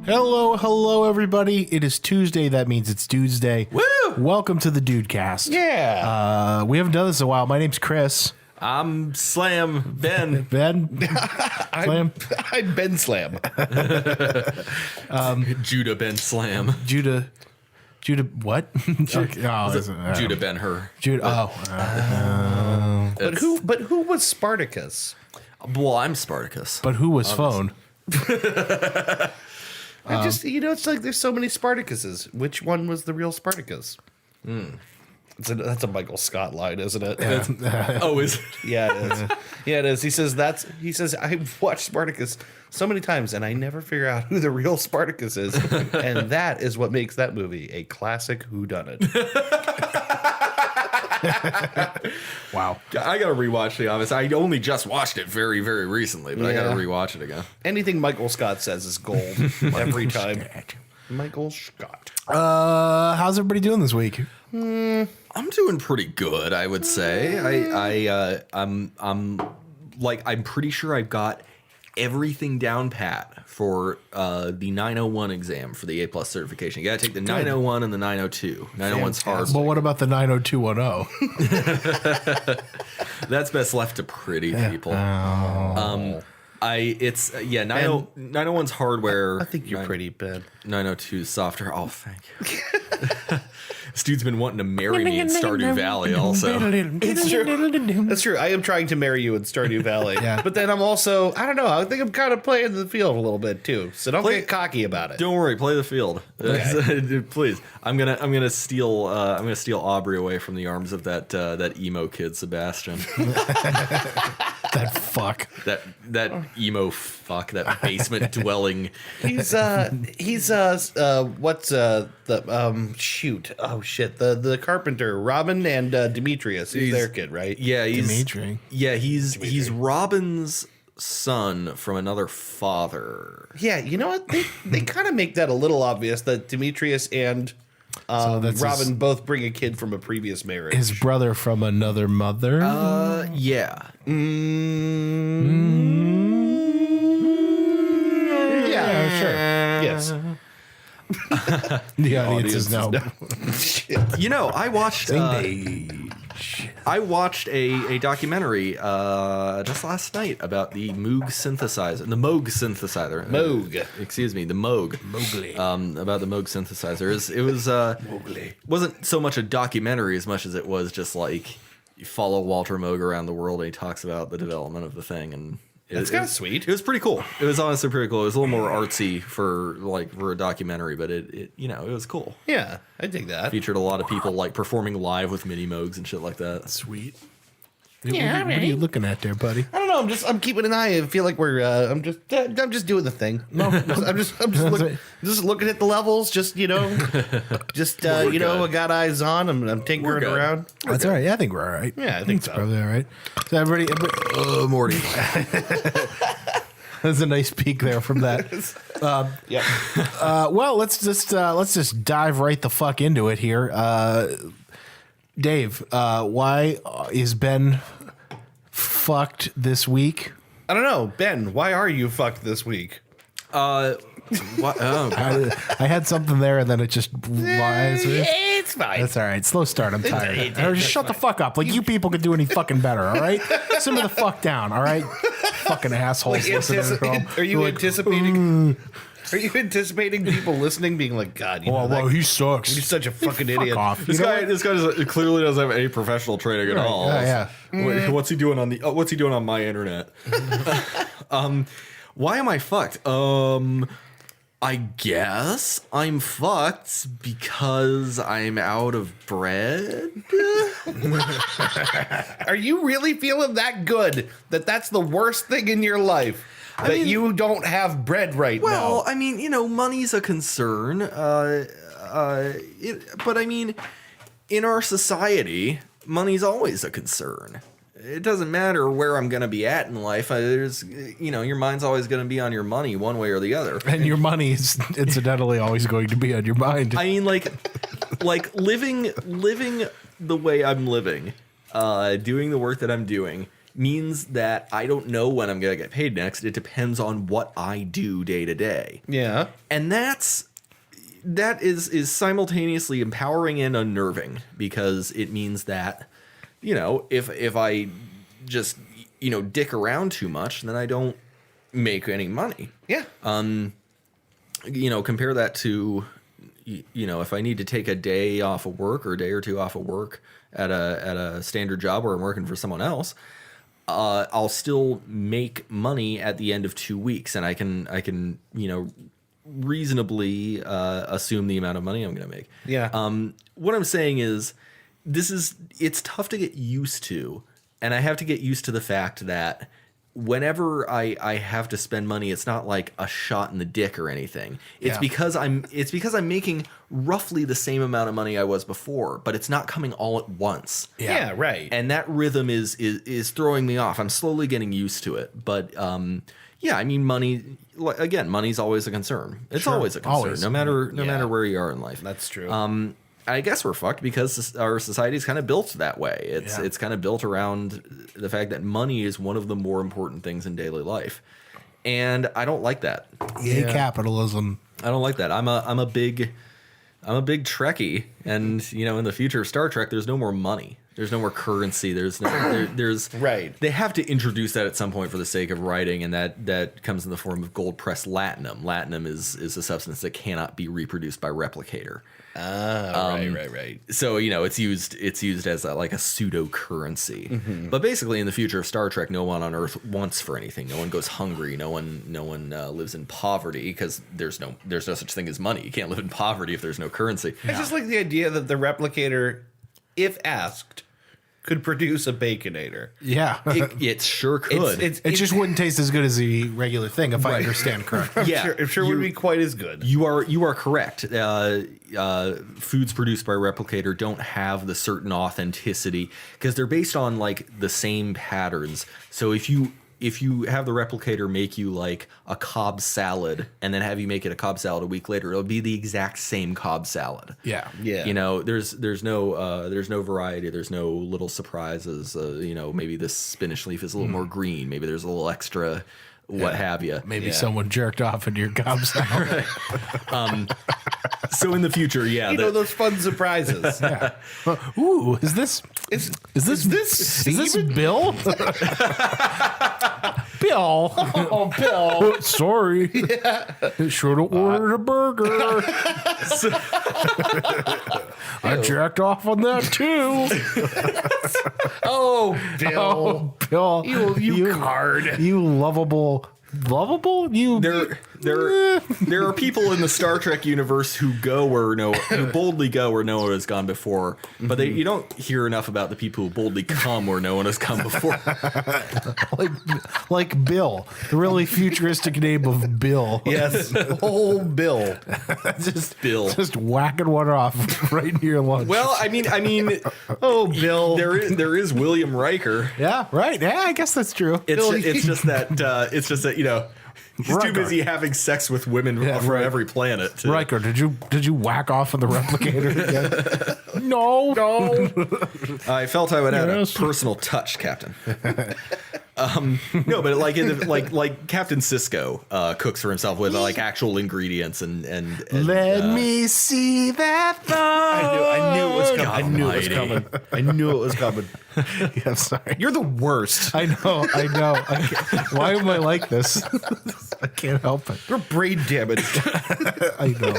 Hello, everybody. It is Tuesday. That means it's Tuesday. Woo! Welcome to the Dudecast. Yeah. We haven't done this in a while. My name's Chris. I'm Slam Ben. Ben? Slam? I'm Ben Slam. Judah Ben Slam. Judah what? Judah Ben Hur. Judah. But who was Spartacus? Well, I'm Spartacus. But who was Phone? I just, it's like there's so many Spartacuses. Which one was the real Spartacus? That's a Michael Scott line, isn't it? Oh, is it? Yeah, it is. Yeah, it is. He says I've watched Spartacus so many times and I never figure out who the real Spartacus is. And that is what makes that movie a classic whodunit. Wow. I gotta rewatch The Office. I only just watched it very, very recently, but I gotta rewatch it again. Anything Michael Scott says is gold every time. Michael Scott. How's everybody doing this week? I'm doing pretty good, I would say. I'm pretty sure I've got everything down pat for the 901 exam for the A+ certification. You gotta take the 901 and the 902. 901's hard. Well, what about the 90210? That's best left to pretty people. 901's hardware. I think you're pretty, Ben. 902's softer. Oh, thank you. This dude's been wanting to marry me in Stardew Valley also. It's true. That's true. I am trying to marry you in Stardew Valley. But then I'm also, I don't know, I think I'm kind of playing the field a little bit too. So don't get cocky about it. Don't worry, play the field. Okay. Please. I'm gonna steal Aubrey away from the arms of that emo kid Sebastian. That fuck. That emo fuck, that basement dwelling. He's the carpenter, Robin and Demetrius. He's their kid, right? Yeah, Dimitri. Yeah, he's Robin's son from another father. Yeah, you know what? They kind of make that a little obvious that Demetrius and Robin both bring a kid from a previous marriage. His brother from another mother? Yeah. Yeah, sure. Yes. The audience is now. You know, I watched a documentary just last night about the Moog synthesizer, the Moog synthesizer. Moog. Excuse me, the Moog. Mowgli. About the Moog synthesizer. It was wasn't so much a documentary as much as it was just like you follow Walter Moog around the world and he talks about the development of the thing, and it's kind of sweet. It was pretty cool. It was honestly pretty cool. It was a little more artsy for a documentary, but it was cool. Yeah, I dig that. Featured a lot of people like performing live with mini Moogs and shit like that. Sweet. Yeah, what are you looking at there, buddy? I don't know. I'm keeping an eye. I feel like I'm just doing the thing. No, I'm just looking at the levels. I got eyes on. I'm tinkering around. That's all right. Yeah, I think we're all right. Yeah, I think so. Probably all right. So everybody Morty. There's a nice peek there from that. Yeah. Well, let's just dive right the fuck into it here. Dave, why is Ben fucked this week? I don't know, Ben. Why are you fucked this week? What? Oh, I had something there and then it just lies. It's fine. That's all right. Slow start. I'm tired. Just shut the fuck up. Like you people could do any fucking better. All right. Simmer the fuck down. All right. Fucking assholes. Are you anticipating? Are you anticipating people listening being like, God, he sucks. He's such a fucking idiot. Off. this guy clearly doesn't have any professional training at all. Yeah. What's he doing on my internet? Why am I fucked? I guess I'm fucked because I'm out of bread. Are you really feeling that good that that's the worst thing in your life? You don't have bread right now. Well, I mean, money's a concern. But I mean, in our society, money's always a concern. It doesn't matter where I'm going to be at in life. Your mind's always going to be on your money one way or the other. And your money is incidentally always going to be on your mind. I mean, like living the way I'm living, doing the work that I'm doing, means that I don't know when I'm going to get paid next. It depends on what I do day to day. Yeah. And that is simultaneously empowering and unnerving, because it means that, if I just, dick around too much, then I don't make any money. Yeah. Compare that to, if I need to take a day off of work or a day or two off of work at a standard job where I'm working for someone else, I'll still make money at the end of 2 weeks, and I can reasonably assume the amount of money I'm going to make. Yeah. What I'm saying is, it's tough to get used to, and I have to get used to the fact that whenever I have to spend money, it's not like a shot in the dick or anything. It's because I'm making roughly the same amount of money I was before, but it's not coming all at once. Yeah, right. And that rhythm is throwing me off. I'm slowly getting used to it. But money, again, money's always a concern. It's always a concern, always. no matter where you are in life. That's true. I guess we're fucked because our society is kind of built that way. It's kind of built around the fact that money is one of the more important things in daily life, and I don't like that. Yeah, capitalism. I don't like that. I'm a big Trekkie, and in the future of Star Trek, there's no more money. There's no more currency. There's Right. They have to introduce that at some point for the sake of writing, and that comes in the form of gold pressed latinum. Latinum is a substance that cannot be reproduced by replicator. Right. So it's used as a pseudo currency. Mm-hmm. But basically, in the future of Star Trek, no one on Earth wants for anything. No one goes hungry. No one lives in poverty, because there's no such thing as money. You can't live in poverty if there's no currency. I just like the idea that the replicator, if asked, could produce a Baconator. Yeah. It sure could. It just wouldn't taste as good as the regular thing, if I understand correctly. I'm sure it would be quite as good. You are correct. Foods produced by replicator don't have the certain authenticity, because they're based on the same patterns. So if you have the replicator make you a Cobb salad, and then have you make it a Cobb salad a week later, it'll be the exact same Cobb salad. Yeah. There's no variety. There's no little surprises. Maybe this spinach leaf is a little more green. Maybe there's a little extra, what have you. Maybe someone jerked off into your Cobb salad. So in the future, those fun surprises. Yeah. Ooh, is this Bill? Bill. Oh, Bill. Sorry. Should have ordered a burger. I jacked off on that too. Oh, Bill. Oh, Bill. You card. You lovable. You. There are people in the Star Trek universe who boldly go where no one has gone before, but you don't hear enough about the people who boldly come where no one has come before. like Bill, the really futuristic name of Bill. Yes, oh Bill, just whacking one off right near your lunch. Well, I mean, oh Bill, there is William Riker. Yeah, right. Yeah, I guess that's true. It's just that he's Riker. too busy having sex with women from every planet. Riker, did you whack off on the replicator again? No. I felt I would add a personal touch, Captain. No, but like Captain Sisko cooks for himself with actual ingredients and let me see that thought. I knew it was coming. I knew it was coming. Yeah, I'm sorry. You're the worst. I know. Why am I like this? I can't help it. You're brain damaged. I know.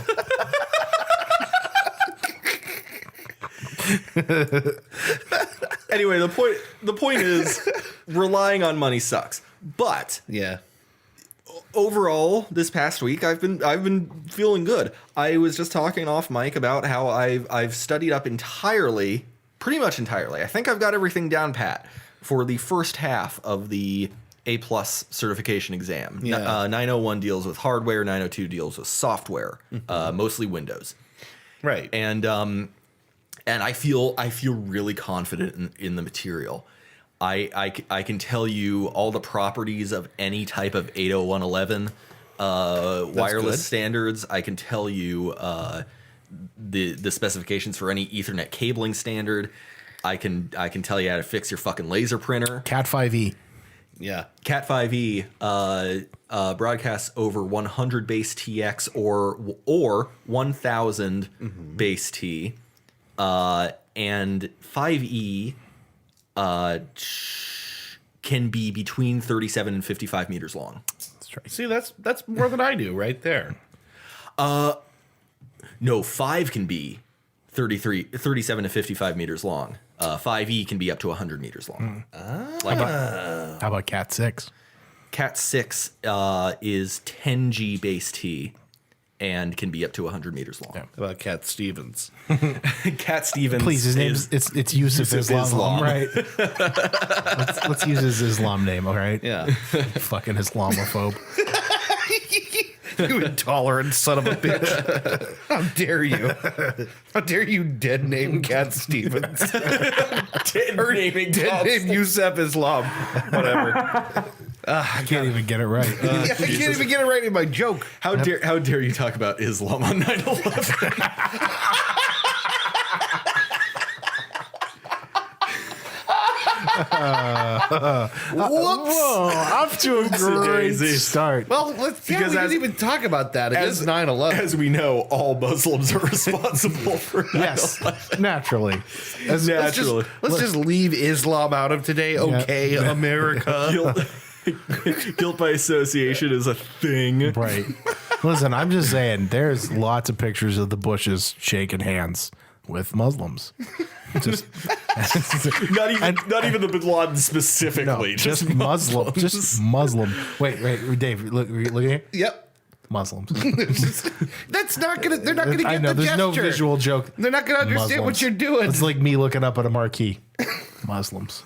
Anyway, the point is, relying on money sucks. But yeah, overall, this past week I've been feeling good. I was just talking off mic about how I've studied up pretty much entirely. I think I've got everything down pat for the first half of the A+ certification exam. Yeah. 901 deals with hardware, 902 deals with software, mostly Windows. Right. And I feel really confident in the material. I can tell you all the properties of any type of 801.11 wireless standards. I can tell you the specifications for any Ethernet cabling standard. I can tell you how to fix your fucking laser printer. Cat 5e. Yeah. Cat 5e broadcasts over 100 base TX or 1000 base T, and 5e can be between 37 and 55 meters long. That's right. See, that's more than I do right there. No, 5 can be 37 to 55 meters long. 5e can be up to 100 meters long. How about Cat 6? Cat 6 is 10G base T and can be up to 100 meters long. Yeah. How about Cat Stevens? Cat Stevens. Please, his name is it's Yusuf Islam, right? let's use his Islam name, all right? Yeah. Fucking Islamophobe. You intolerant son of a bitch. How dare you? How dare you dead name Cat Stevens? dead naming Dead name Yusuf Islam. Whatever. I can't even get it right. I can't even get it right in my joke. How dare you talk about Islam on 9/11? Whoa, off to a great Daisy. start. Well, we didn't even talk about that. It is 9/11. As we know, all Muslims are responsible for 9/11. Yes, naturally. Naturally. Let's just leave Islam out of today. Okay, America. Guilt by association is a thing. Right. Listen, I'm just saying, there's lots of pictures of the Bushes shaking hands with Muslims. Just Not even the Bin Laden specifically. no, just Muslim. Just Muslim. Wait, Dave, look here. Yep. Muslims. That's not gonna. They're not gonna get I know, the there's gesture. no visual joke. They're not gonna understand what Muslims. you're doing. It's like me looking up at a marquee. Muslims.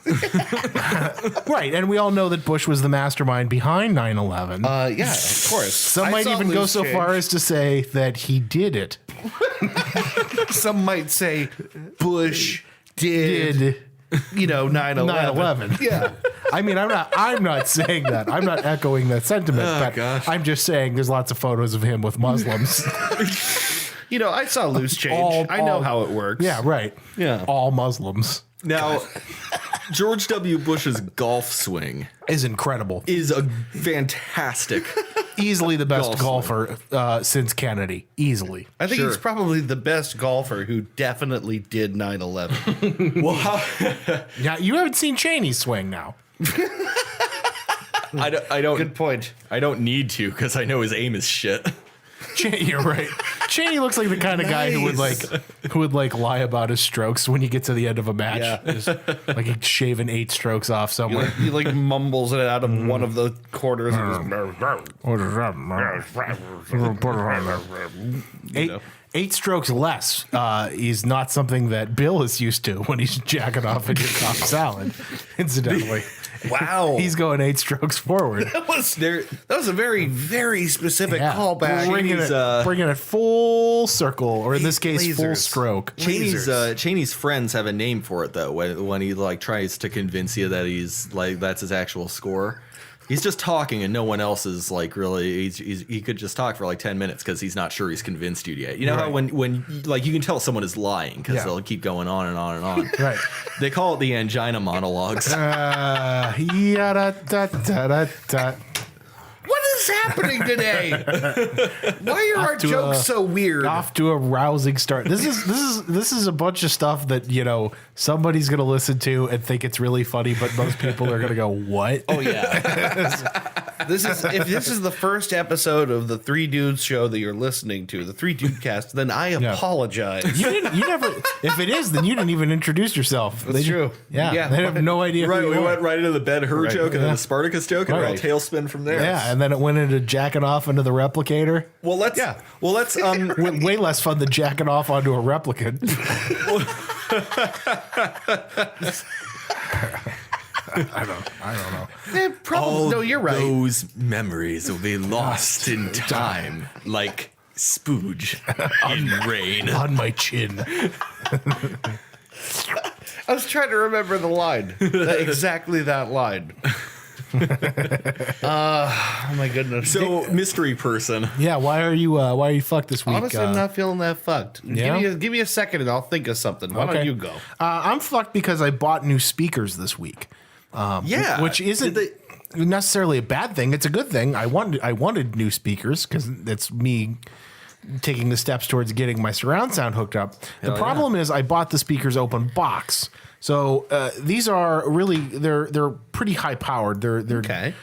Right, and we all know that Bush was the mastermind behind 9/11. Yeah, of course. Some I might saw even go loose so change. far as to say that he did it. Some might say Bush did 9/11. 9/11. Yeah. I mean, I'm not saying that. I'm not echoing that sentiment, but gosh. I'm just saying there's lots of photos of him with Muslims. I saw loose change. I know how it works. Yeah, right. Yeah. All Muslims Now, George W. Bush's golf swing is incredible. is a fantastic. Easily the best Golf golfer since Kennedy. Easily. I think Sure. he's probably the best golfer who definitely did 9/11. Well, Yeah, you haven't seen Cheney swing now. I don't. Good point. I don't need to because I know his aim is shit. You're right. Cheney looks like the kind of guy who would lie about his strokes when you get to the end of a match. Yeah. Just, like he's shaving 8 strokes off somewhere. He mumbles it out of one of the corners of his. 8 strokes less is not something that Bill is used to when he's jacking off at your Cobb salad. Incidentally, Wow. he's going 8 strokes forward. That was a very, very specific callback. Bringing it full circle, or in this case, full lasers. stroke. Cheney's friends have a name for it though. When he tries to convince you that he's that's his actual score. He's just talking and no one else is really. He could just talk for 10 minutes because he's not sure he's convinced you yet. You know how when you can tell someone is lying because they'll keep going on and on and on. Right. They call it the angina monologues. What is happening today? Why are our jokes so weird? Off to a rousing start. This is a bunch of stuff that somebody's gonna listen to and think it's really funny, but most people are gonna go, "What?" Oh yeah. If this is the first episode of the Three Dudes show that you're listening to, the Three Dude Cast, then I apologize. You never. If it is, then you didn't even introduce yourself. That's true. Yeah, they have no idea. Right, who we you went are. right into the Ben-Hur joke and then Yeah. the Spartacus joke and Right. a tailspin from there. Yeah, and then it went into jacking off into the replicator. Well, let's Way less fun than jacking off onto a replicant. I don't know. Probably, no, you're right. Those memories will be lost in time, like spooge in rain. On my chin. I was trying to remember the line. Exactly that line. Oh my goodness. So mystery person. Yeah, why are you fucked this week? Honestly, I'm not feeling that fucked. Yeah? Give me a second and I'll think of something. Why don't you go? I'm fucked because I bought new speakers this week. Yeah. Which isn't necessarily a bad thing. It's a good thing. I wanted new speakers because it's me taking the steps towards getting my surround sound hooked up. The problem is I bought the speakers open box. So these are really they're pretty high powered. They're Okay.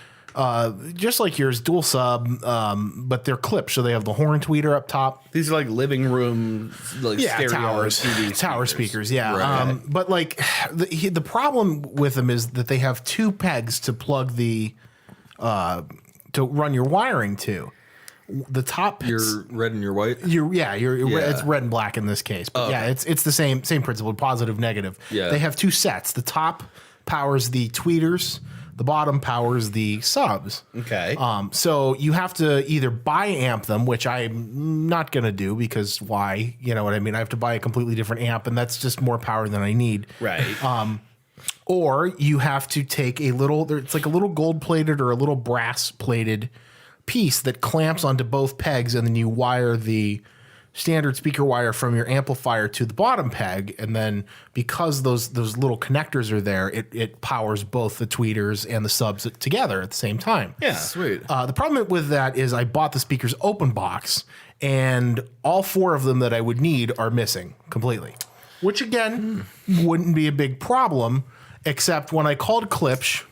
Just like yours, dual sub, but they're clipped, so they have the horn tweeter up top. These are like living room, like stereo towers, TV tower speakers. Yeah, Right. but like the problem with them is that they have two pegs to plug the to run your wiring to. The top, You're red and you're white. it's red and black in this case, but it's the same principle, positive, negative. Yeah. They have two sets. The top powers the tweeters. The bottom powers the subs. Okay. So you have to either buy amp them, which I'm not going to do because why? You know what I mean? I have to buy a completely different amp, and that's just more power than I need. Right. Or you have to take it's like a little gold plated or a little brass plated piece that clamps onto both pegs, and then you wire the standard speaker wire from your amplifier to the bottom peg, and then because those little connectors are there, it powers both the tweeters and the subs together at the same time. Yeah. Sweet. The problem with that is I bought the speakers open box, and all four of them that I would need are missing completely, which again wouldn't be a big problem, except when I called Klipsch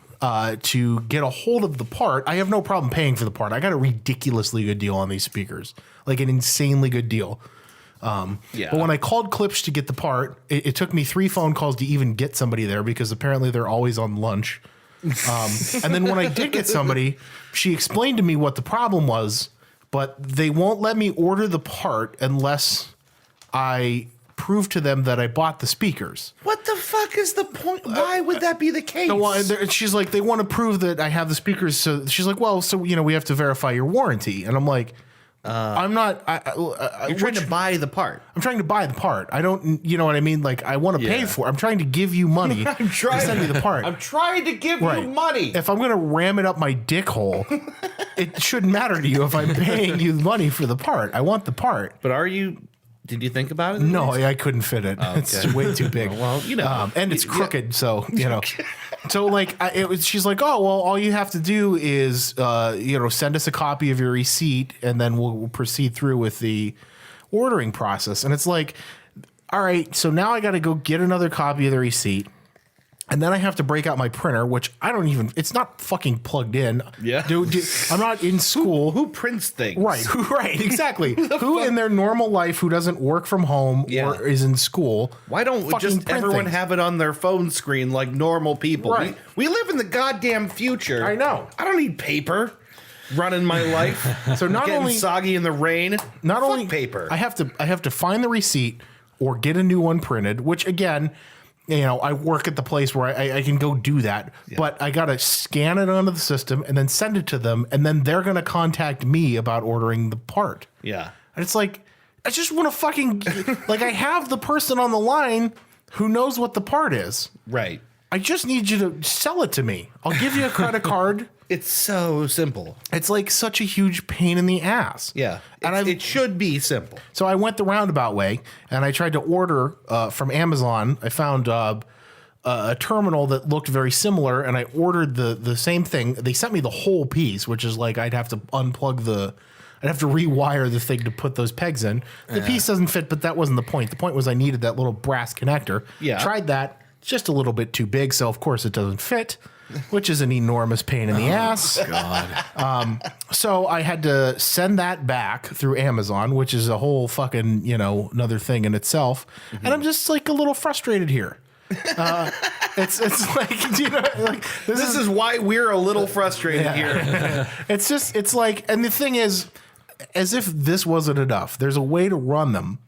to get a hold of the part. I have no problem paying for the part. I got a ridiculously good deal on these speakers, like an insanely good deal. But when I called Klipsch to get the part, it took me 3 phone calls to even get somebody there because apparently they're always on lunch. And then when I did get somebody, she explained to me what the problem was, but they won't let me order the part unless I prove to them that I bought the speakers. What the fuck is the point? Why would that be the case? She's like, they want to prove that I have the speakers. So she's like, well, so we have to verify your warranty, and I'm like, I'm not. You're trying to buy the part. I'm trying to buy the part. I don't. You know what I mean? Like, I want to pay for it. I'm trying to give you money. to send me the part. I'm trying to give you money. If I'm gonna ram it up my dick hole, it shouldn't matter to you if I'm paying you money for the part. I want the part. But did you think about it? No, I couldn't fit it. Okay. It's way too big. Well, and it's crooked, so So like, she's like, oh well, all you have to do is send us a copy of your receipt, and then we'll proceed through with the ordering process. And it's like, all right, so now I got to go get another copy of the receipt. And then I have to break out my printer, which it's not fucking plugged in. Yeah. Dude, I'm not in school. Who prints things? Right, exactly. Who in their normal life who doesn't work from home or is in school? Why don't just everyone have it on their phone screen like normal people? Right. We live in the goddamn future. I know. I don't need paper running my life. So not getting only soggy in the rain. Not Fuck only paper. I have to find the receipt or get a new one printed, which again, I work at the place where I can go do that, but I got to scan it onto the system and then send it to them, and then they're going to contact me about ordering the part. Yeah. And it's like, I just want to fucking, like, I have the person on the line who knows what the part is. Right. I just need you to sell it to me. I'll give you a credit card. It's so simple. It's like such a huge pain in the ass. Yeah. And it should be simple. So I went the roundabout way, and I tried to order from Amazon. I found a terminal that looked very similar, and I ordered the same thing. They sent me the whole piece, which is like I'd have to I'd have to rewire the thing to put those pegs in. The piece doesn't fit, but that wasn't the point. The point was I needed that little brass connector. Yeah. Tried that. It's just a little bit too big, so of course it doesn't fit, which is an enormous pain in the ass. God. So I had to send that back through Amazon, which is a whole fucking, another thing in itself. Mm-hmm. And I'm just like a little frustrated here. It's like, this is why we're a little frustrated here. It's like, and the thing is, as if this wasn't enough, there's a way to run them.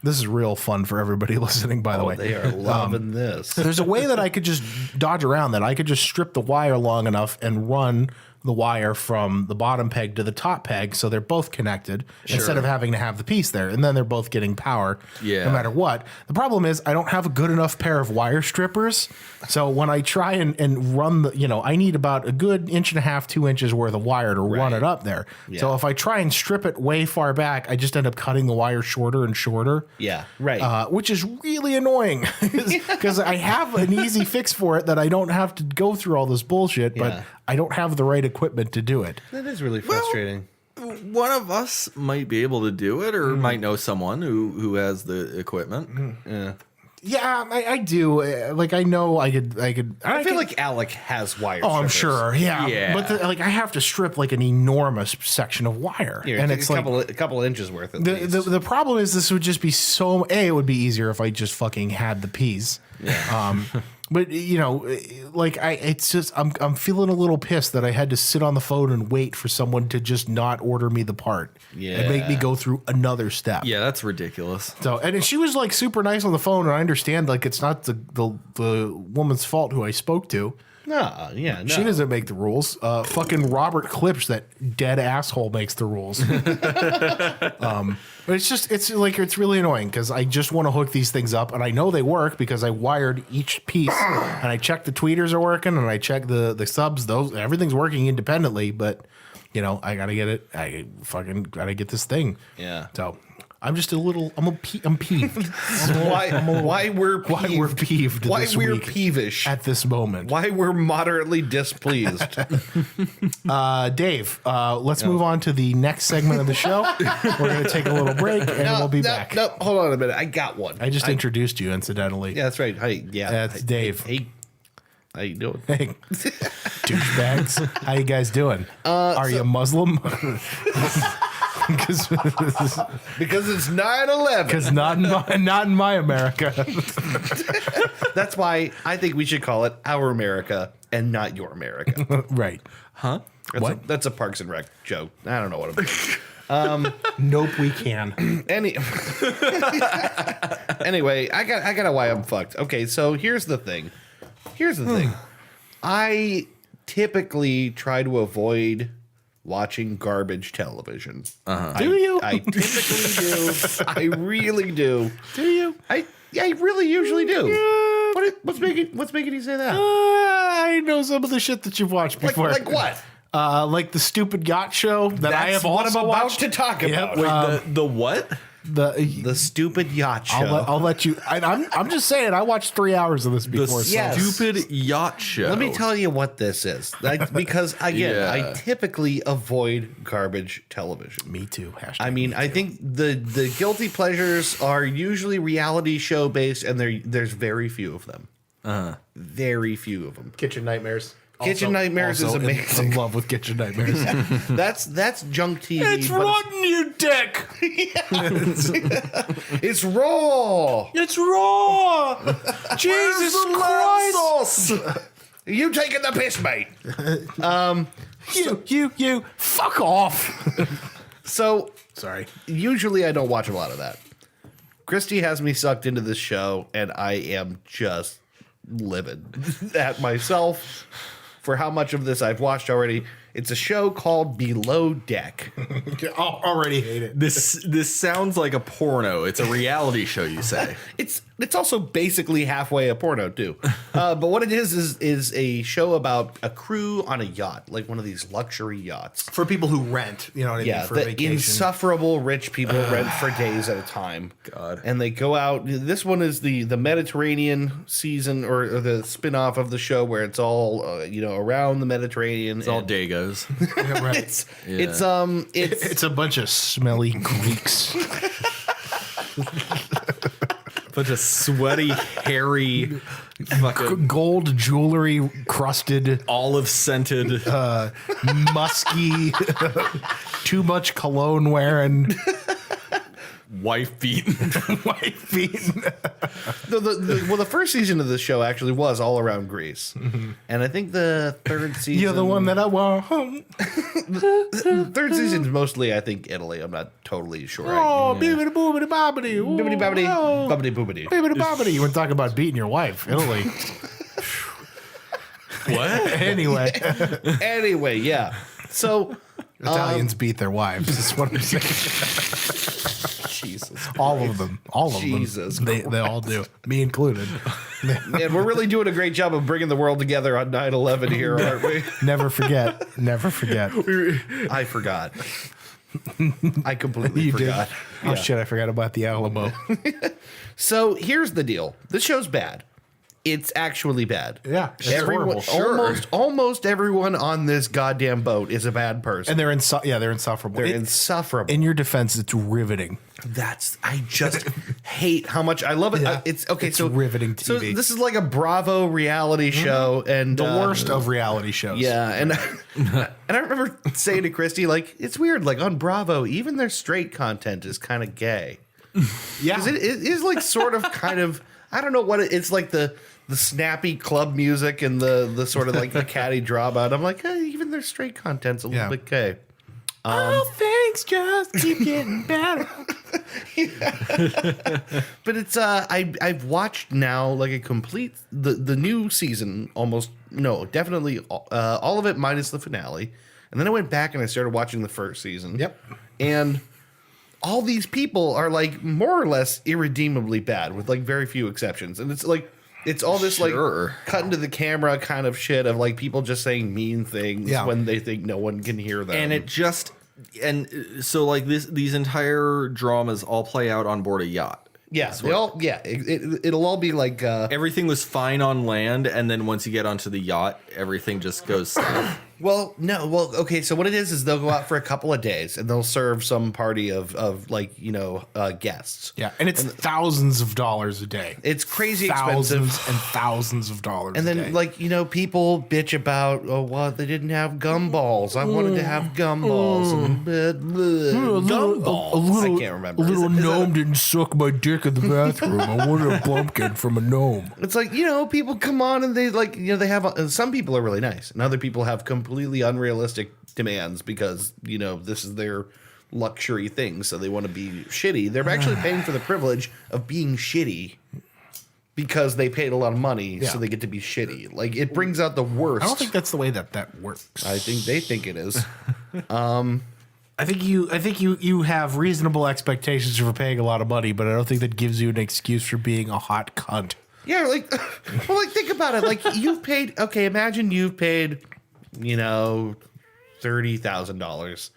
This is real fun for everybody listening, by the way. They are loving this. There's a way that I could just dodge around that. I could just strip the wire long enough and run the wire from the bottom peg to the top peg, so they're both connected instead of having to have the piece there, and then they're both getting power no matter what. The problem is I don't have a good enough pair of wire strippers, so when I try and run the, I need about a good 1.5 to 2 inches worth of wire to run it up there. Yeah. So if I try and strip it way far back, I just end up cutting the wire shorter and shorter. Yeah, right. Which is really annoying because I have an easy fix for it that I don't have to go through all this bullshit, but I don't have the right equipment to do it. That is really frustrating. One of us might be able to do it, or might know someone who has the equipment. Yeah, I do. Like, I know I could. I feel like Alec has wire. Oh, I'm sure. Yeah. Yeah. But I have to strip like an enormous section of wire, Here, and it's it's a like couple inches worth. At the problem is this would just be so. It would be easier if I just fucking had the piece. Yeah. But it's just I'm feeling a little pissed that I had to sit on the phone and wait for someone to just not order me the part. And make me go through another step. Yeah, that's ridiculous. So and she was like super nice on the phone, and I understand like it's not the woman's fault who I spoke to. No. She doesn't make the rules. Fucking Robert Klipsch, that dead asshole, makes the rules. But it's really annoying because I just want to hook these things up, and I know they work because I wired each piece, and I check the tweeters are working, and I check the subs. Everything's working independently, but I gotta get it. I fucking gotta get this thing. Yeah. So I'm just I'm peeved. Why we're peeved Why this we're week peevish at this moment. Why we're moderately displeased. Dave, let's move on to the next segment of the show. We're going to take a little break, and we'll be back. No, hold on a minute. I got one. I just introduced you, incidentally. Yeah, that's right. Hey, That's Dave. Hey, how you doing? Hey, douchebags. How you guys doing? Are you Muslim? Because it's 9/11. Because not in my America. That's why I think we should call it our America and not your America. Right. Huh? That's a Parks and Rec joke. I don't know what I'm doing. Nope, we can. Anyway, I got a why I'm fucked. Okay, so here's the thing. I typically try to avoid watching garbage television. Do you? I typically do. I really do. Do you? I really usually do. Yeah. What's making you say that? I know some of the shit that you've watched before. Like what? Like the stupid yacht show that I have what also I'm about watched. to talk about. Wait, the what? The stupid yacht show. I'll let you. I'm just saying. I watched 3 hours of this before. Yes. Stupid yacht show. Let me tell you what this is. Because again, Yeah. I typically avoid garbage television. Me too. Hashtag I mean, I think the guilty pleasures are usually reality show based, and there's very few of them. Very few of them. Kitchen Nightmares. Kitchen Nightmares is amazing. In love with Kitchen Nightmares. That's junk TV. It's but rotten, you dick. It's raw. It's raw. Jesus Christ. You taking the piss, mate? You. Fuck off. So Sorry. usually I don't watch a lot of that. Christy has me sucked into this show, and I am just livid at myself for how much of this I've watched already. It's a show called Below Deck. I already hate it. This sounds like a porno. It's a reality show, you say. It's also basically halfway a porno too. But what it is a show about a crew on a yacht, like one of these luxury yachts. For people who rent, you know what I mean? For the vacation. insufferable rich people rent for days at a time. God. And they go out. This one is the Mediterranean season, or the spin-off of the show where it's all around the Mediterranean. It's all Dagos. Yeah, right. It's a bunch of smelly Greeks. Bunch of sweaty, hairy, fucking Gold jewelry crusted, olive scented. musky, too much cologne wearing, Wife beaten. wife beaten. the first season of this show actually was all around Greece, and I think the third season. You're the one that I want. Third season's mostly, I think, Italy. I'm not totally sure. Oh, bibbidi boobidi bobbidi. Bibbidi bobbidi, bobbidi boobidi. Bibbidi bobbidi. You were talking about beating your wife, Italy. What? Anyway, Anyway, yeah. So Italians beat their wives. Is what I'm saying. Jesus, All of them. Jesus They all do. Me included. man, we're really doing a great job of bringing the world together on 9/11 here, aren't we? Never forget. Never forget. I forgot. I completely You forgot. did. Oh shit! I forgot about the Alamo. So here's the deal. This show's bad. It's actually bad. Yeah, it's Everyone, horrible. almost everyone on this goddamn boat is a bad person. And they're they're insufferable. They're insufferable. In your defense, it's riveting. I just hate how much I love it. Yeah. It's okay. It's so riveting TV. So this is like a Bravo reality show, and The worst of reality shows. Yeah, and I remember saying to Christy, like, it's weird. Like on Bravo, even their straight content is kind of gay. Yeah. 'Cause it is like sort of kind of, I don't know what it's like the snappy club music and the sort of like the catty drama. And I'm like, hey, even their straight content's a little bit gay. All things just keep getting better. But it's I've watched now like a complete the new season definitely all of it minus the finale, and then I went back and I started watching the first season. Yep. And all these people are like more or less irredeemably bad with like very few exceptions, and it's like it's all this Sure. like cut into the camera kind of shit of like people just saying mean things when they think no one can hear them. And it just so like these entire dramas all play out on board a yacht. Yeah, it'll all be like Everything was fine on land, and then once you get onto the yacht, everything just goes south. okay. So what it is they'll go out for a couple of days and they'll serve some party of like guests. Yeah, and it's thousands of dollars a day. It's crazy thousands expensive. and thousands of dollars. And a then day. like people bitch about they didn't have gumballs. I wanted to have gumballs. And gumballs. I can't remember. A little Is that gnome didn't suck my dick in the bathroom. I wanted a bumpkin from a gnome. It's like, people come on and they like, they have, some people are really nice and other people have completely unrealistic demands because, this is their luxury thing. So they want to be shitty. They're actually paying for the privilege of being shitty because they paid a lot of money. So they get to be shitty. Like it brings out the worst. I don't think that's the way that works. I think they think it is. I think you have reasonable expectations for paying a lot of money, but I don't think that gives you an excuse for being a hot cunt. Yeah, think about it. Like you've paid. Okay, imagine you've paid, $30,000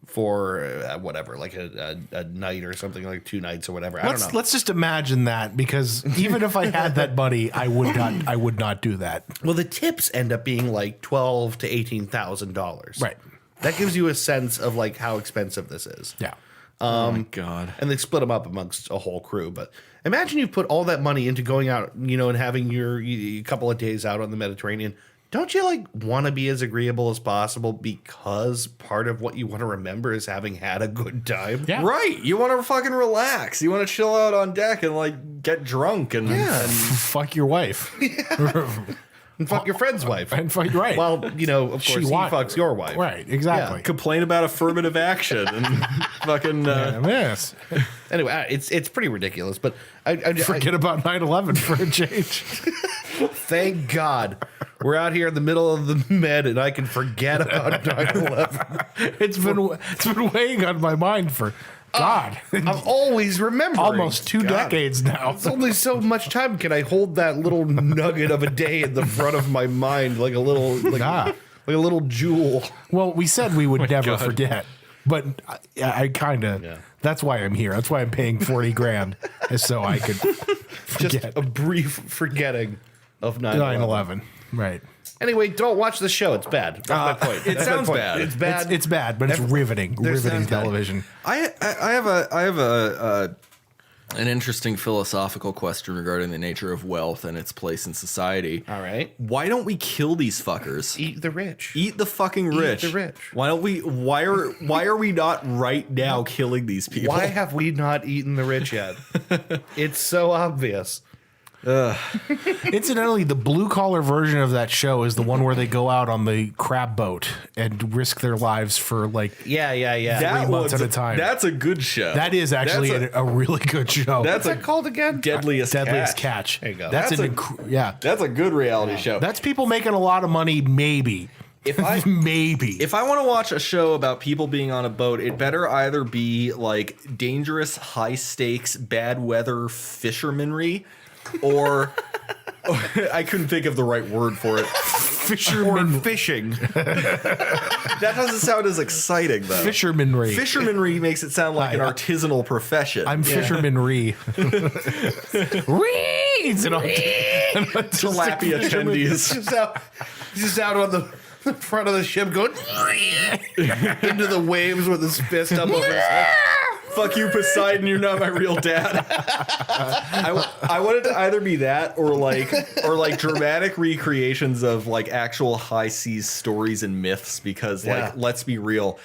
for whatever, like a night or something, like 2 nights or whatever. I don't know. Let's just imagine that, because even if I had that money, I would not do that. Well, the tips end up being like $12,000 to $18,000. Right. That gives you a sense of like how expensive this is. Yeah. Oh my God. And they split them up amongst a whole crew. But imagine you put all that money into going out, and having your couple of days out on the Mediterranean. Don't you like want to be as agreeable as possible because part of what you want to remember is having had a good time? Yeah. Right. You want to fucking relax. You want to chill out on deck and like get drunk and Fuck your wife. And fuck your friend's wife. And fuck, right. Well, of course, he fucks your wife. Right, exactly. complain about affirmative action and fucking. Yes. Anyway, it's pretty ridiculous, but I Forget about 9/11 for a change. thank God we're out here in the middle of the Med and I can forget about 9/11. It's been weighing on my mind for God. I'm always remembering. Almost 2 decades now. It's only so much time can I hold that little nugget of a day in the front of my mind like a little like a little jewel. Well, we said we would never forget, but I kind of. Yeah. That's why I'm here. That's why I'm paying $40,000, is so I could forget Just a brief forgetting of 9/11. 9/11. Right. Anyway, don't watch the show. It's bad. That's my point. it That's my sounds point. bad. It's bad. It's bad, but it's riveting. Riveting sounds bad. television. I have an interesting philosophical question regarding the nature of wealth and its place in society. All right. Why don't we kill these fuckers? Eat the rich. Eat the fucking rich. the rich. Why don't we? Why are we not right now killing these people? Why have we not eaten the rich yet? It's so obvious. Incidentally, the blue collar version of that show is the one where they go out on the crab boat and risk their lives for like Yeah. 3 months at a time. That's a good show. That is actually a really good show. That's What's that called again? Deadliest Catch. There you go. That's That's a good reality show. That's people making a lot of money. Maybe. If I If I want to watch a show about people being on a boat, it better either be like dangerous, high stakes, bad weather fishermanry, or I couldn't think of the right word for it. fisherman Fishing. That doesn't sound as exciting though. fishermanry. Fishermanry makes it sound like an artisanal profession. I'm fishermanry. Reeds and tilapia attendees. Just out on the front of the ship going into the waves with his fist up over his head. Fuck you, Poseidon. You're not my real dad. I wanted to either be that or like dramatic recreations of like actual high seas stories and myths. Because like, let's be real,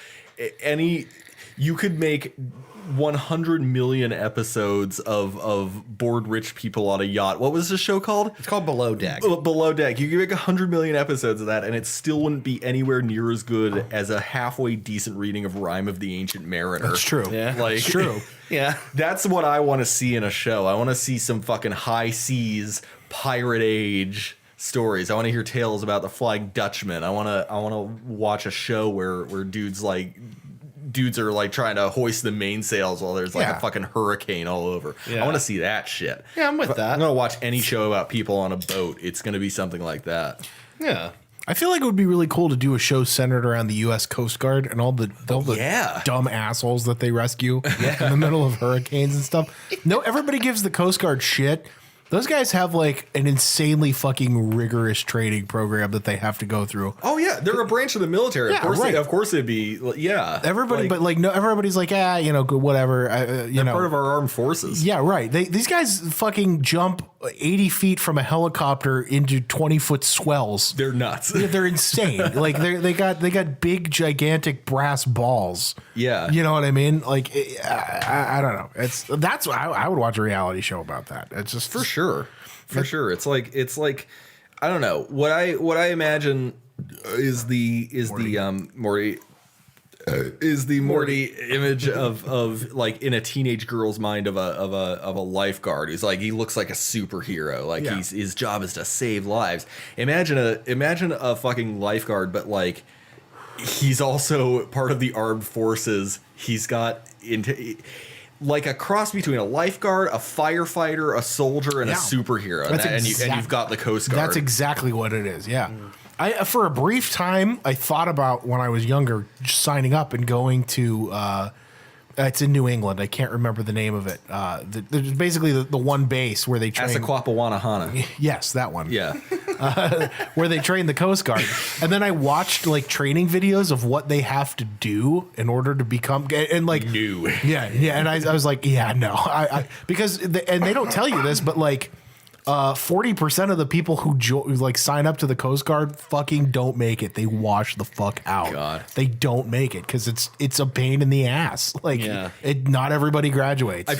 you could make 100 million episodes of bored rich people on a yacht. What was the show called? It's called Below Deck. Below Deck. You could make 100 million episodes of that, and it still wouldn't be anywhere near as good as a halfway decent reading of Rime of the Ancient Mariner. That's true. Yeah. Like, It's true. Yeah. That's what I want to see in a show. I want to see some fucking high seas pirate age stories. I want to hear tales about the Flying Dutchman. I want to watch a show where dudes are like trying to hoist the mainsails while there's like a fucking hurricane all over. Yeah. I want to see that shit. Yeah, I'm with that. I'm gonna watch any show about people on a boat. It's gonna be something like that. Yeah. I feel like it would be really cool to do a show centered around the U.S. Coast Guard and all the yeah. dumb assholes that they rescue in the middle of hurricanes and stuff. No, everybody gives the Coast Guard shit. Those guys have like an insanely fucking rigorous training program that they have to go through. Oh yeah, they're a branch of the military. Yeah, right. Of course they'd be. Yeah, Everybody, but like no, everybody's like, good, whatever. they're part of our armed forces. Yeah, right. These guys fucking jump 80 feet from a helicopter into 20-foot swells. They're nuts. They're insane. Like they got big, gigantic brass balls. Yeah, you know what I mean. Like I don't know. That's I would watch a reality show about that. It's just for sure. It's like I don't know what I imagine is the Morty image of like in a teenage girl's mind of a lifeguard who's like he looks like a superhero, like his job is to save lives. Imagine a fucking lifeguard, but like he's also part of the armed forces. He's got like a cross between a lifeguard, a firefighter, a soldier, and a superhero. And you've got the Coast Guard. That's exactly what it is. Yeah. For a brief time, I thought about when I was younger, just signing up and going to. It's in New England. I can't remember the name of it. There's basically the one base where they train. Assaquapawanahana. Yes, that one. Yeah. Where they train the Coast Guard. And then I watched like training videos of what they have to do in order to become and like new. Yeah. And I was like, yeah, no. Because and they don't tell you this, but like 40% of the people who like sign up to the Coast Guard fucking don't make it. They wash the fuck out. God. They don't make it because it's a pain in the ass. Like not everybody graduates. I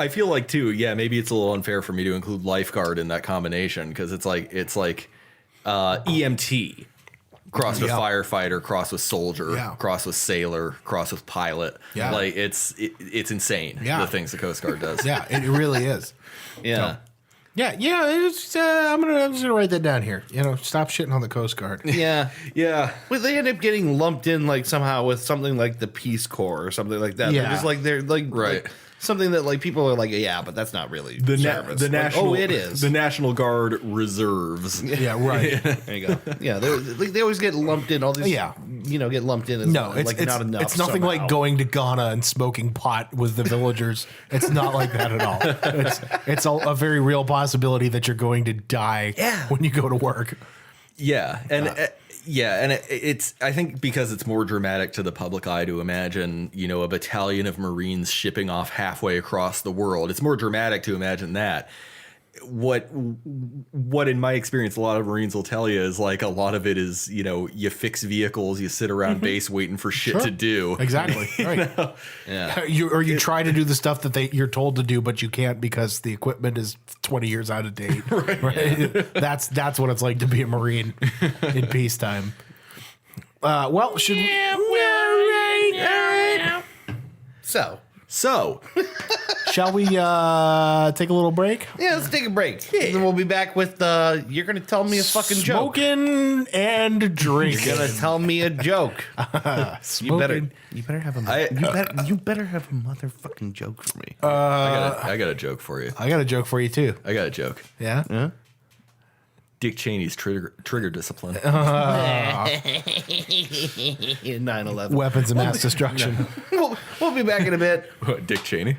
feel like too. Yeah, maybe it's a little unfair for me to include lifeguard in that combination because it's like EMT crossed with firefighter, crossed with soldier, crossed with sailor, crossed with pilot. Yeah, like it's insane. Yeah, the things the Coast Guard does. Yeah, it really is. Yeah. So, yeah. It's, I'm just gonna write that down here. Stop shitting on the Coast Guard. Yeah, yeah. Well, they end up getting lumped in like somehow with something like the Peace Corps or something like that. Yeah. They're just like they're like right. Like something that like people are like, yeah, but that's not really the service. The national. It is the National Guard Reserves. Yeah, right. There you go. Yeah, they always get lumped in. All these, get lumped in. As it's not enough. It's nothing somehow. like going to Ghana and smoking pot with the villagers. It's not like that at all. It's a very real possibility that you're going to die when you go to work. Yeah, and it's I think because it's more dramatic to the public eye to imagine, a battalion of Marines shipping off halfway across the world. It's more dramatic to imagine that. what in my experience a lot of Marines will tell you is like a lot of it is, you know, you fix vehicles, you sit around base waiting for shit to do. Exactly. Right. Yeah. You try to do the stuff that you're told to do, but you can't because the equipment is 20 years out of date. Right. That's what it's like to be a Marine in peacetime. Well, should we? So, Shall we take a little break? yeah, let's take a break. And then we'll be back with you're going to tell me a fucking joke. Smoking and drinking. You're going to tell me a joke. You better have a you better have a motherfucking joke for me. I got a joke for you. I got a joke for you too. I got a joke. Yeah? Dick Cheney's trigger discipline. 9/11. Weapons of mass destruction. We'll be back in a bit. What, Dick Cheney?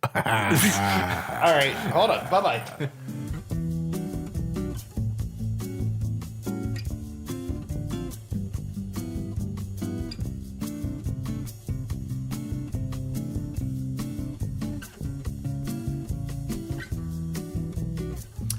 All right, hold on. Bye-bye.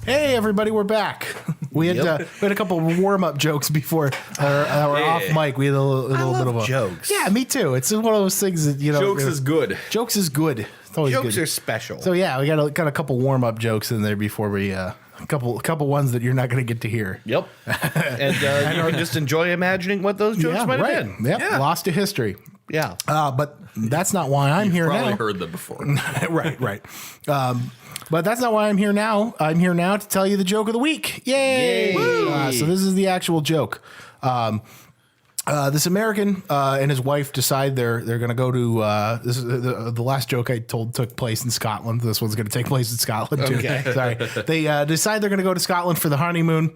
Hey, everybody, we're back. We had a couple warm up jokes before our off mic. We had a little bit of a jokes. Yeah, me too. It's one of those things that Jokes is good. Jokes is good. It's always Jokes good. are special. So yeah, we got a couple warm up jokes in there before we a couple ones that you're not going to get to hear. Yep. And you can just enjoy imagining what those jokes might have been. Yep. Yeah. Lost to history. Yeah. But that's not why I'm here Probably now. heard them before. Right. But that's not why I'm here now. I'm here now to tell you the joke of the week. Yay! So this is the actual joke. This American and his wife decide they're going to go to this is the last joke I told took place in Scotland. This one's going to take place in Scotland too. Okay. Sorry. They decide they're going to go to Scotland for the honeymoon,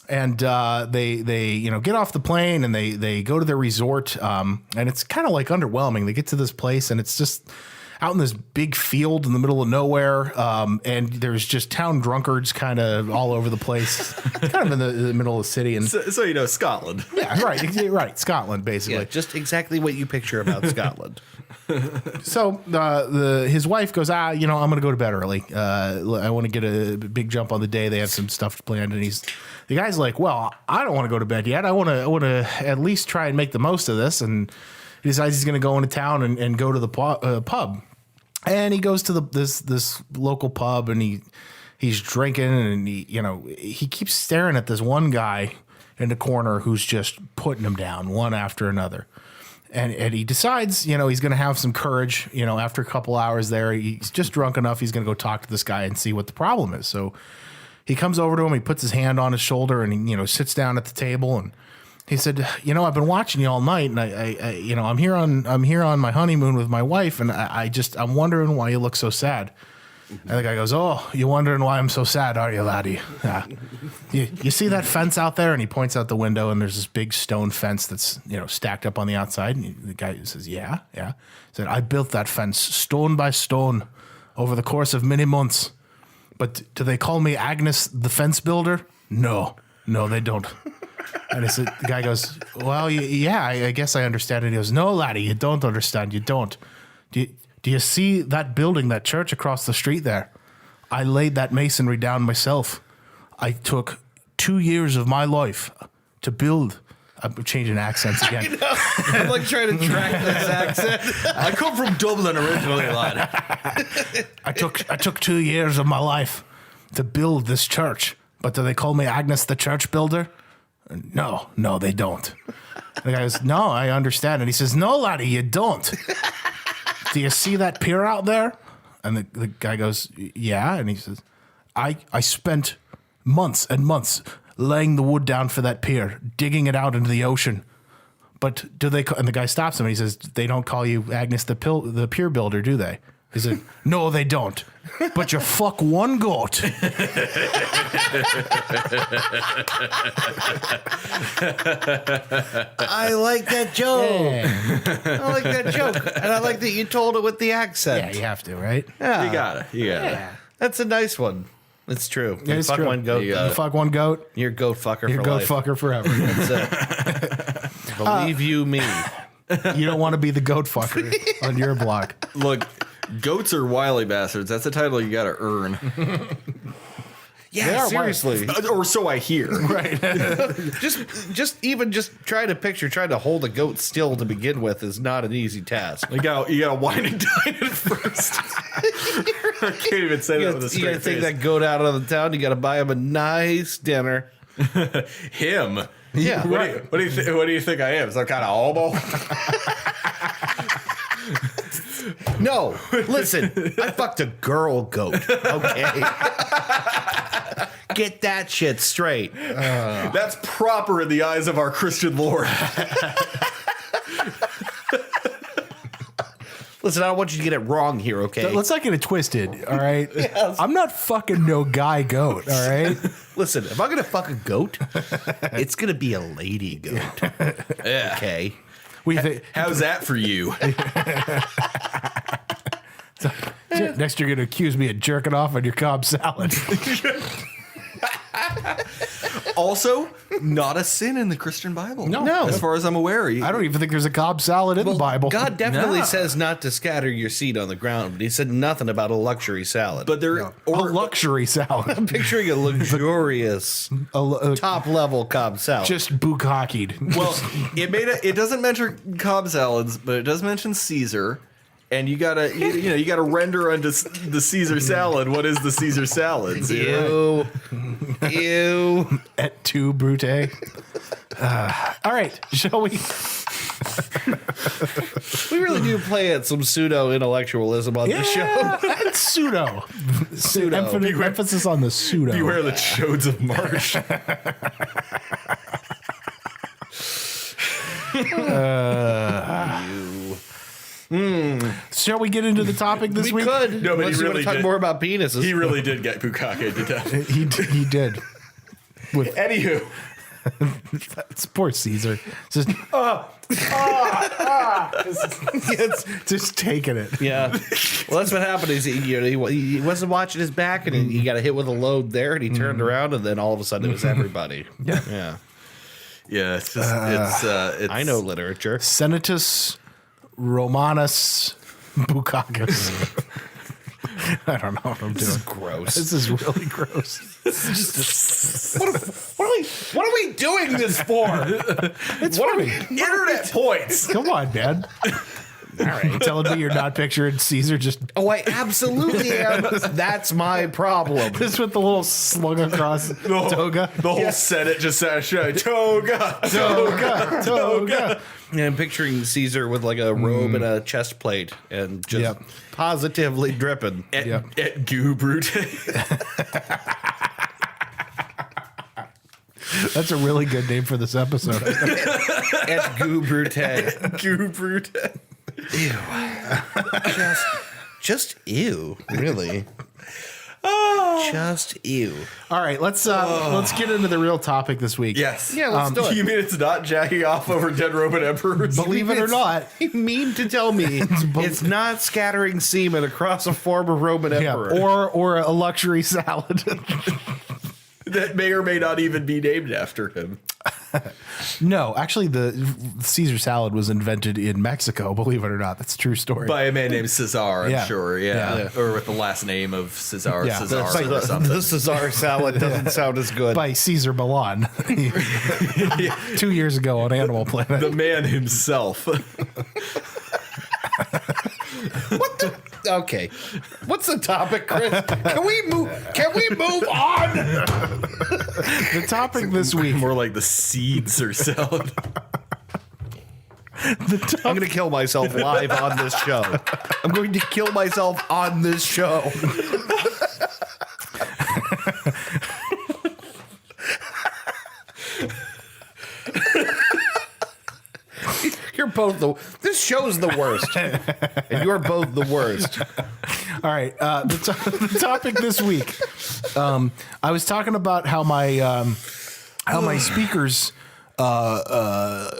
and they get off the plane and they go to their resort, and it's kind of like underwhelming. They get to this place and it's just out in this big field in the middle of nowhere, and there's just town drunkards kind of all over the place, kind of in the middle of the city. And So you know, Scotland. yeah, right, Scotland, basically. Yeah, just exactly what you picture about Scotland. So his wife goes, I'm going to go to bed early. I want to get a big jump on the day. They have some stuff planned, and the guy's like, well, I don't want to go to bed yet. I want to at least try and make the most of this. And he decides he's going to go into town and go to the pub. And he goes to this local pub, and he's drinking, and he keeps staring at this one guy in the corner who's just putting him down one after another. And he decides, he's going to have some courage. After a couple hours there, he's just drunk enough. He's going to go talk to this guy and see what the problem is. So he comes over to him. He puts his hand on his shoulder, and he sits down at the table. And he said, I've been watching you all night, and I'm here on my honeymoon with my wife, and I'm wondering why you look so sad. And the guy goes, oh, you're wondering why I'm so sad, are you, laddie? You see that fence out there? And he points out the window, and there's this big stone fence that's stacked up on the outside. And the guy says, yeah. He said, I built that fence stone by stone over the course of many months. But do they call me Agnes the fence builder? No, they don't. And the guy goes, well, yeah, I guess I understand. And he goes, no, laddie, you don't understand. You don't. Do you see that building, that church across the street there? I laid that masonry down myself. I took 2 years of my life to build. I'm changing accents again. I'm like trying to track this accent. I come from Dublin originally, lad. I took 2 years of my life to build this church. But do they call me Agnes the church builder? No, they don't. The guy goes, no, I understand. And he says, no, laddie, you don't. Do you see that pier out there? And the guy goes, yeah. And he says, I spent months and months laying the wood down for that pier, digging it out into the ocean. But do they? And the guy stops him and he says, they don't call you Agnes the pier builder, do they? He said, no, they don't. But you fuck one goat. I like that joke. Yeah. I like that joke. And I like that you told it with the accent. Yeah, you have to, right? Yeah. You got it. Yeah. That's a nice one. It's true. Yeah, it's fuck true. one goat. You got You it. fuck one goat, You're a goat fucker you're for goat life. fucker forever. That's it. Believe you me. You don't want to be the goat fucker on your block. Look, Goats are wily bastards. That's a title you got to earn. Yeah, seriously. Or so I hear. Right. just trying to picture trying to hold a goat still to begin with is not an easy task. You gotta wine and dine it first. I can't even say that with a straight You gotta take face. that goat out of the town. You gotta buy him a nice dinner. Him. Yeah, What do you think I am? Some kind of hobo? No, listen, I fucked a girl goat. Okay, get that shit straight. That's proper in the eyes of our Christian Lord. Listen, I don't want you to get it wrong here. Okay, Let's not get it twisted, all right? I'm not fucking no guy goat, all right? listen. If I'm gonna fuck a goat, it's gonna be a lady goat. Yeah. Okay. We think How's that for you? next you're gonna accuse me of jerking off on your Cobb salad. Also, not a sin in the Christian Bible. No. As far as I'm aware. I don't even think there's a Cobb salad in the Bible. God definitely No. says not to scatter your seed on the ground, but he said nothing about a luxury salad. But there a or luxury salad. I'm picturing a luxurious top level Cobb salad. Just bukkakied. well, it doesn't mention Cobb salads, but it does mention Caesar. And you gotta render unto the Caesar salad. What is the Caesar salad? Ew. Ew. Et tu, Brute. All right, shall we? We really do play at some pseudo intellectualism on this show. It's pseudo. Pseudo. Emphasis on the pseudo. Beware the chodes of Marsh. Shall we get into the topic this We week? could. No, but Unless he you want really to talk did. more about penises. He really did get bukkake to death. He did. With Anywho, it's poor Caesar. Just just taking it. Yeah. Well, that's what happened. Is he wasn't watching his back, and he got hit with a load there, and he turned around, and then all of a sudden it was everybody. Yeah. yeah, it's just it's. I know literature. Senatus Romanus Bukkakis. I don't know what I'm doing. Gross. This is really gross. What are we doing this for? It's funny. Internet points. Come on, man. All right, telling me you're not picturing Caesar just Oh, I absolutely am. That's my problem. just with the little slung across toga. The whole Senate just sat shouting, toga, toga, Toga. Yeah, I'm picturing Caesar with like a robe and a chest plate and just Yep. positively dripping. et goo brute. That's a really good name for this episode. Et goo brute. Goo brute. Ew. Just ew, really. Just ew. All right, let's get into the real topic this week. Yes. Yeah, let's do it. You mean it's not jacking off over dead Roman emperors? Believe it or not. You mean to tell me it's not scattering semen across a former Roman Yeah, emperor? or a luxury salad. That may or may not even be named after him. No, actually, the Caesar salad was invented in Mexico. Believe it or not, that's a true story. By a man named Caesar, I'm Yeah. sure. Yeah. Or with the last name of Caesar, Yeah. Caesar That's or something. The Caesar salad doesn't sound as good. By Caesar Milan 2 years ago on Animal Planet. The man himself. Okay, what's the topic, Chris? Can we move on? The topic this week. More like the seeds or salad. I'm going to kill myself live on this show. I'm going to kill myself on this show. You're both this show's the worst, and you're both the worst. All right, the topic this week. I was talking about how my speakers are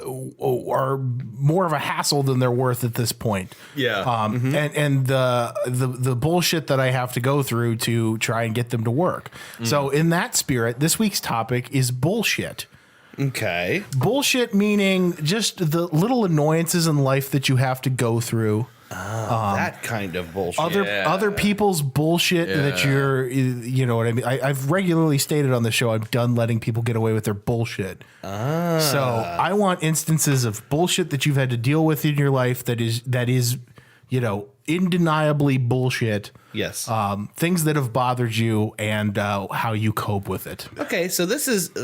more of a hassle than they're worth at this point. Yeah. And the bullshit that I have to go through to try and get them to work. So in that spirit, this week's topic is bullshit. Okay. Bullshit meaning just the little annoyances in life that you have to go through That kind of bullshit. Other people's bullshit that you're, you know what I mean? I've regularly stated on the show, I'm done letting people get away with their bullshit. So I want instances of bullshit that you've had to deal with in your life that is, you know, undeniably bullshit. Yes. Things that have bothered you and how you cope with it. Okay, so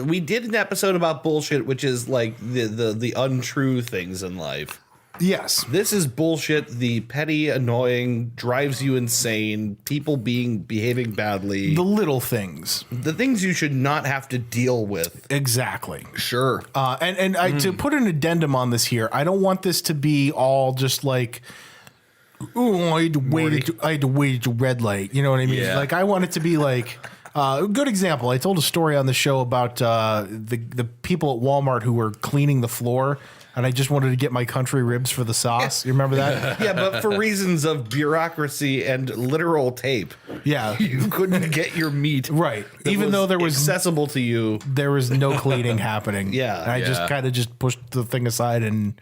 we did an episode about bullshit, which is like the untrue things in life. Yes. This is bullshit, the petty, annoying, drives you insane, people behaving badly. The little things. The things you should not have to deal with. Exactly. Sure. To put an addendum on this here, I don't want this to be all just like, oh, I had to wait at red light. You know what I mean? Yeah. Like, I want it to be like, a good example. I told a story on the show about the people at Walmart who were cleaning the floor, and I just wanted to get my country ribs for the sauce. You remember that? Yeah, but for reasons of bureaucracy and literal tape. Yeah. You couldn't get your meat. Right. Even though there was accessible to you. there was no cleaning happening. Yeah. And I just kind of just pushed the thing aside and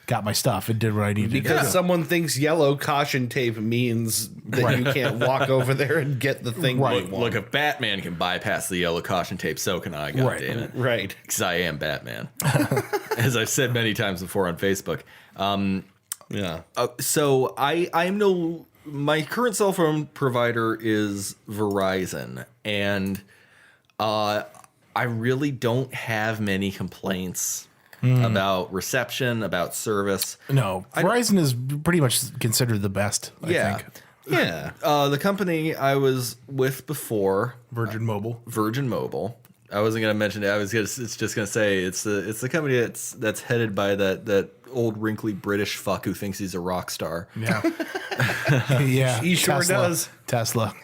got my stuff and did what I needed to do. Because someone thinks yellow caution tape means that you can't walk over there and get the thing you want. Look, if Batman can bypass the yellow caution tape, so can I, goddammit. Right. Because I am Batman. As I've said many times before on Facebook. Yeah. So my current cell phone provider is Verizon, and I really don't have many complaints about reception, about service. No, Verizon is pretty much considered the best, I think. Yeah. The company I was with before, Virgin Mobile. I wasn't gonna mention it. It's just gonna say it's the company that's headed by that old wrinkly British fuck who thinks he's a rock star. Yeah. Yeah. He sure does. Tesla.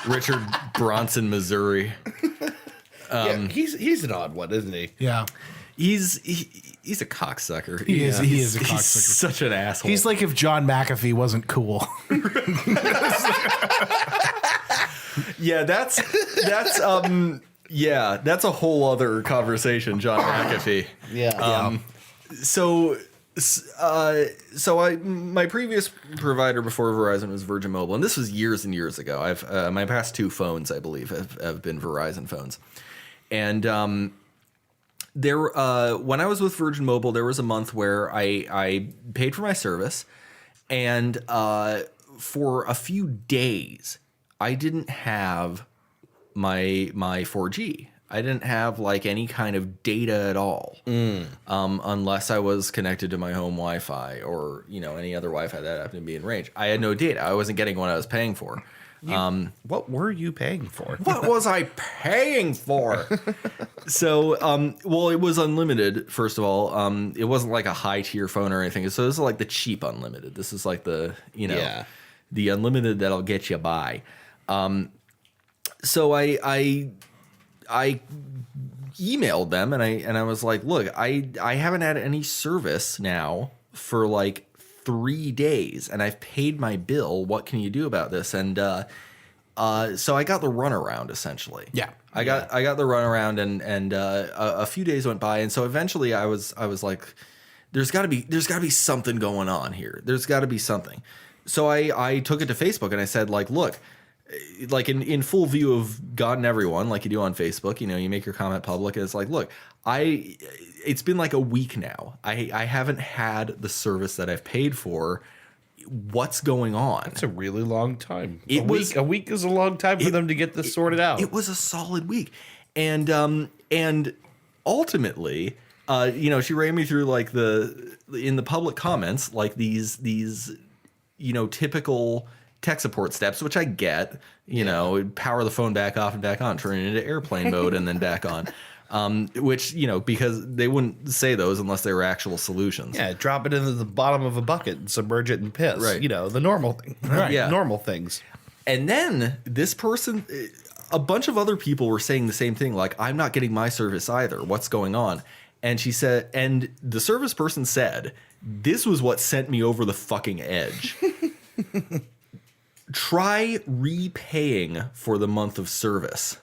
Richard Bronson, Missouri. Yeah, he's an odd one, isn't he? Yeah. He's a cocksucker. He is a He's cocksucker. such an asshole. He's like if John McAfee wasn't cool. Yeah, that's a whole other conversation, John McAfee. Yeah. My previous provider before Verizon was Virgin Mobile, and this was years and years ago. I've my past two phones, I believe, have been Verizon phones, and there when I was with Virgin Mobile, there was a month where I paid for my service, and for a few days I didn't have my 4G. I didn't have like any kind of data at all, unless I was connected to my home Wi-Fi or any other Wi-Fi that happened to be in range. I had no data. I wasn't getting what I was paying for. What were you paying for? What was I paying for? So, well, it was unlimited. First of all, it wasn't like a high tier phone or anything. So this is like the cheap unlimited. This is like the the unlimited that'll get you by. So I emailed them and I was like, look, I haven't had any service now for like 3 days and I've paid my bill. What can you do about this? And so I got the runaround essentially. Yeah. I got the runaround and a few days went by, and so eventually I was like, there's got to be something going on here. There's got to be something. So I took it to Facebook and I said, like, look, like in full view of God and everyone, like you do on Facebook, you make your comment public, and it's like, look, it's been like a week now. I haven't had the service that I've paid for. What's going on? It's a really long time. A week is a long time for them to get this sorted out. It was a solid week, and ultimately, she ran me through like in the public comments, like these typical tech support steps, which I get. Power the phone back off and back on, turn it into airplane mode, and then back on. Which, because they wouldn't say those unless they were actual solutions. Yeah, drop it into the bottom of a bucket and submerge it in piss. Right. The normal thing. Right. Yeah. Normal things. And then this person, a bunch of other people were saying the same thing, like, I'm not getting my service either. What's going on? And she said, and the service person said, this was what sent me over the fucking edge. Try repaying for the month of service.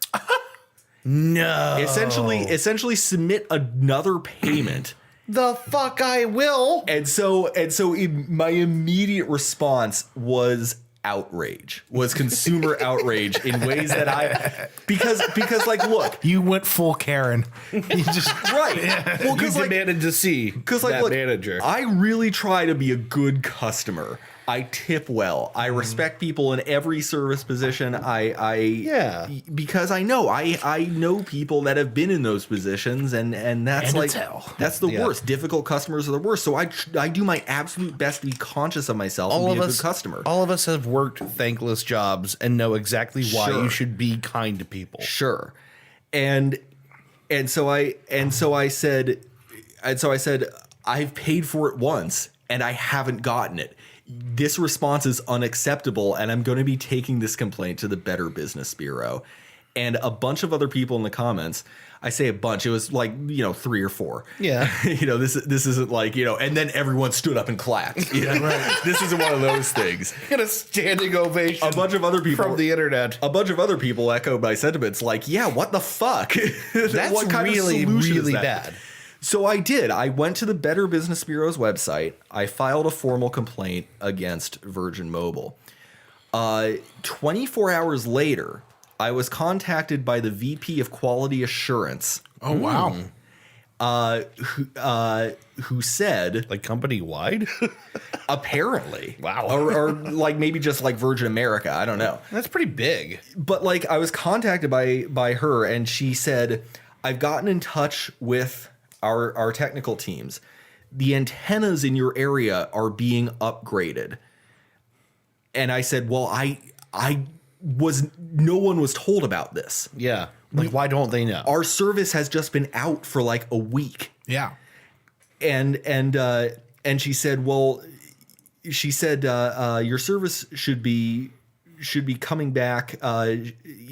No. Essentially submit another payment The fuck I will. And so my immediate response was outrage, was consumer outrage in ways that because like, look, You went full Karen. You just right. Well, You because like, demanded to see that look, manager. I really try to be a good customer. I tip well. I respect people in every service position. Because I know people that have been in those positions, and that's And like it's hell. that's the worst. Difficult customers are the worst. So I do my absolute best to be conscious of myself and be a good customer. All of us have worked thankless jobs and know exactly why Sure. you should be kind to people. Sure. And so I said I've paid for it once and I haven't gotten it. This response is unacceptable, and I'm going to be taking this complaint to the Better Business Bureau. And a bunch of other people in the comments, I say a bunch, it was like, 3 or 4. Yeah. This isn't like, and then everyone stood up and clapped. Right. This isn't one of those things. Get a standing ovation. A bunch of other people from the internet. A bunch of other people echoed my sentiments like, yeah, what the fuck? That's what kind really, of solution is really that? bad. So I did. I went to the Better Business Bureau's website. I filed a formal complaint against Virgin Mobile. 24 hours later, I was contacted by the VP of Quality Assurance. Oh, wow. Who said, Like company wide? apparently. Wow. Or like maybe just like Virgin America. I don't know. That's pretty big. But like I was contacted by her, and she said, I've gotten in touch with our technical teams. The antennas in your area are being upgraded. And I said, well, no one was told about this. Yeah. Like, why don't they know? Our service has just been out for like a week. Yeah. And she said, well, your service should be coming back.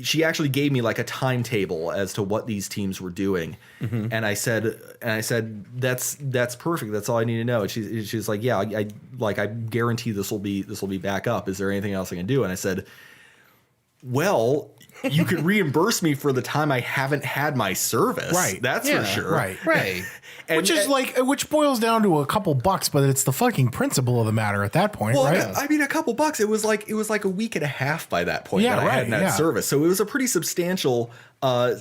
She actually gave me like a timetable as to what these teams were doing. Mm-hmm. And I said, that's perfect. That's all I need to know. And she's like, yeah, I guarantee this will be back up. Is there anything else I can do? And I said, well, you could reimburse me for the time I haven't had my service. Right. That's for sure. Right. Which boils down to a couple bucks, but it's the fucking principle of the matter at that point, Well, right? I mean, a couple bucks. It was like a week and a half by that point that I had that service. So it was a pretty substantial, so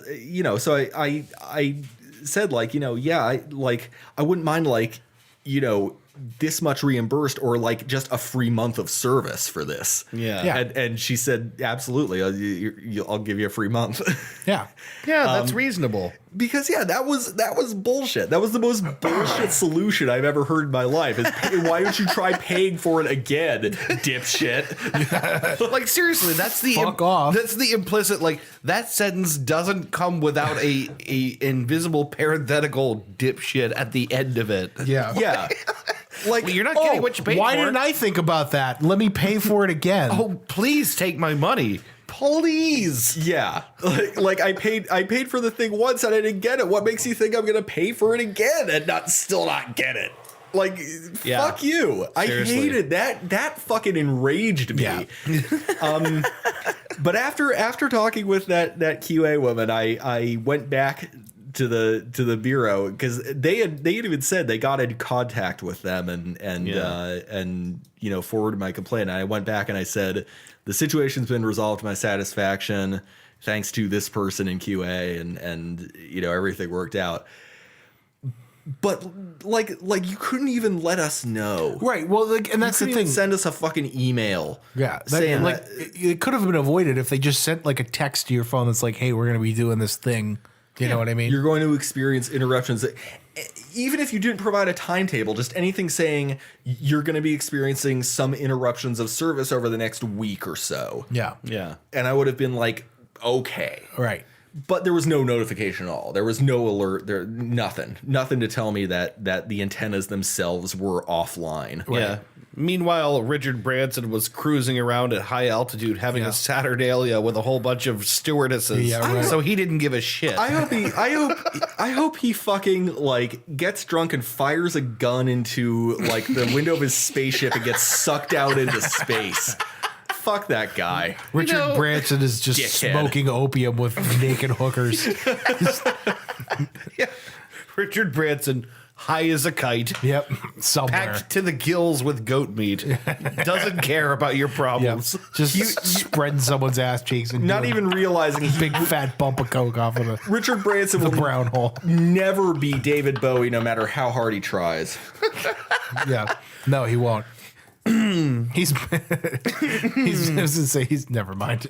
I said like, I wouldn't mind like, this much reimbursed or like just a free month of service for this. Yeah. And she said, absolutely. I'll give you a free month. Yeah. Yeah, that's reasonable. Because that was bullshit. That was the most bullshit solution I've ever heard in my life. Why don't you try paying for it again, dipshit? Like seriously, that's the Fuck off. That's the implicit like that sentence doesn't come without a invisible parenthetical dipshit at the end of it. Yeah. Yeah. Like Well, you're not getting what you paid why for. didn't I think about that? Let me pay for it again. Oh, please take my money. Please. Yeah, like I paid for the thing once and I didn't get it. What makes you think I'm gonna pay for it again and still not get it? Like, Yeah. fuck you. I Seriously. hated that. That fucking enraged me. Yeah. But after talking with that QA woman, I went back to the bureau because they had even said they got in contact with them and forwarded my complaint. And I went back and I said, the situation's been resolved to my satisfaction thanks to this person in QA and everything worked out. But like you couldn't even let us know. Right. Well, and that's You the couldn't even thing. send us a fucking email. Yeah. saying it could have been avoided if they just sent like a text to your phone that's like, hey, we're going to be doing this thing. You know what I mean? You're going to experience interruptions. Even if you didn't provide a timetable, just anything saying you're going to be experiencing some interruptions of service over the next week or so. Yeah. Yeah. And I would have been like, okay. Right. But there was no notification at all. There was no alert. There nothing to tell me that the antennas themselves were offline. Yeah. Meanwhile, Richard Branson was cruising around at high altitude having a Saturnalia with a whole bunch of stewardesses. Yeah, right. So he didn't give a shit. I hope he fucking like gets drunk and fires a gun into like the window of his spaceship and gets sucked out into space. Fuck that guy. Richard Branson is just Dickhead. smoking opium with naked hookers. Yeah. Richard Branson high as a kite, Yep. Somewhere. packed to the gills with goat meat, doesn't care about your Yep. problems. Just spreading someone's ass cheeks and Not doing even realizing a big fat bump of coke off of the Richard Branson will brown hole. never be David Bowie, no matter how hard he tries. Yeah. No, he won't. he's I was gonna say he's never mind.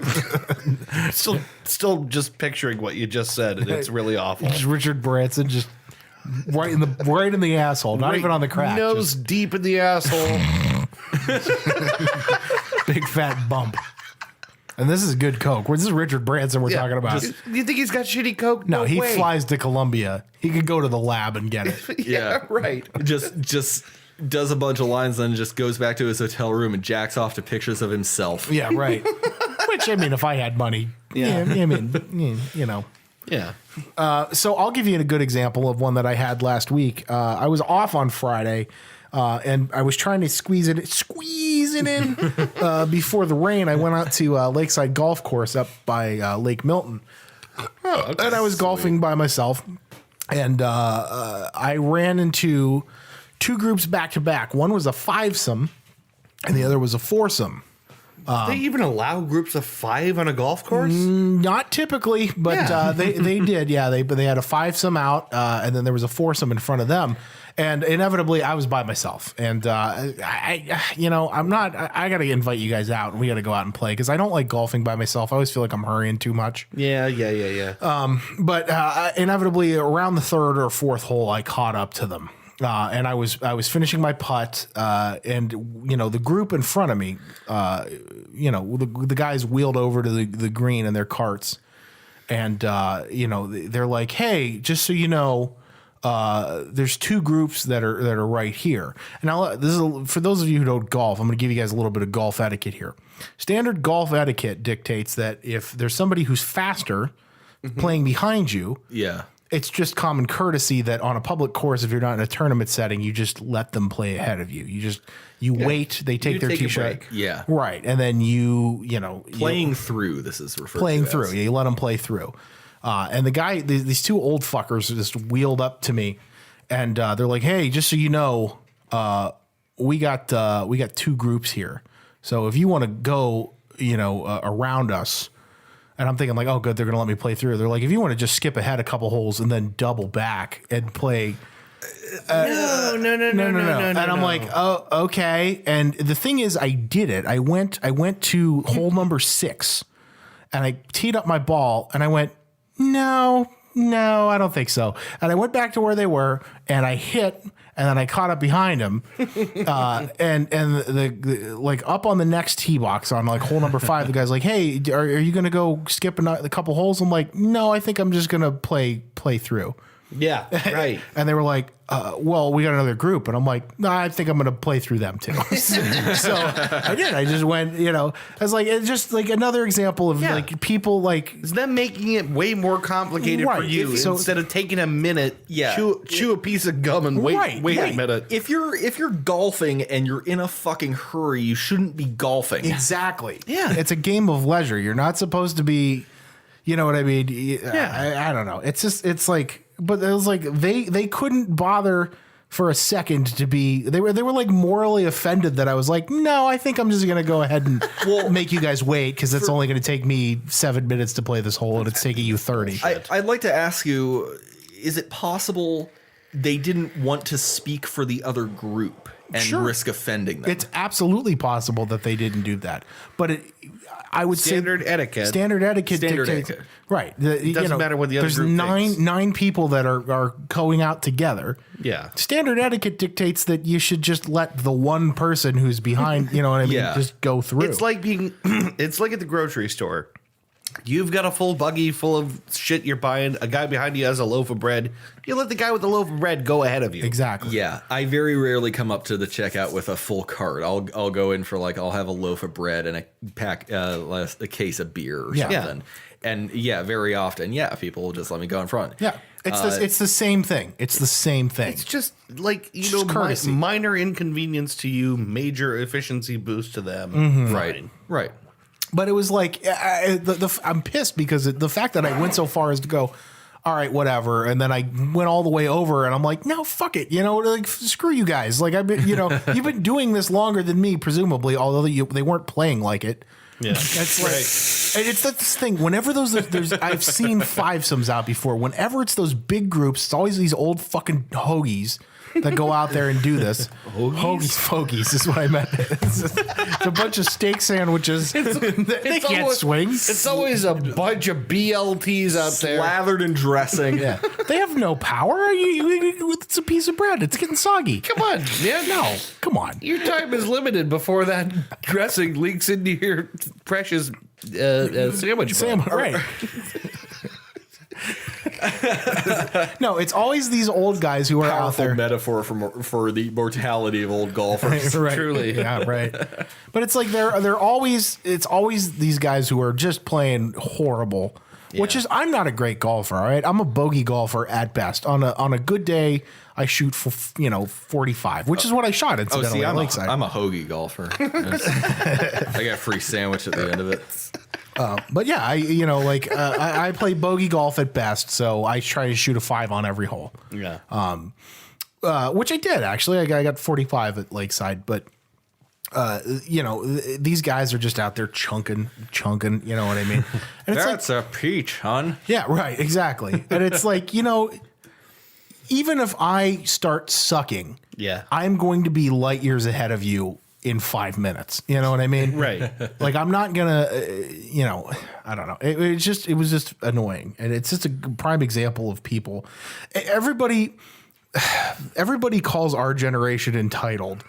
Still just picturing what you just said, and it's really awful. Just Richard Branson just right in the asshole, not even on the crack. Nose deep in the asshole. Just big fat bump. And this is good coke. This is Richard Branson we're talking about. You think he's got shitty coke? No, he way. flies to Colombia. He could go to the lab and get it. Yeah, right. Just does a bunch of lines, then just goes back to his hotel room and jacks off to pictures of himself. Yeah, right. Which, I mean, if I had money, yeah I mean, you know. Yeah. So I'll give you a good example of one that I had last week. I was off on Friday, and I was trying to squeeze it in before the rain. I went out to Lakeside Golf Course up by Lake Milton, and I was golfing by myself, and I ran into two groups back to back. One was a fivesome, and the other was a foursome. They even allow groups of 5 on a golf course? Not typically, but Yeah. they did. Yeah, they had a fivesome out, and then there was a foursome in front of them. And inevitably, I was by myself. And I got to invite you guys out, and we got to go out and play because I don't like golfing by myself. I always feel like I'm hurrying too much. Yeah. But inevitably, around the third or fourth hole, I caught up to them. And I was finishing my putt, and the group in front of me, the guys wheeled over to the green in their carts, and they're like, "Hey, just so you know, there's two groups that are right here." And now this is for those of you who don't golf. I'm going to give you guys a little bit of golf etiquette here. Standard golf etiquette dictates that if there's somebody who's faster playing behind you, Yeah. it's just common courtesy that on a public course, if you're not in a tournament setting, you just let them play ahead of you. You wait, they take their take a tee shot. break. Yeah. Right. And then Playing through, this is referred playing to through. as. Yeah, you let them play through. And the guy, these two old fuckers just wheeled up to me, and they're like, "Hey, just so you know, we got two groups here. So if you want to go, around us." And I'm thinking like, oh, good, they're going to let me play through. They're like, if you want to just skip ahead a couple holes and then double back and play. No. And I'm like, oh, okay. And the thing is, I did it. I went to hole number 6, and I teed up my ball, and I went, no, I don't think so. And I went back to where they were, and I hit. And then I caught up behind him, and the like up on the next tee box on like hole number 5, the guy's like, "Hey, are you gonna go skip a couple holes?" I'm like, "No, I think I'm just gonna play through." Yeah, right. And they were like, "Well, we got another group," and I'm like, "No, I think I'm gonna play through them too." So I did. I just went, I was like, it's just like another example of like people like. It's them making it way more complicated for Right. you So- instead of taking a minute, Yeah. chew a piece of gum and wait Right, a right. minute. If you're golfing and you're in a fucking hurry, you shouldn't be golfing. Exactly. Yeah. It's a game of leisure. You're not supposed to be, you know what I mean? Yeah. I don't know. It's like, but it was like they couldn't bother for a second to be, they were like morally offended that I was like, no, I think I'm just going to go ahead and make you guys wait because it's only going to take me 7 minutes to play this hole and it's taking you 30. I'd like to ask you, is it possible they didn't want to speak for the other group and Sure. risk offending them? It's absolutely possible that they didn't do that, but I would Standard say etiquette. Standard etiquette Standard dictates, etiquette. right? It doesn't matter what the other there's group thinks. nine people that are going out together. Yeah. Standard etiquette dictates that you should just let the one person who's behind, you know what I mean, Yeah. just go through. It's like it's like at the grocery store. You've got a full buggy full of shit you're buying. A guy behind you has a loaf of bread. You let the guy with the loaf of bread go ahead of you. exactly. Yeah, I very rarely come up to the checkout with a full cart. I'll go in for like I'll have a loaf of bread and a case of beer or Yeah. something. And very often, people will just let me go in front. Yeah. It's the same thing. It's the same thing. It's just like, just courtesy. minor inconvenience to you, major efficiency boost to them. Mm-hmm. Right. But it was like I'm pissed because the fact that I went so far as to go, all right, whatever. And then I went all the way over and I'm like, no, fuck it. You know, like, screw you guys. Like, I've been, you've been doing this longer than me, presumably, although they weren't playing like it. Yeah. That's right. And it's this thing. Whenever there's I've seen fivesomes out before. Whenever it's those big groups, it's always these old fucking hoagies that go out there and do this. Fogies is what I meant. It's a bunch of steak sandwiches. They can't swing. It's always a bunch of BLTs out there. Slathered in dressing. Yeah. They have no power. It's a piece of bread. It's getting soggy. Come on, man. No, come on. Your time is limited before that dressing leaks into your precious sandwich. Right. No, it's always these old guys who are out Powerful there. metaphor for the mortality of old golfers. Right. Truly. Yeah, right. But it's like they're always these guys who are just playing horrible. Which is, I'm not a great golfer, all right? I'm a bogey golfer at best. On a good day, I shoot for 45, which is what I shot incidentally on Lakeside. I'm a hoagie golfer. I got a free sandwich at the end of it. But yeah, I play bogey golf at best, so I try to shoot a 5 on every hole. Yeah. Which I did actually. I got 45 at Lakeside, but these guys are just out there chunking. You know what I mean? And it's That's a peach, hon. yeah, right, exactly. And it's like, even if I start sucking, Yeah. I'm going to be light years ahead of you in 5 minutes. You know what I mean? Right. Like, I'm not gonna, I don't know. It was just annoying, and it's just a prime example of people. Everybody calls our generation entitled,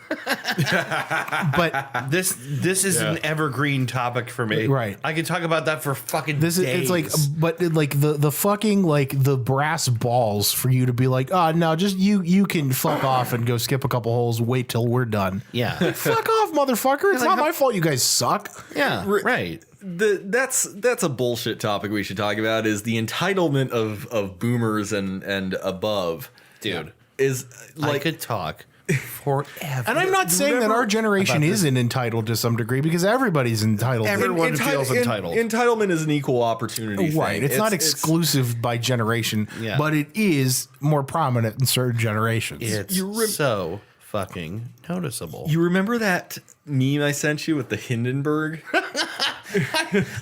but This is an evergreen topic for me. Right. I could talk about that for fucking this is days. it's like, but like the fucking like the brass balls for you to be like, oh no, just you can fuck off and go skip a couple holes. Wait till we're done. Yeah. Fuck off, motherfucker! It's not my fault. You guys suck. Yeah. Right. That's a bullshit topic we should talk about, is the entitlement of boomers and above. Dude. Is I like could talk forever. And I'm not saying that our generation isn't entitled to some degree, because everybody's entitled. Everyone feels entitled. Entitlement is an equal opportunity Right. thing. It's not exclusive by generation, Yeah. but it is more prominent in certain generations. It's so fucking noticeable. You remember that meme I sent you with the Hindenburg?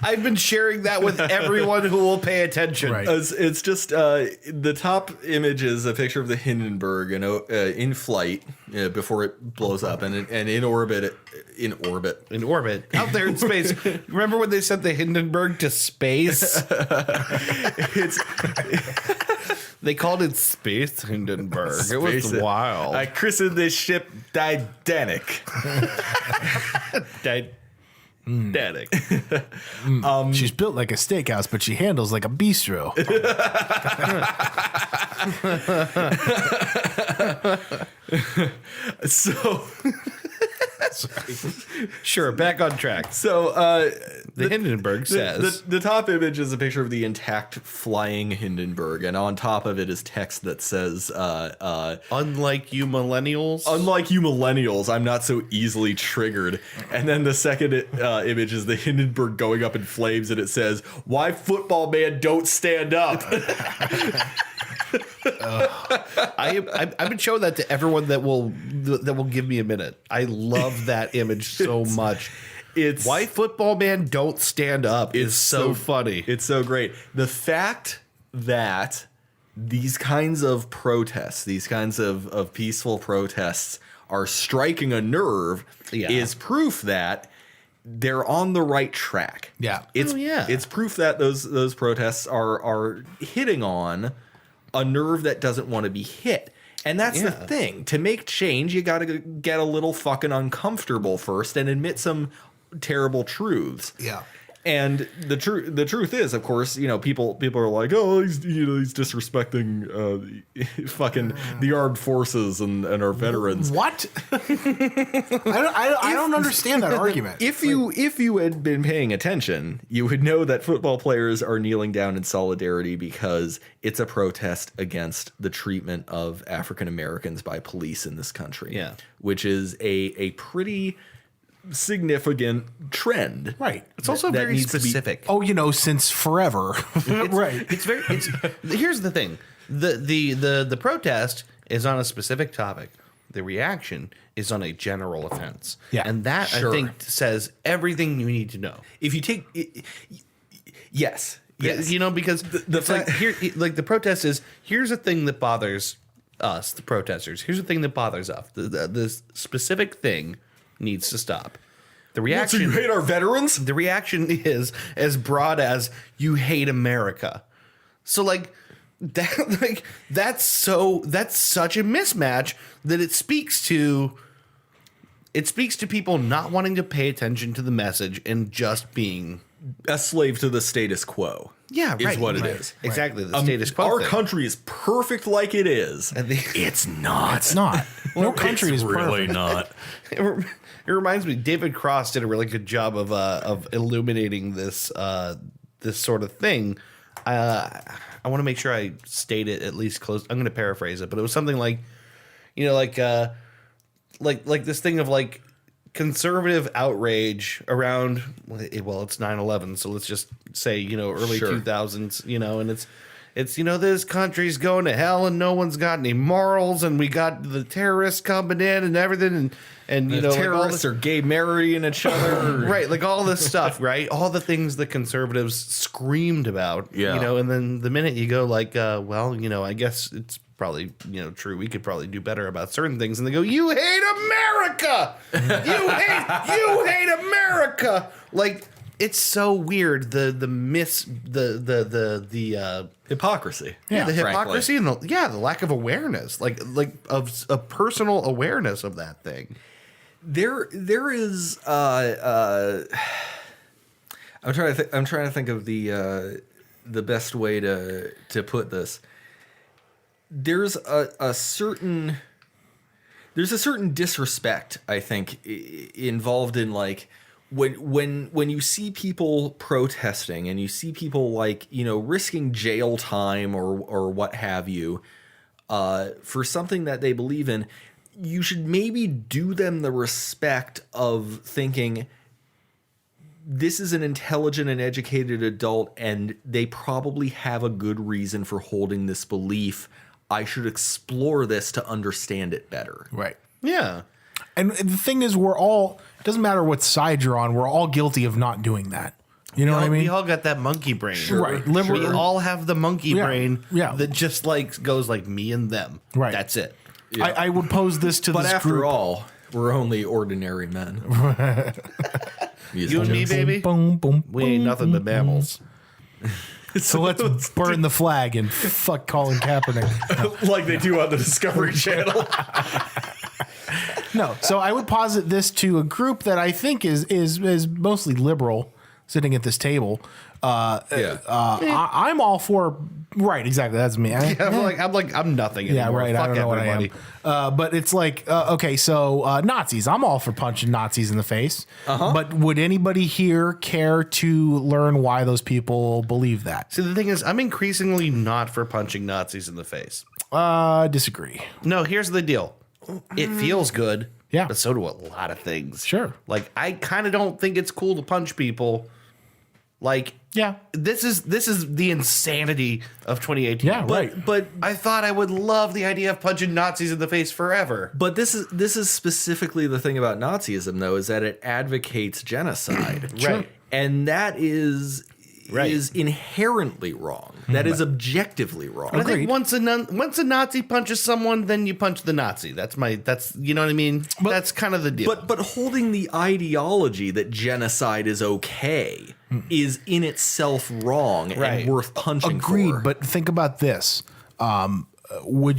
I've been sharing that with everyone who will pay attention. Right. It's just the top image is a picture of the Hindenburg in flight before it blows up, and in orbit. In orbit. Out there in space. Remember when they sent the Hindenburg to space? They called it Space Hindenburg. It was wild. I christened this ship Titanic. Titanic. She's built like a steakhouse, but she handles like a bistro. So Sure, back on track. So The Hindenburg says the top image is a picture of the intact flying Hindenburg, and on top of it is text that says, unlike you millennials. "Unlike you millennials, I'm not so easily triggered." And then the second image is the Hindenburg going up in flames, and it says, "Why football man don't stand up?" I've been showing that to everyone that will give me a minute. I love that image so much. It's Why football man don't stand up is so funny. It's so great. The fact that these kinds of protests, these kinds of peaceful protests are striking a nerve is proof that they're on the right track. Yeah. It's proof that those protests are hitting on a nerve that doesn't want to be hit. And that's the thing. To make change, you got to get a little fucking uncomfortable first and admit some terrible truths. Yeah. And the truth is, of course, people are like, oh, he's disrespecting fucking the armed forces and our veterans. What? I don't understand that argument. If you had been paying attention, you would know that football players are kneeling down in solidarity because it's a protest against the treatment of African Americans by police in this country. Yeah. Which is a pretty significant trend. Right. It's also that very needs to be- specific. Oh, since forever. Right. Here's the thing. The protest is on a specific topic. The reaction is on a general offense. Yeah. And that, Sure. I think, says everything you need to know. If you take yes. You know, because it's like here, like the protest is, here's a thing that bothers us, the protesters. Here's the thing that bothers us. This specific thing needs to stop. The So reaction, you hate our veterans? the reaction is as broad as you hate America. So like that, like that's such a mismatch that it speaks to people not wanting to pay attention to the message and just being A slave to the status quo. Yeah, right. Is what it Right. is. Exactly. The status quo. Our thing. country is perfect like it is. And the- It's not. It's not. No country is really perfect. not. It reminds me, David Cross did a really good job of illuminating this this sort of thing. I want to make sure I state it at least close. I'm going to paraphrase it, but it was something like, you know, like this thing of like conservative outrage around. Well, it's 9/11, so let's just say, you know, early Sure. 2000s, you know, and it's you know, this country's going to hell and no one's got any morals, and we got the terrorists coming in and everything, and you The know, like all terrorists this, are gay marrying each other. right, like all this stuff, right? All the things that conservatives screamed about, Yeah. you know, and then the minute you go like, well, you know, I guess it's probably, you know, true. We could probably do better about certain things, and they go, "You hate America! You hate America!" Like it's so weird. The Hypocrisy. yeah, the frankly. hypocrisy and the lack of awareness, like of a personal awareness of that thing. There is I'm trying to think of the best way to put this. There's a certain disrespect, I think, involved in like when you see people protesting and you see people like, you know, risking jail time or what have you for something that they believe in. You should maybe do them the respect of thinking this is an intelligent and educated adult and they probably have a good reason for holding this belief. I should explore this to understand it better. Right. Yeah. And the thing is, it doesn't matter what side you're on, we're all guilty of not doing that. You know what I mean? We all got that monkey brain. Right. We all have the monkey brain Yeah. that just like goes like me and them. Right. That's it. I would pose this to But this after group. all, we're only ordinary men. You and me, baby. Boom, boom, We ain't nothing but mammals. So let's burn the flag and fuck Colin Kaepernick. Like they do on the Discovery Channel. No, so I would posit this to a group that I think is mostly liberal, sitting at this table. I'm all for right. Exactly, that's me. I'm nothing anymore. Yeah, right. Fuck I don't know everybody. what I am. But it's like, okay, so Nazis. I'm all for punching Nazis in the face. But would anybody here care to learn why those people believe that? See, the thing is, I'm increasingly not for punching Nazis in the face. Disagree. No, here's the deal. It feels good. Yeah. But so do a lot of things. Sure. Like, I kind of don't think it's cool to punch people. Like, Yeah. this is the insanity of 2018. Yeah, right. But I thought I would love the idea of punching Nazis in the face forever. But this is specifically the thing about Nazism, though, is that it advocates genocide, Right. And that is Right. inherently wrong. That is objectively wrong. I think once a Nazi punches someone, then you punch the Nazi. That's you know what I mean. That's kind of the deal. But holding the ideology that genocide is okay is in itself wrong Right. and worth punching Agreed. for. But think about this. Would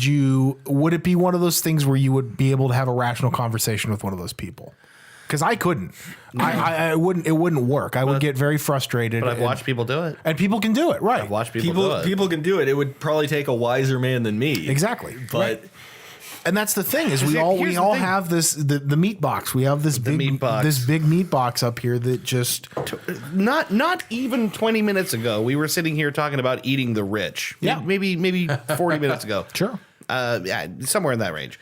it be one of those things where you would be able to have a rational conversation with one of those people? Because I couldn't. I wouldn't. It wouldn't work. I would get very frustrated. But I've watched people do it. and people can do it. Right. I've watched people do it. People can do it. It would probably take a wiser man than me. Exactly. But Right. And that's the thing is we Here's all the all thing. have this the meat box. We have this big meat box. this big meat box up here that just Not even 20 minutes ago, we were sitting here talking about eating the rich. Yeah. Maybe 40 minutes ago. Sure. Yeah, somewhere in that range.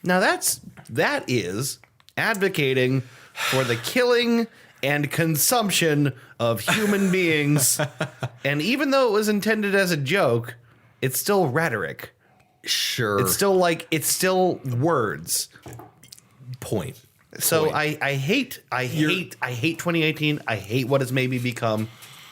Now that is advocating for the killing and consumption of human beings. And even though it was intended as a joke, it's still rhetoric. Sure. It's still words. Point. So I hate 2018. I hate what it's made me become.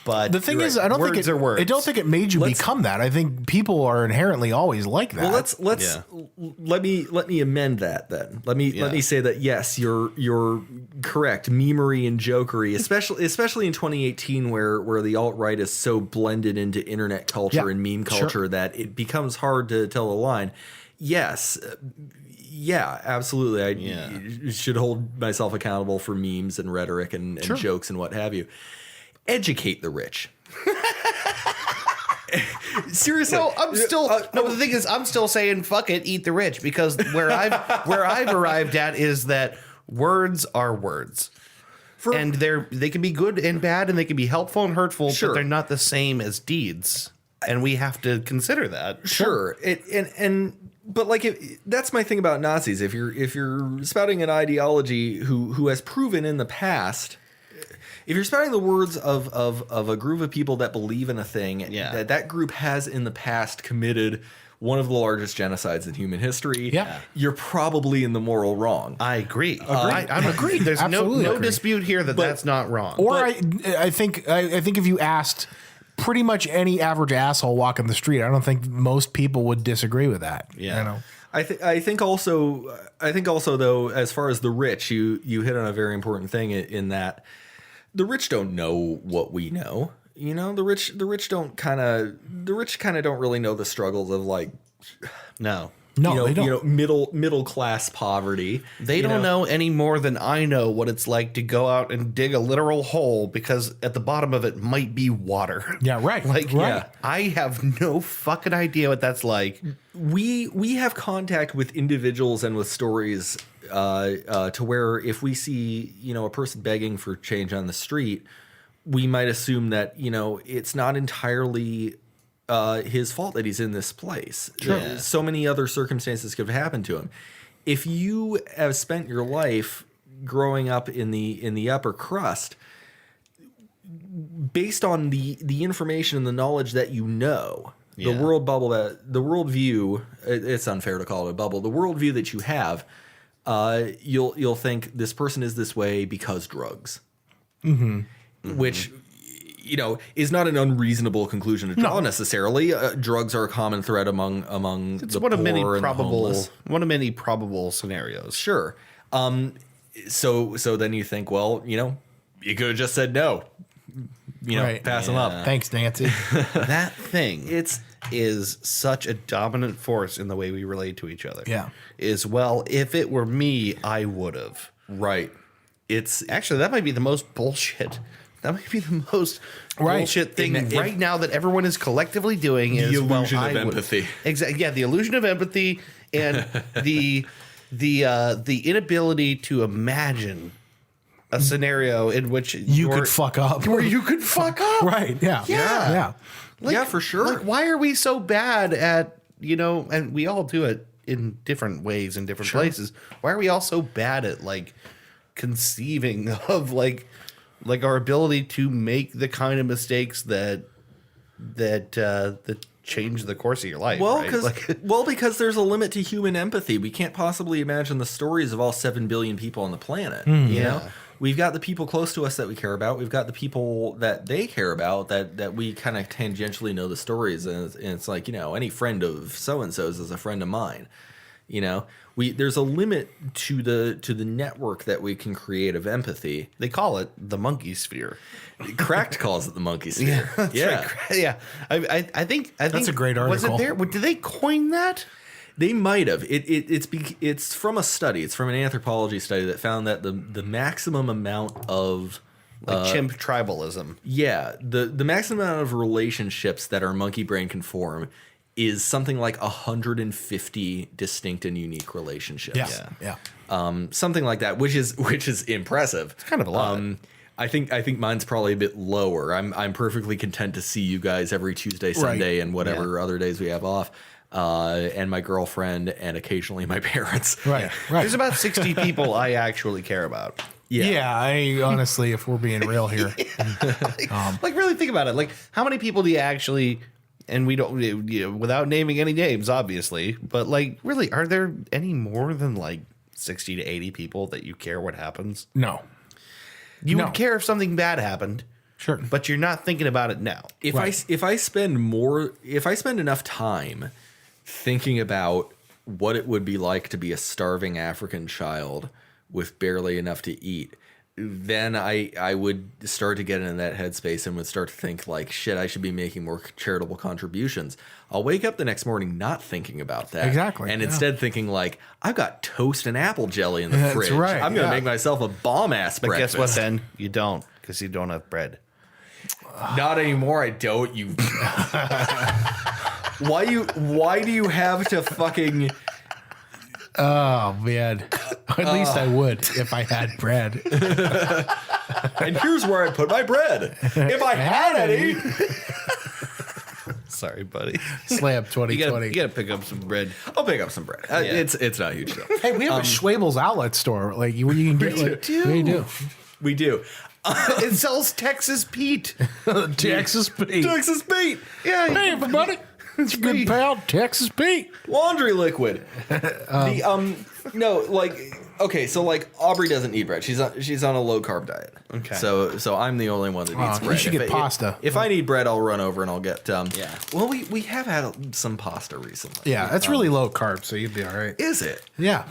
But The thing is, I don't think I don't think it made you become that. I think people are inherently always like that. Well, let me amend that then. Let me say that yes, you're correct. Memery and jokery, especially in 2018, where the alt-right is so blended into internet culture and meme culture that it becomes hard to tell the line. Yes. Yeah, absolutely. I should hold myself accountable for memes and rhetoric and jokes and what have you. Educate the rich. Seriously. No, I'm still the thing is I'm still saying fuck it, eat the rich, because where I've arrived at is that words are words. And they can be good and bad, and they can be helpful and hurtful, but they're not the same as deeds. And we have to consider that. Sure. But like that's my thing about Nazis. If you're spouting an ideology who has proven in the past, if you're spouting the words of a group of people that believe in a thing, that group has in the past committed one of the largest genocides in human history, you're probably in the moral wrong. I agree. I'm agreed. There's no dispute here that's not wrong. Or I think if you asked pretty much any average asshole walking the street, I don't think most people would disagree with that. Yeah. You know? I think also though, as far as the rich, you hit on a very important thing in that the rich don't know what we know. You know, the rich kind of don't really know the struggles of like No, they don't. You know, middle class poverty. They don't know any more than I know what it's like to go out and dig a literal hole because at the bottom of it might be water. Yeah, right. I have no fucking idea what that's like. We have contact with individuals and with stories to where if we see, a person begging for change on the street, we might assume that, it's not entirely his fault that he's in this place. Sure. So many other circumstances could have happened to him. If you have spent your life growing up in the upper crust, based on the information and the knowledge that you know, the worldview, it's unfair to call it a bubble, the worldview that you have, you'll think this person is this way because drugs. Mm-hmm. Which is not an unreasonable conclusion to draw necessarily. Drugs are a common thread among it's the one poor of many and probable probable scenarios. Sure. So then you think, well, you could have just said no. Pass them up. Thanks, Nancy. That thing is such a dominant force in the way we relate to each other. Yeah. If it were me, I would have. Right. It's actually that might be the most bullshit. That might be the most bullshit thing right now that everyone is collectively doing. The illusion of empathy. Exactly. Yeah, the illusion of empathy and the inability to imagine a scenario in which you could fuck up. Where you could fuck up. Right. Yeah. Yeah. Yeah, for sure. Like, why are we so bad at, and we all do it in different ways in different places. Why are we all so bad at conceiving of like our ability to make the kind of mistakes that change the course of your life? Well, right? because there's a limit to human empathy. We can't possibly imagine the stories of all 7 billion people on the planet. You know, we've got the people close to us that we care about. We've got the people that they care about that we kind of tangentially know the stories. And it's like, any friend of so and so's is a friend of mine. There's a limit to the network that we can create of empathy. They call it the monkey sphere. Cracked calls it the monkey sphere. Right. Yeah. I think that's a great article. Was it there? Did they coin that? They might have. It's from a study. It's from an anthropology study that found that the maximum amount of chimp tribalism. Yeah, the maximum amount of relationships that our monkey brain can form is something like 150 distinct and unique relationships. Yeah. Something like that, which is impressive. It's kind of a lot. I think mine's probably a bit lower. I'm perfectly content to see you guys every Tuesday, Sunday, and whatever other days we have off. And my girlfriend and occasionally my parents. Right. There's about 60 people I actually care about. Yeah, I honestly, if we're being real here, Like, really think about it. Like, how many people do you actually, and we don't, without naming any names, obviously, but like, really, are there any more than like 60 to 80 people that you care what happens? no. You No. would care if something bad happened, Sure. but you're not thinking about it now. If I spend enough time thinking about what it would be like to be a starving African child with barely enough to eat, then I would start to get in that headspace and would start to think like, shit, I should be making more charitable contributions. I'll wake up the next morning not thinking about that. Exactly, And yeah. instead thinking like, I've got toast and apple jelly in the That's fridge. right, I'm going to yeah. make myself a bomb-ass But breakfast. guess what then? You don't, because you don't have bread. Not anymore, I don't. You. Why do you have to fucking? Oh man, at least I would if I had bread. And here's where I put my bread. If I had any. Sorry, buddy. Slam You 2020. gotta pick up some bread. I'll pick up some bread. It's not huge though. Hey, we have a Schwabel's outlet store, like where you can get. Like, do. We do. We do. It sells Texas Pete. Texas Pete. Texas Pete. Yeah. Hey, everybody. It's a good pal, Texas Pete. Laundry liquid. No, like okay, so like Aubrey doesn't eat bread. She's on a low carb diet. Okay. So I'm the only one that eats you bread. should get pasta. If I need bread, I'll run over and I'll get Yeah. Well, we have had some pasta recently. Yeah, that's really low carb, so you'd be all right. Is it? Yeah.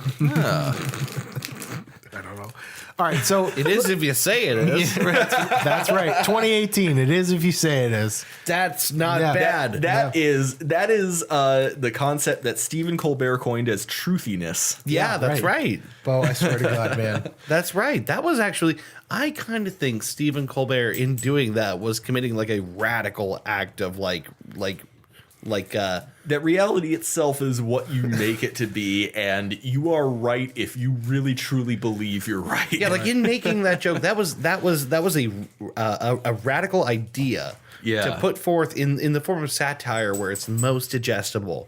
I don't know. All right, so It is if you say it is. that's right. 2018. It is if you say it is. That's not Yeah. bad. That is the concept that Stephen Colbert coined as truthiness. Yeah, that's right. Bo, I swear to God, man. That's right. That was actually, I kind of think Stephen Colbert in doing that was committing like a radical act of That reality itself is what you make it to be, and you are right if you really truly believe you're right. yeah, like in making that joke, that was a radical idea Yeah. to put forth in the form of satire where it's most digestible.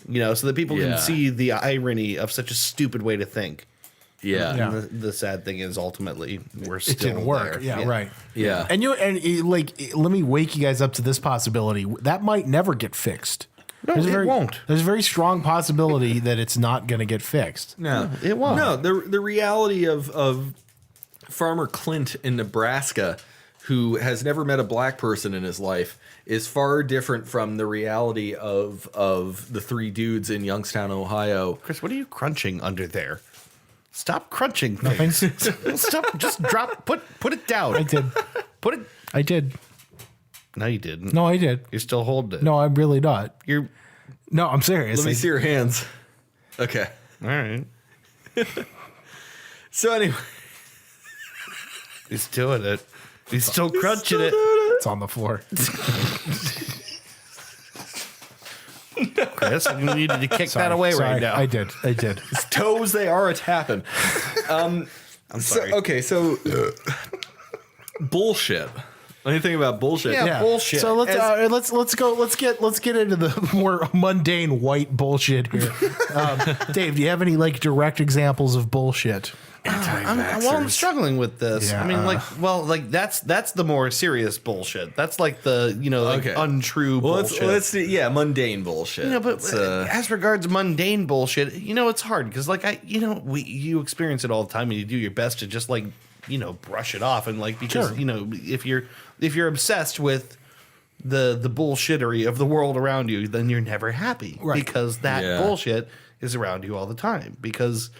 You know, so that people Yeah. can see the irony of such a stupid way to think. yeah. Yeah. And the sad thing is ultimately we're still It didn't work. there. Yeah, right. Yeah. And let me wake you guys up to this possibility. That might never get fixed. No, it won't. There's a very strong possibility that it's not going to get fixed. No, it won't. No, the reality of Farmer Clint in Nebraska, who has never met a black person in his life, is far different from the reality of the three dudes in Youngstown, Ohio. Chris, what are you crunching under there? Stop crunching things. Stop. Just drop. Put it down. I did. Put it. I did. No, you didn't. No, I did. You're still holding it. No, I'm really not. You're. No, I'm serious. Let me see your hands. Okay. All right. So anyway, He's doing it. He's still crunching it. It's on the floor. Chris, you needed to kick Sorry, that away sorry. right now. I did. toes they are a tapping. I'm sorry. So bullshit. Anything about bullshit? Yeah. Bullshit. So let's go. Let's get into the more mundane white bullshit here. Dave, do you have any like direct examples of bullshit? I'm struggling with this. Yeah. I mean, that's the more serious bullshit. That's like the Okay. untrue Well, bullshit. let's do mundane bullshit. But It's, as regards mundane bullshit, it's hard because you experience it all the time and you do your best to just brush it off and because Sure. if you're obsessed with the bullshittery of the world around you, then you're never happy because that Yeah. bullshit is around you all the time because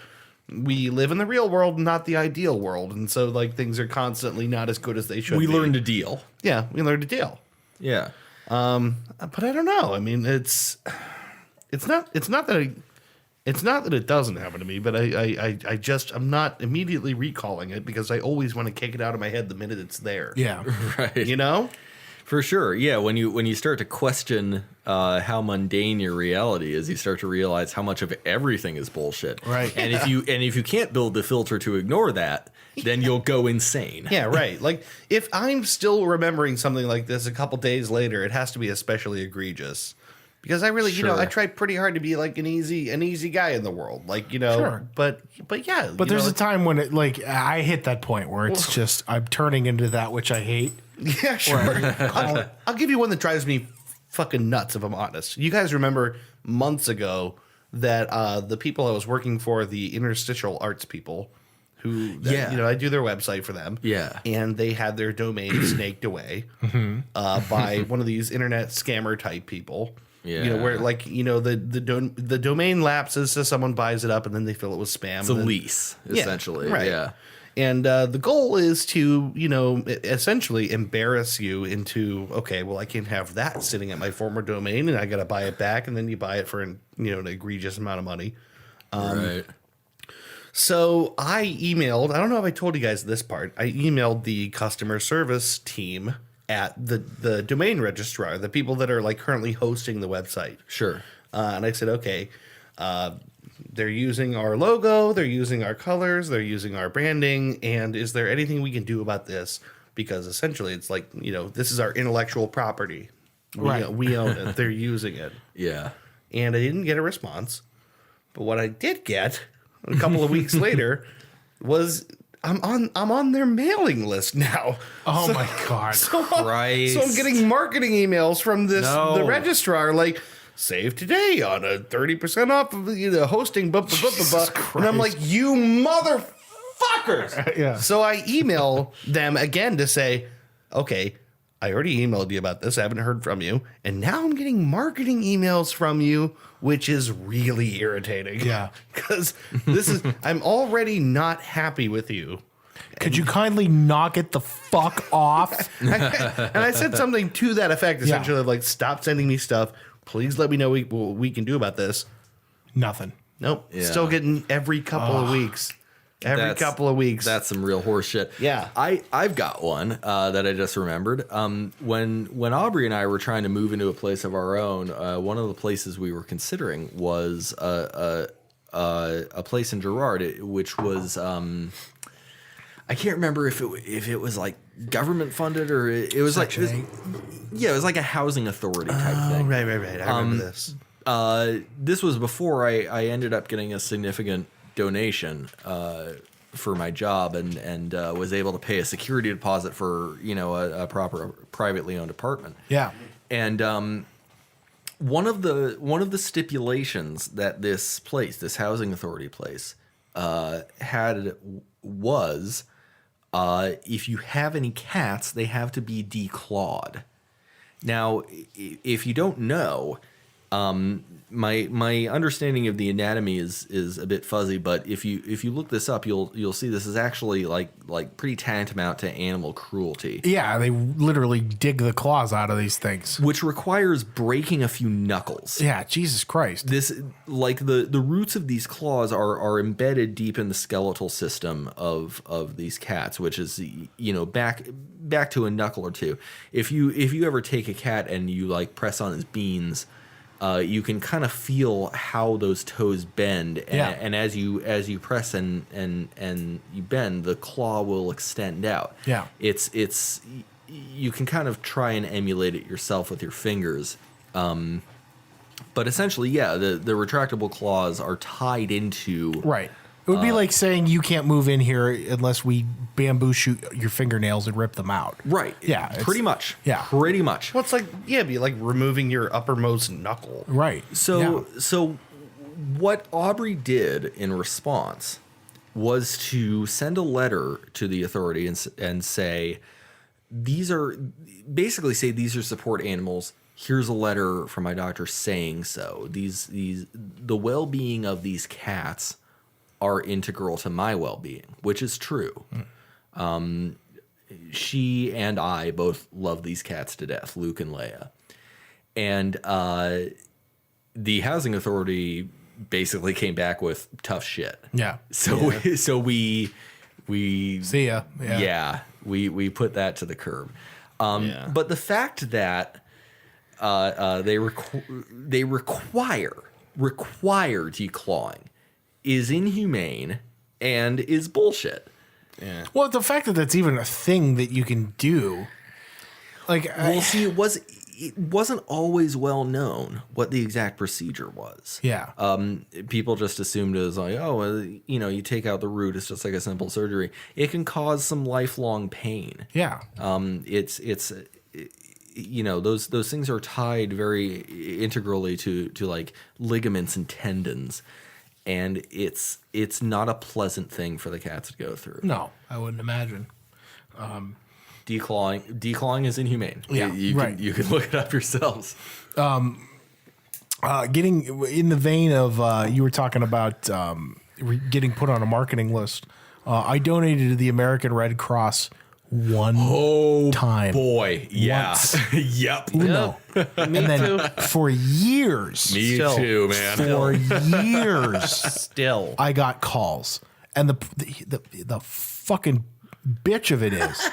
we live in the real world, not the ideal world, and so things are constantly not as good as they should. we be. learn to deal. Yeah, we learn to deal. Yeah. But I don't know. I mean, it's not that it doesn't happen to me, but I'm not immediately recalling it because I always want to kick it out of my head the minute it's there. Yeah. Right. For sure. Yeah. When you start to question how mundane your reality is, you start to realize how much of everything is bullshit. Right. And if you can't build the filter to ignore that, then you'll go insane. Yeah, right. Like if I'm still remembering something like this a couple days later, it has to be especially egregious. Because I really, Sure. I try pretty hard to be like an easy guy in the world. Like, Sure. but yeah. But there's a time when it like I hit that point where it's just I'm turning into that which I hate. Yeah, sure. I'll give you one that drives me fucking nuts if I'm honest. You guys remember months ago that the people I was working for, the interstitial arts people, who I do their website for them. Yeah. And they had their domain snaked away by one of these internet scammer type people. Yeah. Where like the domain lapses, so someone buys it up and then they fill it with spam. It's a lease, essentially. Right. Yeah. And the goal is to, essentially embarrass you into, okay, well, I can't have that sitting at my former domain and I got to buy it back. And then you buy it for an egregious amount of money. Right. So I emailed, I don't know if I told you guys this part. I emailed the customer service team at the domain registrar, the people that are like currently hosting the website. Sure. And I said, okay, they're using our logo, they're using our colors, they're using our branding, and is there anything we can do about this? Because essentially it's like, this is our intellectual property. We own it. They're using it. Yeah. And I didn't get a response. But what I did get a couple of weeks later was I'm on their mailing list now. Oh my God. Christ. So I'm getting marketing emails from the No. registrar like, save today on a 30% off of hosting, and I'm like, you motherfuckers. Yeah. So I email them again to say, okay, I already emailed you about this. I haven't heard from you. And now I'm getting marketing emails from you, which is really irritating. Yeah. Because I'm already not happy with you. Could you kindly knock it the fuck off? And I said something to that effect, essentially, like, stop sending me stuff. Please let me know what we can do about this. Nothing. Nope. Yeah. Still getting every couple of weeks. Couple of weeks. That's some real horse shit. Yeah. I've got one that I just remembered. When Aubrey and I were trying to move into a place of our own, one of the places we were considering was a place in Girard, which was I can't remember if it was like government funded or it was like it was like a housing authority type thing. Right. I remember this. This was before I ended up getting a significant donation for my job and was able to pay a security deposit for a proper privately owned apartment. Yeah. And one of the stipulations that this housing authority place had was if you have any cats, they have to be declawed. Now, if you don't know, my understanding of the anatomy is a bit fuzzy, but if you look this up, you'll see this is actually like pretty tantamount to animal cruelty. Yeah, they literally dig the claws out of these things. Which requires breaking a few knuckles. Yeah, Jesus Christ. This like the roots of these claws are embedded deep in the skeletal system of these cats, which is back to a knuckle or two. If you ever take a cat and you like press on his beans, you can kind of feel how those toes bend, and as you press and you bend, the claw will extend out. Yeah, it's you can kind of try and emulate it yourself with your fingers, but essentially, the retractable claws are tied into right. It would be like saying you can't move in here unless we bamboo shoot your fingernails and rip them out. Right. Yeah. Pretty much. Yeah. Pretty much. Well, it's like, be like removing your uppermost knuckle. Right. So what Aubrey did in response was to send a letter to the authority and say, these are support animals. Here's a letter from my doctor saying so. The well-being of these cats are integral to my well-being, which is true. She and I both love these cats to death, Luke and Leia. And the housing authority basically came back with tough shit. Yeah. So we See ya. Yeah. we put that to the curb. But the fact that they require declawing is inhumane and is bullshit. Yeah. Well, the fact that that's even a thing that you can do. Like, Well, see, it wasn't always well known what the exact procedure was. yeah. People just assumed it was like, oh, well, you take out the root. It's just like a simple surgery. It can cause some lifelong pain. Yeah. It's those things are tied very integrally to like ligaments and tendons, and it's not a pleasant thing for the cats to go through. No, I wouldn't imagine. Declawing is inhumane. Yeah, you can look it up yourselves. Getting in the vein of you were talking about getting put on a marketing list. I donated to the American Red Cross one time. Boy, yeah, Once. yep. Uno. And then for years, Me Still. too, man. for years, Still. I got calls, and the fucking bitch of it is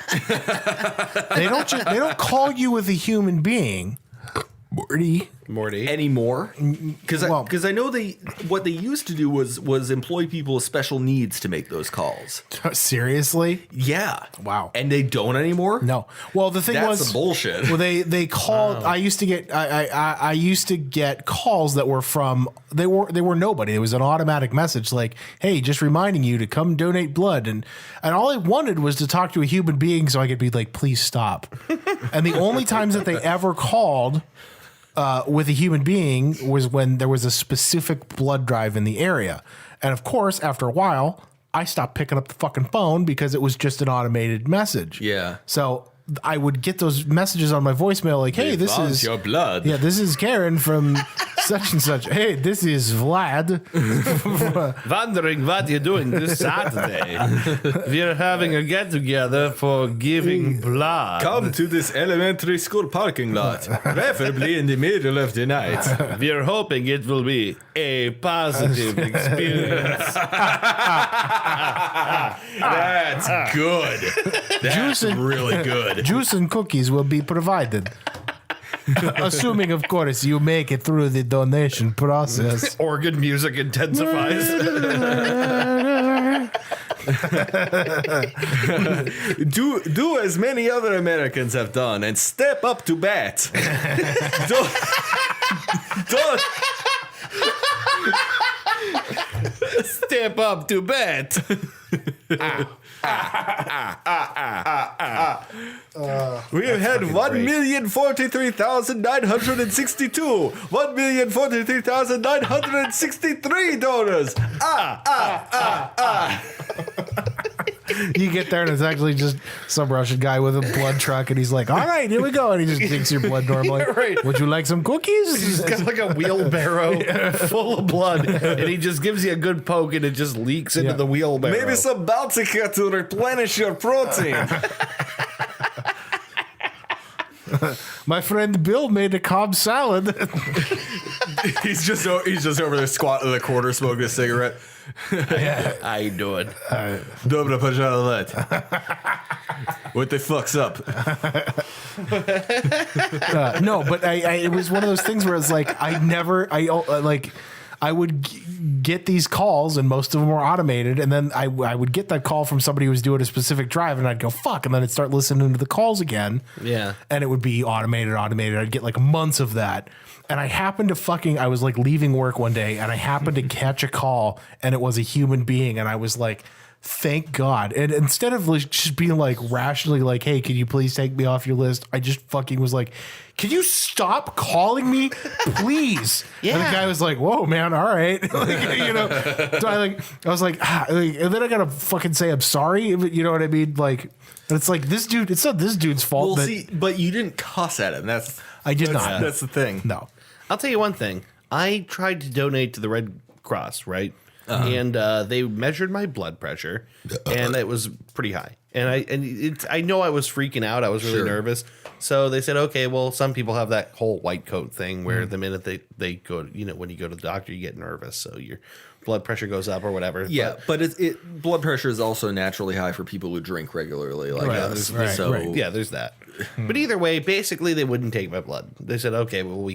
they don't call you with a human being, Morty. Anymore, because Well- I know what they used to do was employ people with special needs to make those calls. Seriously? Yeah. Wow. And they don't anymore. No. Well, the thing That's was some bullshit. Well, they called. I used to get calls that were from they were nobody. It was an automatic message like, "Hey, just reminding you to come donate blood," and all I wanted was to talk to a human being so I could be like, "Please stop." And the only times that they ever called with a human being was when there was a specific blood drive in the area. And of course, after a while, I stopped picking up the fucking phone because it was just an automated message. Yeah. So I would get those messages on my voicemail like, hey, this is your blood. Yeah, this is Karen from such and such. Hey, this is Vlad. Wondering what you're doing this Saturday. We're having a get together for giving blood. Come to this elementary school parking lot, preferably in the middle of the night. We're hoping it will be a positive experience. That's good. That's really good. Juice and cookies will be provided. Assuming, of course, you make it through the donation process. Organ music intensifies. Do as many other Americans have done and step up to bat. don't Step up to bat. We have had 1,043,962. 1,043,963 donors. You get there and it's actually just some Russian guy with a blood truck, and he's like, "All right, here we go," and he just takes your blood normally. Yeah, right. Would you like some cookies? He's got like a wheelbarrow full of blood, and he just gives you a good poke, and it just leaks into the wheelbarrow. Maybe some Baltica to replenish your protein. My friend Bill made a Cobb salad. he's just over there squatting in the corner smoking a cigarette. How you doing? Dobra, пожалуйста. What the fuck's up? No, but it was one of those things where it's like I would get these calls, and most of them were automated, and then I would get that call from somebody who was doing a specific drive, and I'd go fuck, and then I'd start listening to the calls again. Yeah. And it would be automated. I'd get like months of that. And I happened to I was like leaving work one day, and I happened to catch a call, and it was a human being, and I was like, thank God. And instead of like just being like rationally like, hey, can you please take me off your list? I just fucking was like, can you stop calling me, please? Yeah. And the guy was like, whoa, man, all right. So I was like, and then I gotta fucking say I'm sorry. You know what I mean? Like, it's like this dude. It's not this dude's fault. Well, see, but you didn't cuss at him. I did not. That's the thing. No. I'll tell you one thing. I tried to donate to the Red Cross, right? And they measured my blood pressure, and it was pretty high. And I know I was freaking out. I was really nervous. So they said, okay, well, some people have that whole white coat thing where the minute they go, when you go to the doctor, you get nervous, so your blood pressure goes up or whatever. Yeah, but blood pressure is also naturally high for people who drink regularly, like us. right, So right. Yeah, there's that. But either way, basically, they wouldn't take my blood. They said, okay, well,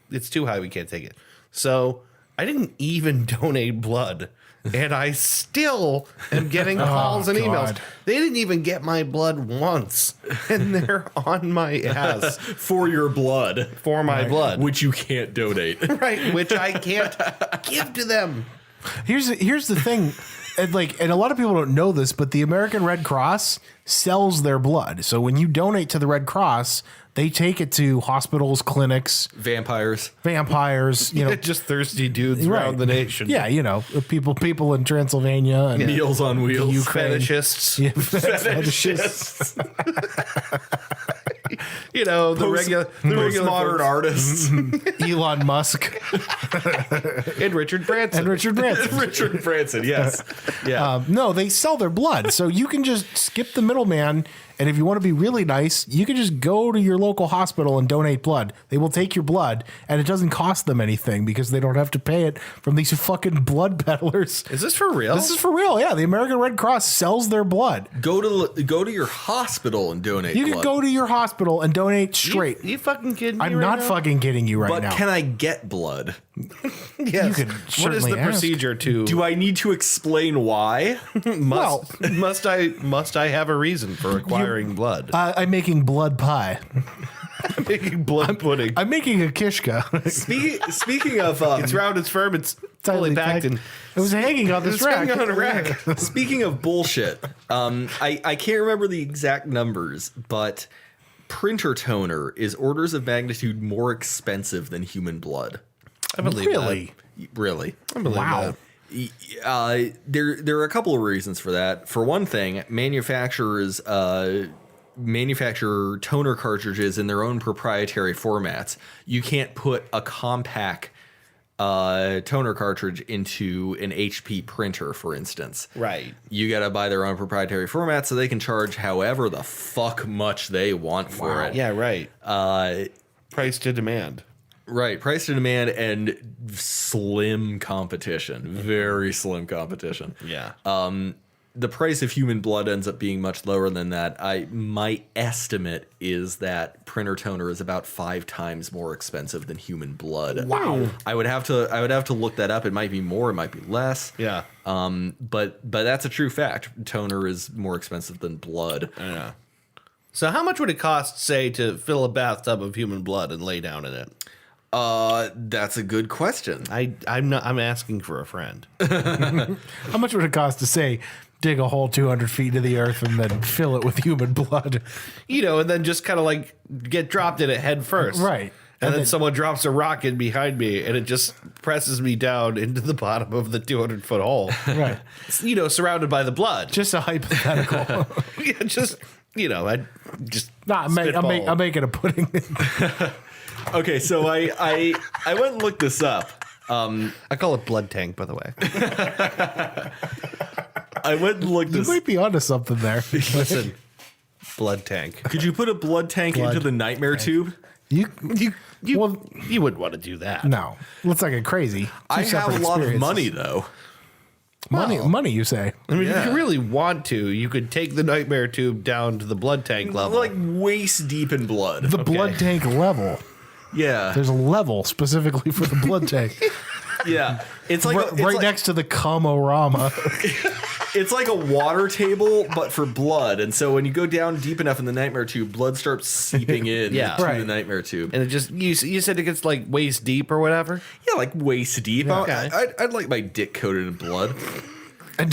it's too high. We can't take it. So I didn't even donate blood. And I still am getting calls and emails. God. They didn't even get my blood once. And they're on my ass For your blood, for my blood. which you can't donate. Right, which I can't give to them. Here's the thing, and a lot of people don't know this, but the American Red Cross sells their blood. So when you donate to the Red Cross, they take it to hospitals, clinics, Vampires. Just thirsty dudes Right. around the nation. Yeah, people in Transylvania and Meals on wheels. Ukraine. Fetishists. Yeah, fetishists. The regular modern folks. artists. Elon Musk And Richard Branson. and Richard Branson. Richard Branson, yes. Yeah. No, they sell their blood. So you can just skip the middleman. And if you want to be really nice, you can just go to your local hospital and donate blood. They will take your blood, and it doesn't cost them anything because they don't have to pay it from these fucking blood peddlers. Is this for real? This is for real. Yeah, the American Red Cross sells their blood. Go to your hospital and donate You blood. can go to your hospital and donate straight. You fucking kidding me? I'm right not now? fucking kidding you right But now. can I get blood? Yes. You could What is certainly the ask. procedure to? Do I need to explain why? Must I have a reason for acquiring blood? I'm making blood pie. Making blood pudding. I'm making a kishka. Speaking of It's round, it's firm, it's Tightly fully packed, and it was hanging on this it's rack. hanging on a rack. speaking of bullshit, I can't remember the exact numbers, but printer toner is orders of magnitude more expensive than human blood. I believe Really? Really? that. I believe Wow. that. There are a couple of reasons for that. For one thing, manufacturers manufacture toner cartridges in their own proprietary formats. You can't put a compact toner cartridge into an HP printer, for instance. Right. You got to buy their own proprietary format so they can charge however the fuck much they want for it. Yeah, right. Price to demand. Right, price to demand and slim competition, very slim competition. Yeah. The price of human blood ends up being much lower than that. My estimate is that printer toner is about 5 times more expensive than human blood. Wow. I would have to look that up. It might be more, it might be less. Yeah. But that's a true fact. Toner is more expensive than blood. Yeah. So how much would it cost, say, to fill a bathtub of human blood and lay down in it? That's a good question. I'm asking for a friend. How much would it cost to say dig a hole 200 feet into the earth and then fill it with human blood? And then just kind of like get dropped in it head first. Right. And then then someone drops a rock in behind me and it just presses me down into the bottom of the 200-foot hole. Right. Surrounded by the blood. Just a hypothetical. Yeah, I just I'm making a pudding. Okay, so I went and looked this up. I call it blood tank, by the way. I went and looked You this. might be onto something there. Listen, blood tank. Could you put a blood tank into the nightmare tube? You You wouldn't want to do that. no. Looks like a crazy. Two I have separate a lot of experiences. money though. Money, you say? I mean, Yeah. if you really want to, you could take the nightmare tube down to the blood tank level. Like waist deep in blood. The blood tank level. Yeah. There's a level specifically for the blood tank. Yeah. It's like right next to the cum-o-rama. It's like a water table, but for blood. And so when you go down deep enough in the nightmare tube, blood starts seeping in Yeah. to Right. the nightmare tube. and it just you said it gets like waist deep or whatever. Yeah, like waist deep. Okay. I'd like my dick coated in blood. And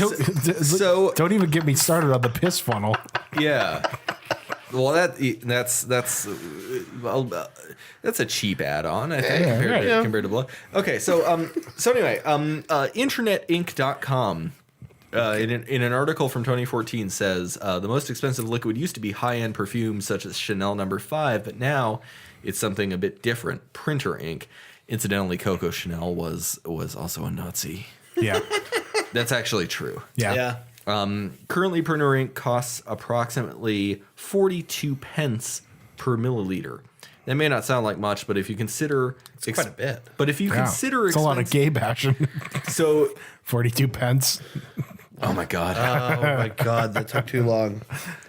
So- don't even get me started on the piss funnel. Yeah. Well, that's a cheap add-on, I think, compared to blood. Okay, so anyway, internetinc.com in an article from 2014 says the most expensive liquid used to be high-end perfumes such as Chanel No. 5, but now it's something a bit different, printer ink. Incidentally, Coco Chanel was also a Nazi. Yeah. That's actually true. Yeah. Currently, printer ink costs approximately 42 pence per milliliter. That may not sound like much, but if you consider It's quite a bit. But if you Yeah. consider It's a lot of gay bashing. so 42 pence. oh my god, Oh my god, that took too long.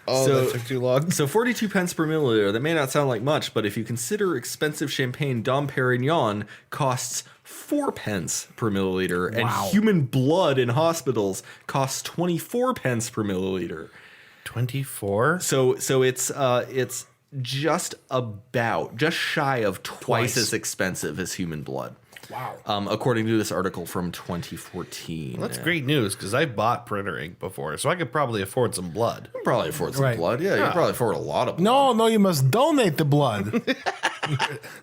That took too long. so 42 pence per milliliter. That may not sound like much, but if you consider expensive champagne Dom Perignon costs 4 pence per milliliter, Wow. and human blood in hospitals costs 24 pence per milliliter. 24. So it's just shy of twice as expensive as human blood. Wow. According to this article from 2014. That's great news because I bought printer ink before, so I could probably afford some blood. You can probably afford some Right. blood. Yeah, you can probably afford a lot of blood. No, you must donate the blood.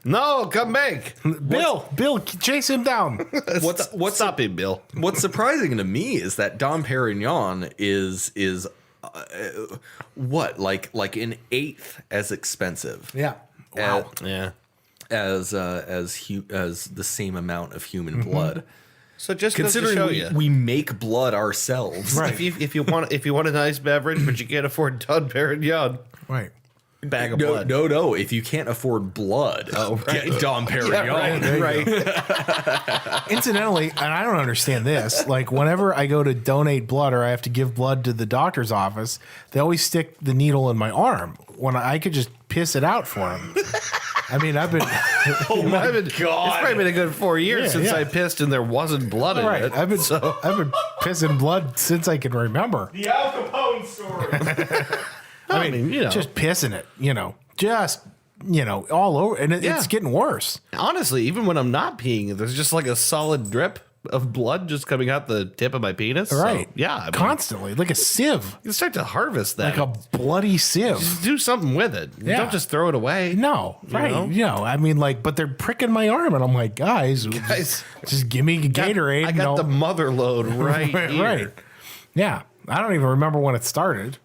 No, come back. Bill, chase him down. What's Stop him, Bill? What's surprising to me is that Dom Perignon is what like an eighth as expensive. Yeah. Wow. Yeah. As the same amount of human blood. So just goes to show Considering you. we make blood ourselves. Right. If you want a nice beverage, but you can't afford Dom Perignon, Right. bag of No, blood. no. If you can't afford blood, get Dom Perignon. Right. Incidentally, and I don't understand this, like whenever I go to donate blood or I have to give blood to the doctor's office, they always stick the needle in my arm when I could just piss it out for them. I mean, I've been It's probably been a good 4 years since yeah. I pissed and there wasn't blood in right. it. I've been pissing blood since I can remember. The Al Capone story. I mean, Just pissing it, all over, and it's getting worse. honestly, even when I'm not peeing, there's just like a solid drip of blood just coming out the tip of my penis. So, Right? yeah. I mean, Constantly, like a sieve, you start to harvest that. like a bloody sieve. Just do something with it. Yeah. Don't just throw it away. No, right? know? I mean, but they're pricking my arm, and I'm like, guys, just give me a Gatorade. I got the mother load right here. right. Yeah, I don't even remember when it started.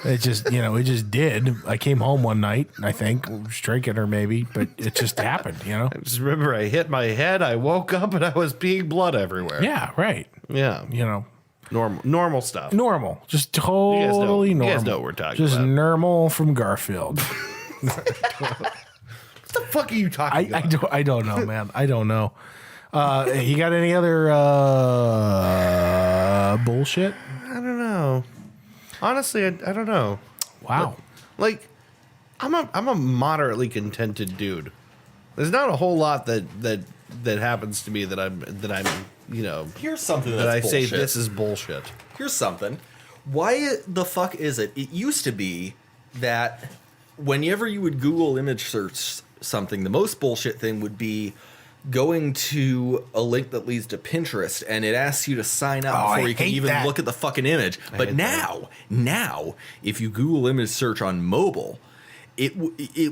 It just, it just did. I came home one night, I think, was drinking or maybe, but it just happened, I just remember I hit my head, I woke up, and I was peeing blood everywhere. Yeah, right. Yeah. Normal stuff. Normal, just totally normal. You guys know what we're talking just about. normal from Garfield. What the fuck are you talking about? I don't know, man. I don't know. You got any other bullshit? I don't know. Honestly, I don't know. Wow. Like, I'm a moderately contented dude. There's not a whole lot that happens to me that I'm Here's something that that's I bullshit. say this is bullshit. Here's something. Why the fuck is it? It used to be that whenever you would Google image search something, the most bullshit thing would be going to a link that leads to Pinterest and it asks you to sign up before you can even look at the fucking image. But now, if you Google image search on mobile, it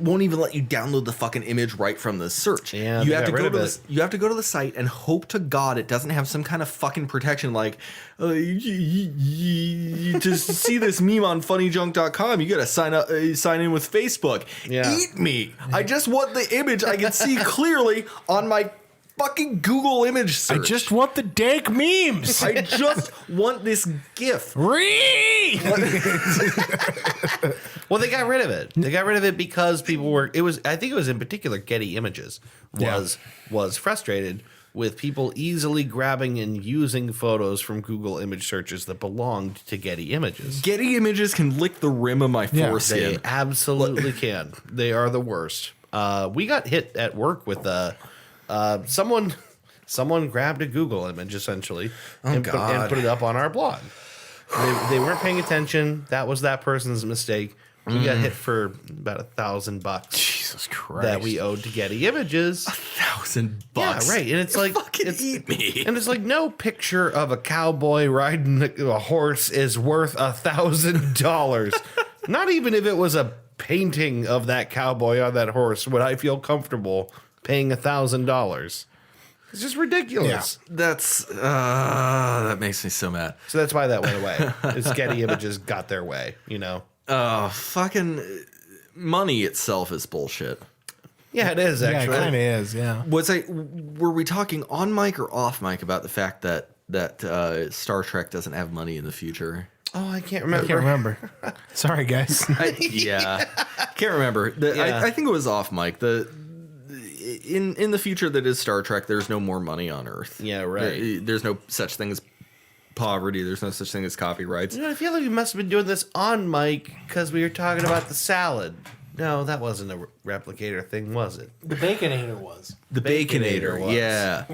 won't even let you download the fucking image right from the search. Yeah, you have to go to you have to go to the site and hope to God it doesn't have some kind of fucking protection like to see this meme on funnyjunk.com you got to sign in with Facebook. Yeah. Eat me. I just want the image I can see clearly on my fucking Google image search. I just want the dank memes. I just want this GIF. Read. Well, they got rid of it. They got rid of it because people were. I think it was in particular Getty Images was frustrated with people easily grabbing and using photos from Google image searches that belonged to Getty Images. Getty Images can lick the rim of my foreskin. They absolutely can. They are the worst. We got hit at work with someone grabbed a Google image essentially and put it up on our blog. They weren't paying attention. That was that person's mistake. We got hit for about $1,000 Jesus Christ. that we owed to Getty Images. $1,000. Yeah, right. And it's like fucking eat me. And it's like no picture of a cowboy riding a horse is worth $1,000. Not even if it was a painting of that cowboy on that horse would I feel comfortable paying $1,000. It's just ridiculous. Yeah. That's that makes me so mad. So that's why that went away. It's Getty Images got their way, Fucking money itself is bullshit. Yeah, it is Yeah, actually. it kind of is. Yeah. Were we talking on mic or off mic about the fact that Star Trek doesn't have money in the future? Oh, I can't remember. I can't remember. Sorry, guys. Can't remember. I think it was off mic. In the future that is Star Trek, there's no more money on Earth. Yeah, right. There's no such thing as poverty. There's no such thing as copyrights. I feel like we must have been doing this on mic because we were talking about the salad. No, that wasn't a replicator thing, was it? The Baconator was. The Baconator, was. yeah.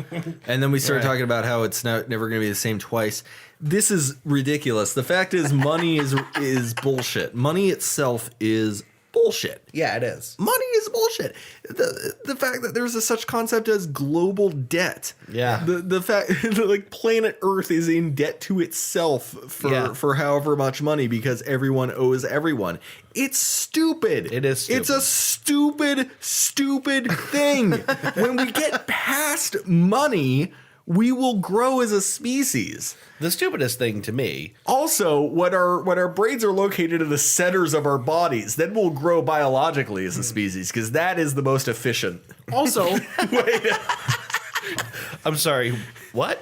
And then we started Right. talking about how it's never going to be the same twice. This is ridiculous. The fact is, money is bullshit. Money itself is bullshit. Yeah, it is. Money is bullshit. The fact that there's a such concept as global debt. Yeah. The fact that like planet Earth is in debt to itself for however much money because everyone owes everyone. It's stupid. It is stupid. It's a stupid thing. When we get past money, we will grow as a species. The stupidest thing to me. Also, when our brains are located in the centers of our bodies, then we'll grow biologically as a species because that is the most efficient. Also, I'm sorry, what?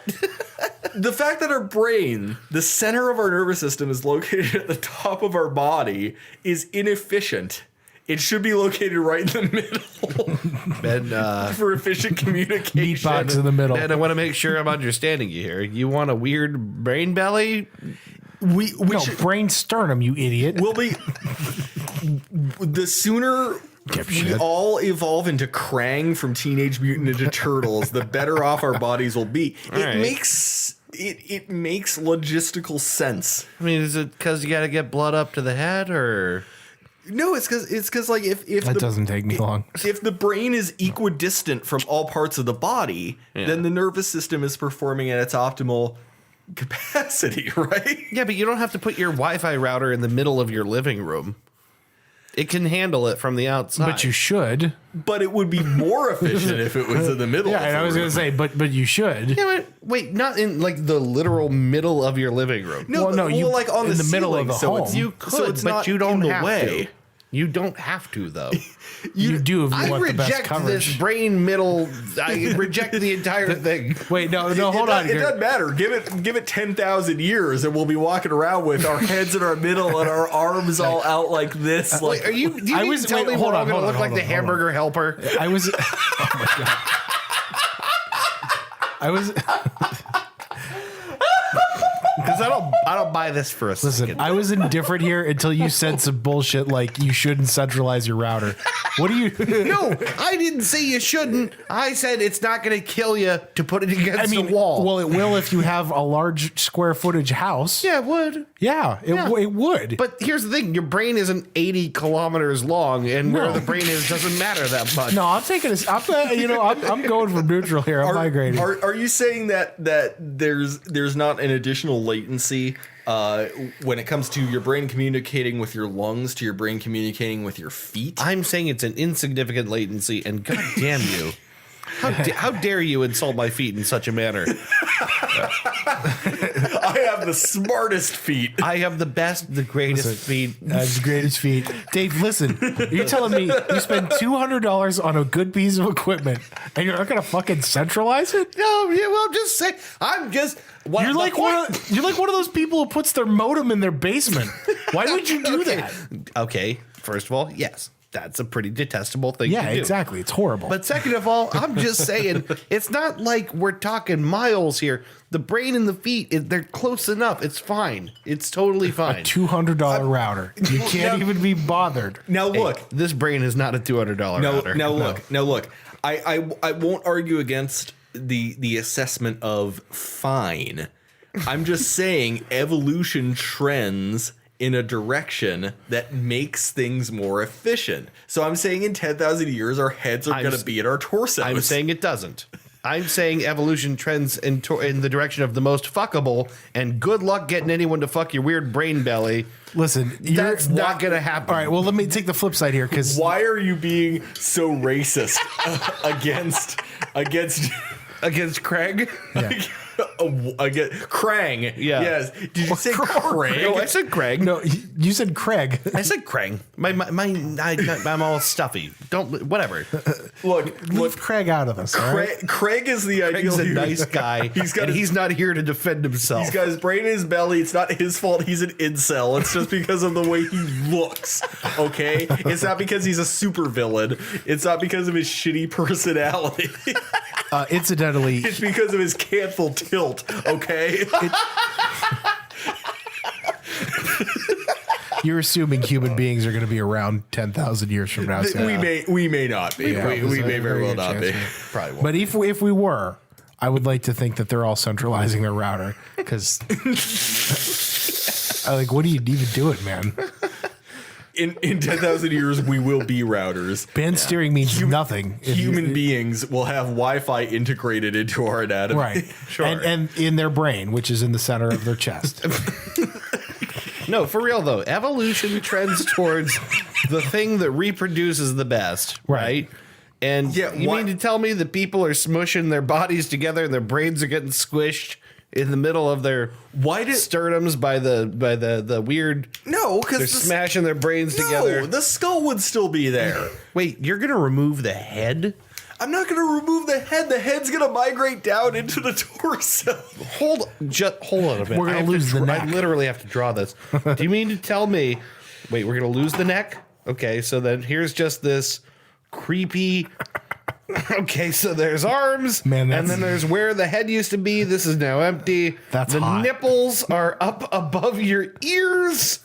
The fact that our brain, the center of our nervous system, is located at the top of our body is inefficient. It should be located right in the middle And for efficient communication. meat box in the middle. and I want to make sure I'm understanding you here. You want a weird brain belly? We No, should, brain sternum, you idiot. we'll be the sooner we Dipshit. all evolve into Krang from Teenage Mutant Ninja Turtles, the better off our bodies will be. right. It makes logistical sense. I mean, is it because you got to get blood up to the head, or No, it's because like if That doesn't take me long. if the brain is equidistant from all parts of the body, then the nervous system is performing at its optimal capacity, right? yeah? But you don't have to put your Wi-Fi router in the middle of your living room. It can handle it from the outside. But you should. But it would be more efficient if it was in the middle. Yeah, of and the I was room. going to say, but you should. Yeah, but wait, not in like the literal middle of your living room. No, Well, no, well, you- like on in the middle of ceiling, the so it's home. You could, so it's but not you don't in the have way. to. You don't have to, though. You do if you I want the best reject coverage. this brain middle. I reject the entire thing. Wait, no, hold it on. It here. doesn't matter. Give it 10,000 years, and we'll be walking around with our heads in our middle and our arms all out like this. Like, Wait, are you? Do you I mean was- to tell wait, me hold we're all on, going hold to on, look like hold the on, hold on. hamburger helper? I was. Oh my god. I was. Because I don't buy this for a Listen, second. I was indifferent here until you said some bullshit like you shouldn't centralize your router. What do you? No, I didn't say you shouldn't. I said it's not going to kill you to put it against I mean, the wall. well, it will if you have a large square footage house. yeah, it would. Yeah, it would. But here's the thing: your brain isn't 80 kilometers long, and where No. the brain is doesn't matter that much. no, I'm taking this. I'm going for neutral here. I'm migrating. Are you saying that there's not an additional latency when it comes to your brain communicating with your lungs to your brain communicating with your feet? I'm saying it's an insignificant latency, and god damn you. How dare you insult my feet in such a manner? I have the smartest feet. I have the best, the greatest feet. That's the greatest feat. Dave, listen, you're telling me you spend $200 on a good piece of equipment and you're not going to fucking centralize it? No, yeah, well, just say I'm just. What You're the like point- you're like one of those people who puts their modem in their basement. Why would you do that? Okay, first of all, yes, that's a pretty detestable thing Yeah, to do. exactly. It's horrible. But second of all, I'm just saying, it's not like we're talking miles here. The brain and the feet, they're close enough. It's fine. It's totally fine. $200 router. You can't even be bothered. Now look, Hey, this brain is not a $200 router. Now look. I won't argue against the assessment of fine. I'm just saying evolution trends in a direction that makes things more efficient. So I'm saying in 10,000 years, our heads are going to be in our torsos. I'm saying it doesn't. I'm saying evolution trends in the direction of the most fuckable, and good luck getting anyone to fuck your weird brain belly. Listen, That's not going to happen. All right, well, let me take the flip side here because why are you being so racist Against Craig? against Krang? Yeah. Yes. Did you say Craig? No, I said Craig. no, you said Craig. I said Krang. I'm all stuffy. Don't whatever. Look, Leave Craig out of this. All right? Craig is the ideal. Craig's a nice guy, he's not here to defend himself. He's got his brain in his belly. It's not his fault. He's an incel. It's just because of the way he looks. Okay, it's not because he's a supervillain. It's not because of his shitty personality. Incidentally, It's because of his canthal tilt. Okay. You're assuming human beings are going to be around 10,000 years from now. So. We may not be. We may very well not be. Probably won't. But if we were, I would like to think that they're all centralizing their router because, what are you even doing, man? In 10,000 years, we will be routers. Band steering means nothing. Human beings will have Wi-Fi integrated into our anatomy. Right. Sure. And in their brain, which is in the center of their chest. No, for real though, evolution trends towards the thing that reproduces the best, right? And Yeah, you mean to tell me that people are smushing their bodies together and their brains are getting squished in the middle of their sternums by the weird? No, They're because smashing their brains together. the skull would still be there. Wait, you're gonna remove the head? I'm not going to remove the head. The head's going to migrate down into the torso. Hold on a minute. We're gonna lose the neck. I literally have to draw this. Do you mean to tell me? Wait, we're gonna lose the neck? Okay, so then here's just this creepy. Okay, so there's arms, Man, and then there's where the head used to be. This is now empty. That's the hot. nipples are up above your ears.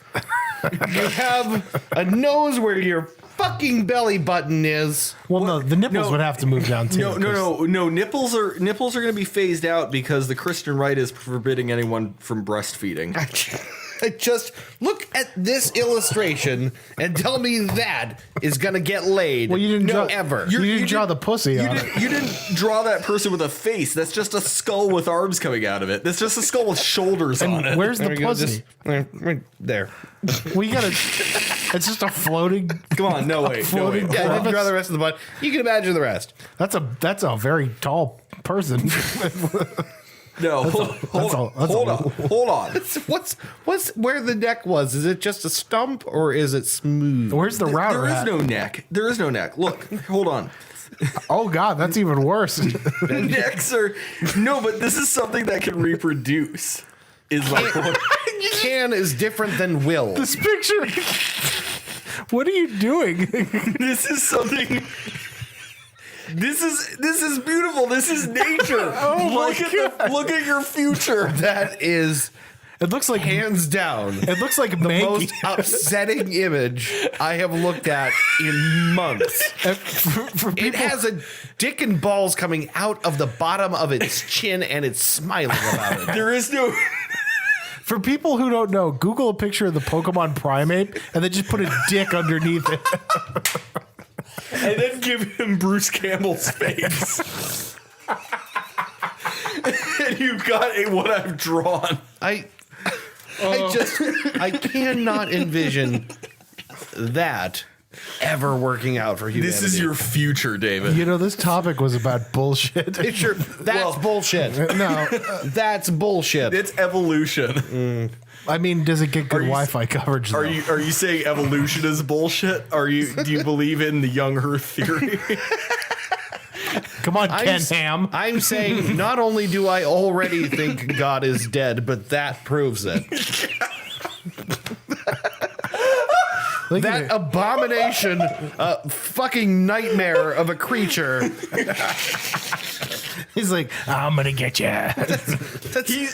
You have a nose where your fucking belly button is. Well, no, the nipples would have to move down too. No. Nipples are going to be phased out because the Christian right is forbidding anyone from breastfeeding. Just look at this illustration and tell me that is gonna get laid. Well, you didn't draw ever. You didn't draw the pussy on it. You didn't draw that person with a face. That's just a skull with arms coming out of it. That's just a skull with shoulders on it. Where's the There we go, pussy? right there. We gotta. It's just a floating. Come on, no wait. Floating Yeah, I didn't crevice. draw the rest of the butt. You can imagine the rest. That's a very tall person. No, hold on. What's where the neck was? Is it just a stump or is it smooth? Where's the router There is at? no neck. There is no neck. Look, hold on. Oh God, that's even worse. Necks are no, but this is something that can reproduce. Is like Can is different than will. This picture. What are you doing? this is something. This is beautiful. This is nature. Look at your future. That is It looks like hands down It looks like the Maggie. most upsetting image I have looked at in months. For It people, has a dick and balls coming out of the bottom of its chin and it's smiling about it. There is no. for people who don't know, Google a picture of the Pokemon Primeape and then just put a dick underneath it. And then give him Bruce Campbell's face. And you've got what I've drawn. I cannot envision that ever working out for humanity. This is your future, David. You know, this topic was about bullshit. It's your, that's bullshit. No, That's bullshit. It's evolution. I mean, does it get good you- Wi-Fi coverage? Are though? you saying evolution is bullshit? Do you believe in the young Earth theory? Come on, Ken Ham. I'm saying not only do I already think God is dead, but that proves it. Look at That it. abomination, fucking nightmare of a creature. He's like, I'm gonna get you.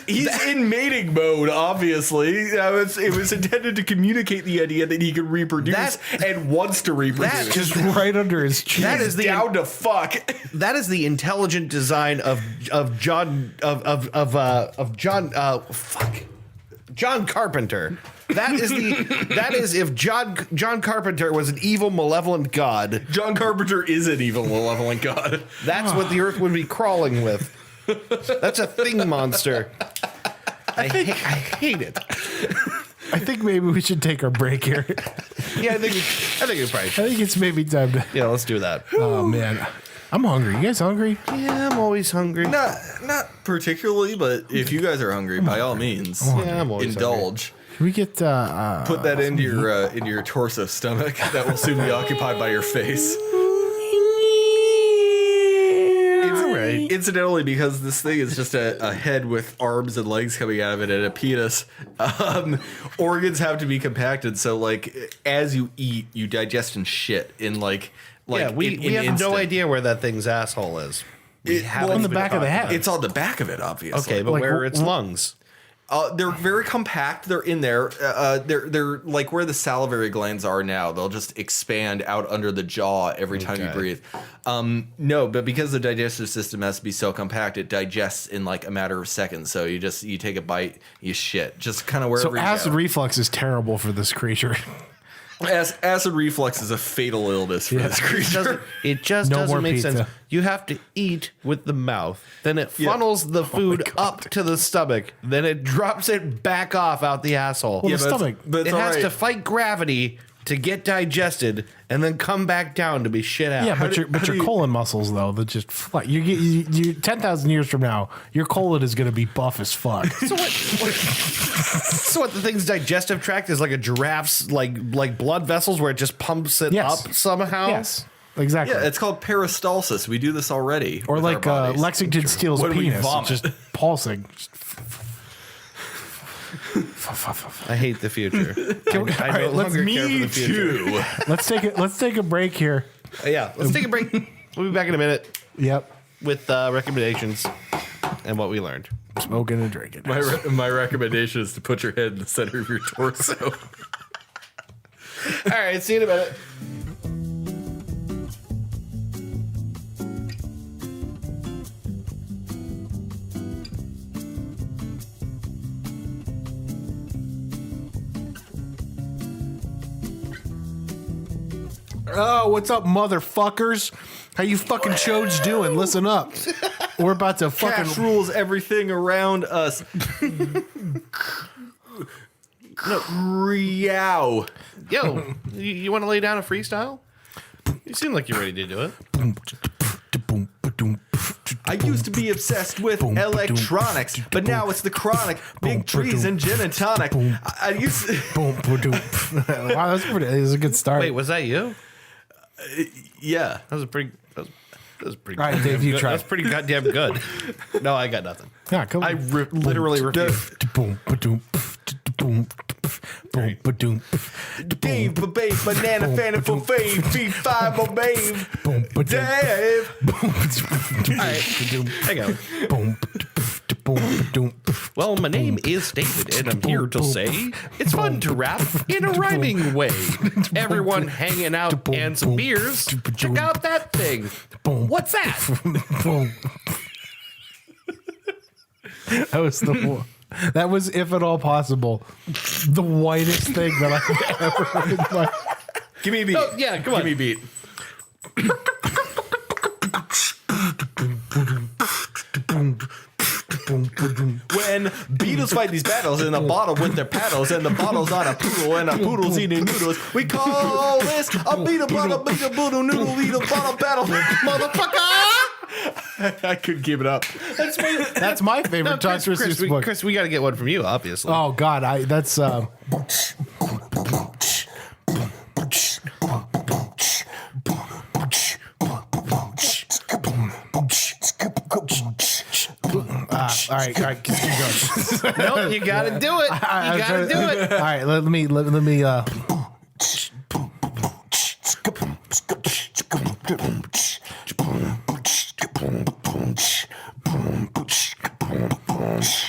He's in mating mode, obviously. It was intended to communicate the idea that he can reproduce and wants to reproduce. Just right under his chin. That is the down to fuck. that is the intelligent design of John Carpenter. That is if John Carpenter was an evil, malevolent god. John Carpenter is an evil, malevolent god. That's what the Earth would be crawling with. That's a thing monster. I hate it. I think maybe we should take our break here. Yeah, I think it's probably. I think it's maybe time to. Yeah, let's do that. Oh man, I'm hungry. You guys hungry? Yeah, I'm always hungry. Not particularly, but if you guys are hungry, by all means, Yeah, I'm always indulge. Can we get? Put that into your torso stomach. That will soon be occupied by your face. Incidentally, because this thing is just a head with arms and legs coming out of it and a penis, organs have to be compacted. So, like, as you eat, you digest and shit in like yeah, we have instant. no idea where that thing's asshole is. It- haven't well, on the been back of the talking head. about It's on the back of it, obviously. Okay, but Like, where are its lungs? They're very compact. They're in there. They're like where the salivary glands are now. They'll just expand out under the jaw every time you breathe. No, but because the digestive system has to be so compact, it digests in like a matter of seconds. So you take a bite, you shit, just kind of wherever. So acid reflux is terrible for this creature. Acid reflux is a fatal illness for this creature. It just No doesn't more make pizza. sense. You have to eat with the mouth. Then it funnels the food up to the stomach. Then it drops it back off out the asshole. Well, the stomach. But It has to fight gravity to get digested and then come back down to be shit out. Yeah, but your colon muscles though, that just fly. You 10,000 years from now, your colon is going to be buff as fuck. So what? The thing's digestive tract is like a giraffe's like blood vessels where it just pumps it Yes. up somehow. Yes, exactly. Yeah, it's called peristalsis. We do this already. Or with our like bodies. Lexington Steele's When we penis, vomit. just pulsing. I hate the future. I all right, no let's longer care for the future. Let's take a break here. Yeah, let's take a break. We'll be back in a minute Yep, with recommendations and what we learned. smoking and drinking. My recommendation is to put your head in the center of your torso. All right, see you in a minute. Oh, what's up, motherfuckers? How you fucking chodes doing? Listen up. We're about to fucking Cash rules everything around us. Meow. Yo, you want to lay down a freestyle? You seem like you're ready to do it. I used to be obsessed with electronics, but now it's the chronic. Big trees and gin and tonic. I used to, boom, boom. Wow, that's pretty. It was a good start. Wait, was that you? yeah. That was pretty. That was pretty. All right, goddamn Dave, you good. try. That's pretty goddamn good. No, I got nothing. Yeah, come on. I literally refuse. Boom, boom, boom, boom, boom. Dave, but babe, banana, fan, for fave, B5, my babe. Dave. I go. Well, my name is David, and I'm here to say it's fun to rap in a rhyming way. Everyone hanging out and some beers. Check out that thing. What's that? That was the one. That was, if at all possible, the whitest thing that I've ever heard in my. Give me a beat. Oh, yeah, come on. Give me a beat. When Beatles fight these battles in a bottle with their paddles, and the bottle's on a poodle, and a poodle's eating noodles, we call this a beetle bottle, beetle boodle noodle, beetle bottle battle, motherfucker! I couldn't keep it up. That's my favorite Tom Christmas book. Chris, we got to get one from you, obviously. Oh God, that's. All right, keep going. No, you got to do it. You got to do it. All right, let me.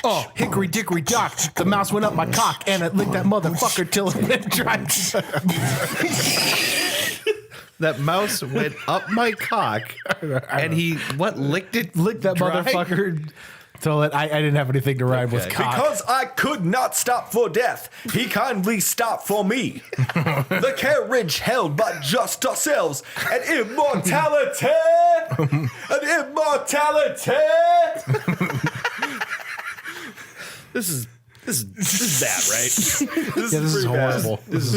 Oh, hickory dickory dock. The mouse went up my cock and it licked that motherfucker till it went dry. That mouse went up my cock, and he licked it, Licked that dry? motherfucker till it. I didn't have anything to rhyme with cock. Because I could not stop for death, he kindly stopped for me. The carriage held by just ourselves, and immortality! An immortality! This is bad, right? This is horrible. This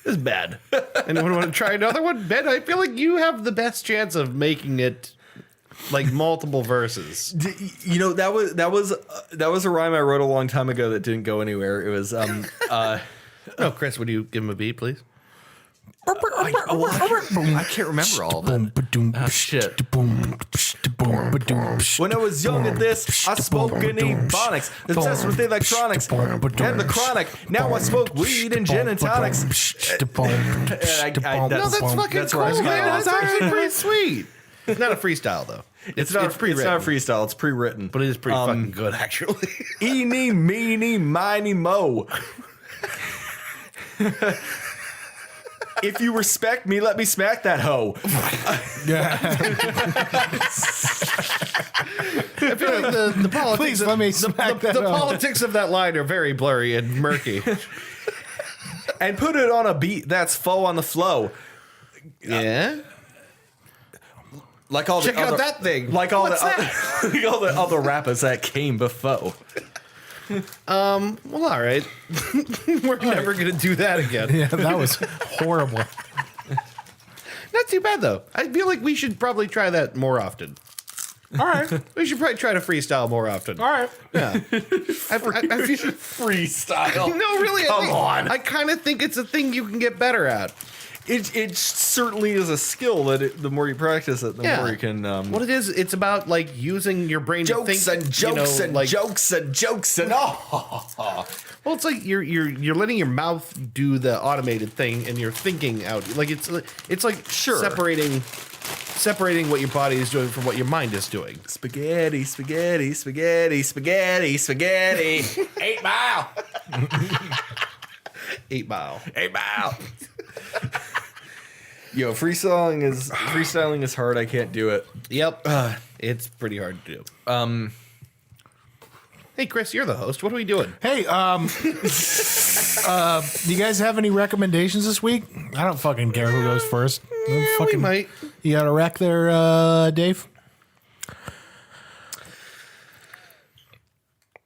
is bad. Anyone want to try another one? Ben, I feel like you have the best chance of making it like multiple verses. You know, that was a rhyme I wrote a long time ago that didn't go anywhere. It was No, Chris, would you give him a beat, please? I can't remember all of them. Shit. When I was young at this, I spoke in ebonics, obsessed with electronics and the chronic. Now I smoke weed and gin and tonics. No, that's fucking cool, man. That's actually pretty sweet. It's not a freestyle though. It's not a freestyle. It's pre-written. But it is pretty fucking good, actually. Eeny, meeny, miny, mo. If you respect me, let me smack that hoe. Yeah. I feel like the politics. Please let me smack that The hoe. politics of that line are very blurry and murky. And put it on a beat that's foe on the flow. Yeah. Like all Check the out other, that thing. Like all What's the other, like all the other rappers that came before. Well, all right. We're never gonna do that again. Yeah, that was horrible. Not too bad though. I feel like we should probably try that more often. All right. We should probably try to freestyle more often. All right. Yeah. I feel, Freestyle. no, really. Come on. I kind of think it's a thing you can get better at. It certainly is a skill that the more you practice it, the more you can. What it is, it's about like using your brain to jokes think. and jokes and like, jokes and jokes and oh. Well, it's like you're letting your mouth do the automated thing, and you're thinking out. Like it's like Sure. separating what your body is doing from what your mind is doing. Spaghetti, spaghetti, spaghetti, spaghetti, spaghetti. 8 Mile. 8 Mile. 8 Mile. Yo, freestyling is hard. I can't do it. Yep. It's pretty hard to do. Hey, Chris, you're the host. What are we doing? Hey, do you guys have any recommendations this week? I don't fucking care who goes first. We might. You got a rec there, Dave?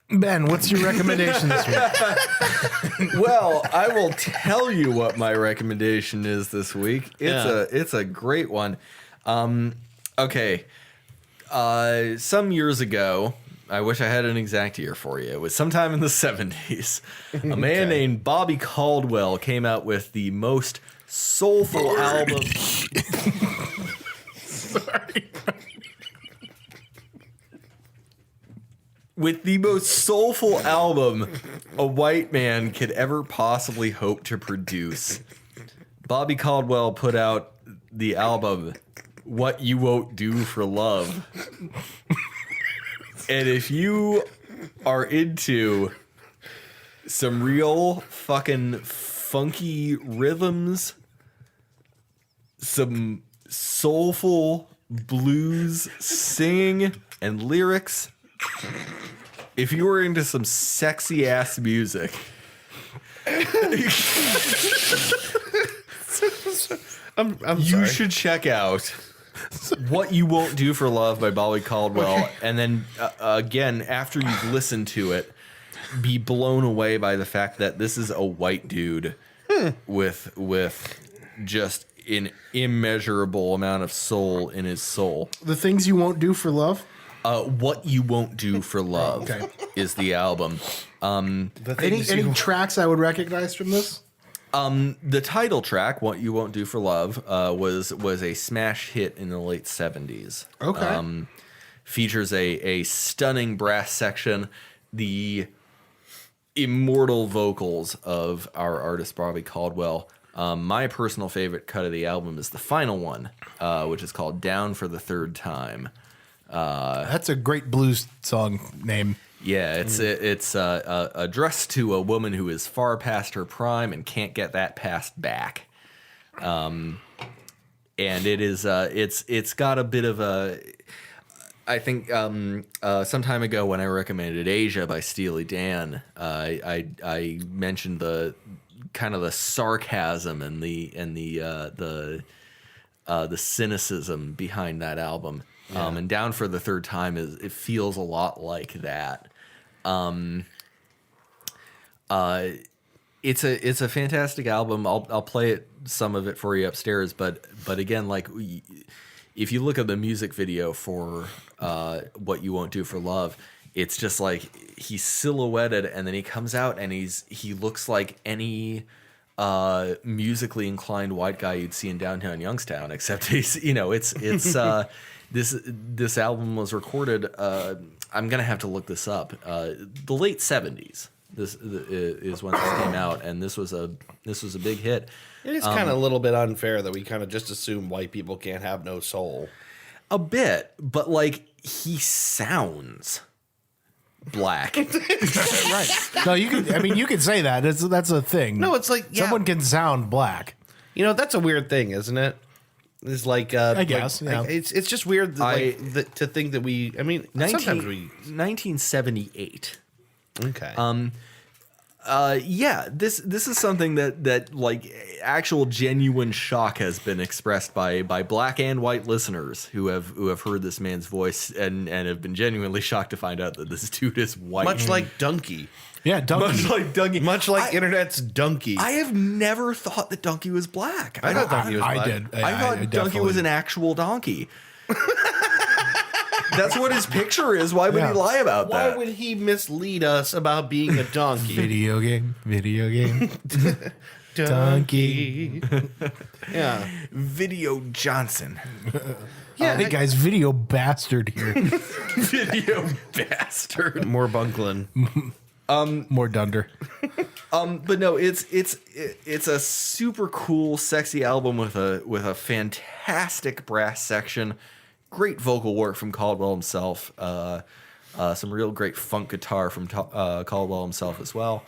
Ben, what's your recommendation this week? Well, I will tell you what my recommendation is this week. It's a great one. Okay. Some years ago, I wish I had an exact year for you. It was sometime in the 70s. A man named Bobby Caldwell came out with the most soulful album. Sorry. With the most soulful album a white man could ever possibly hope to produce. Bobby Caldwell put out the album What You Won't Do for Love. And if you are into some real fucking funky rhythms, some soulful blues singing and lyrics, if you were into some sexy ass music, you should check out What You Won't Do for Love by Bobby Caldwell. And then again, after you've listened to it, be blown away by the fact that this is a white dude with just an immeasurable amount of soul in his soul. The Things You Won't Do for Love? What You Won't Do for Love is the album. Any tracks I would recognize from this? The title track, What You Won't Do for Love, was a smash hit in the late 70s. Okay. Features a stunning brass section, the immortal vocals of our artist Bobby Caldwell. My personal favorite cut of the album is the final one, which is called Down for the Third Time. That's a great blues song name. Yeah, it's addressed to a woman who is far past her prime and can't get that past back. And it is it's got a bit of a, I think some time ago when I recommended Asia by Steely Dan, I mentioned the kind of the sarcasm and the cynicism behind that album. Yeah. And Down for the Third Time it feels a lot like that. It's a fantastic album. I'll play some of it for you upstairs, but again, like if you look at the music video for What You Won't Do for Love, it's just like he's silhouetted and then he comes out and he looks like any musically inclined white guy you'd see in downtown Youngstown, except he's this album was recorded, I'm going to have to look this up, the late 70s. This is when this came out, and this was a big hit. It is kind of a little bit unfair that we kind of just assume white people can't have no soul. A bit, but like he sounds black. Right. No, you can. I mean, you can say that. That's a thing. No, it's like someone can sound black. You know, that's a weird thing, isn't it? It's like I guess. it's just weird to think that we. I mean, sometimes we 1978. okay. Yeah, this is something that like actual genuine shock has been expressed by black and white listeners who have heard this man's voice and have been genuinely shocked to find out that this dude is white. Much like Donkey. Yeah, Donkey. Much like Donkey. Much like internet's Donkey. I have never thought that Donkey was black. I thought Donkey was black. I did. I thought Donkey was an actual donkey. That's what his picture is. Why would he lie about that? Why would he mislead us about being a donkey? Video game. Donkey. Yeah. Video Johnson. Yeah. Hey guys, video bastard here. Video bastard. More Bunklin. More Dunder. But no, it's a super cool, sexy album with a fantastic brass section, great vocal work from Caldwell himself, some real great funk guitar from Caldwell himself as well.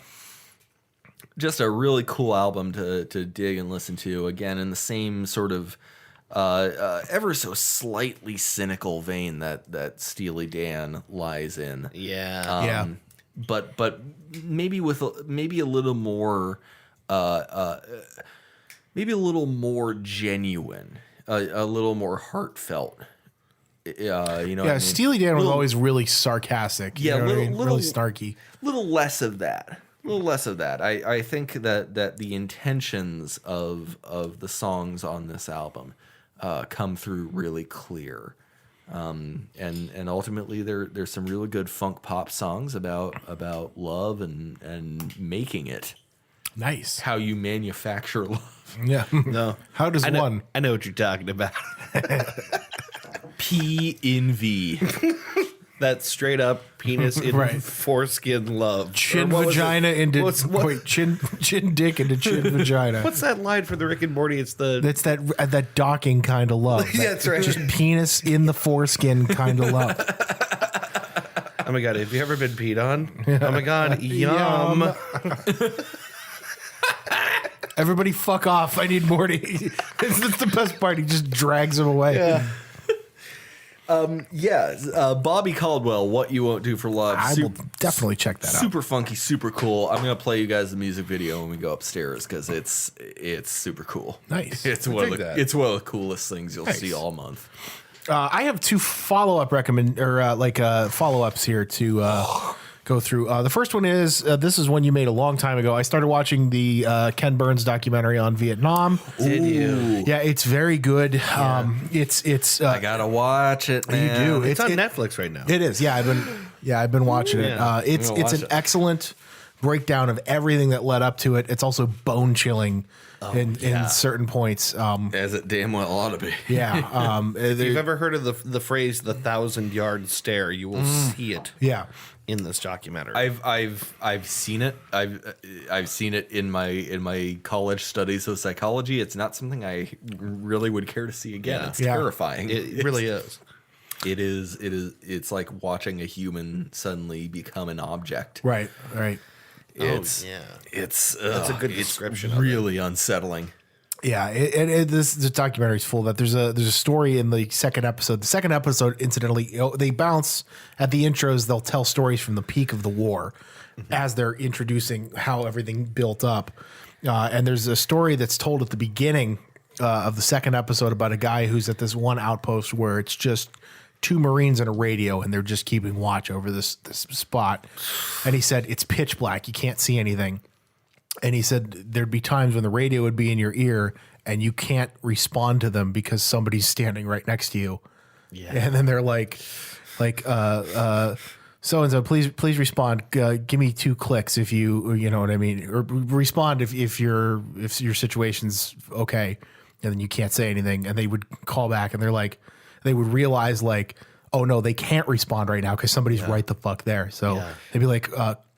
Just a really cool album to dig and listen to. Again, in the same sort of ever so slightly cynical vein that Steely Dan lies in. Yeah. But maybe with maybe a little more genuine, a little more heartfelt. You know, Yeah, what I mean? Steely Dan was always really sarcastic. You know what I mean? Really snarky. Little less of that. I think that the intentions of the songs on this album come through really clear. And ultimately there's some really good funk pop songs about love and making it. Nice. How you manufacture love. Yeah. No. How does one? I know what you're talking about. P in V. That straight up penis in Right. foreskin love. Chin Or what was it? vagina into What's chin dick into chin vagina. what's that line for the Rick and Morty? It's the That's that docking kind of love. Yeah, that's right. Just penis in the foreskin kind of love. oh my god, have you ever been peed on? Oh my god, yum. Everybody fuck off. I need Morty. That's the best part. He just drags him away. Yeah. Bobby Caldwell, What You Won't Do for Love. I will definitely check that out. Super funky, super cool. I'm gonna play you guys the music video when we go upstairs because it's super cool. Nice. It's I one dig of the that. it's one of the coolest things you'll Nice. see all month. I have two follow-up follow-ups here to go through. The first one is this is one you made a long time ago. I started watching the Ken Burns documentary on Vietnam. Did you? Yeah, it's very good. It's I gotta watch it, man. you do. It's on Netflix right now. It is. Yeah, I've been watching Yeah. it. It's I'm gonna an watch it. excellent breakdown of everything that led up to it. It's also bone chilling in certain points. As it damn well ought to be. Yeah. If you've ever heard of the phrase "the 1,000-yard stare," you will see it yeah. in this documentary. I've seen it. I've seen it in my college studies of psychology. It's not something I really would care to see again. Yeah. It's Yeah. terrifying. it really is. It is. It's like watching a human suddenly become an object. Right. It's yeah. It's That's a good it's description of it. really unsettling. Yeah, this documentary is full of that. There's a story in the second episode. The second episode, incidentally, they bounce at the intros. They'll tell stories from the peak of the war as they're introducing how everything built up. And there's a story that's told at the beginning of the second episode about a guy who's at this one outpost where it's just two Marines and a radio, and they're just keeping watch over this spot. And he said it's pitch black; you can't see anything. And he said there'd be times when the radio would be in your ear and you can't respond to them because somebody's standing right next to you. Yeah. And then they're like, so and so, please respond. Give me 2 clicks if you know what I mean, or respond if your situation's okay. And then you can't say anything. And they would call back and they would realize like, oh no, they can't respond right now because somebody's right the fuck there. So they'd be like,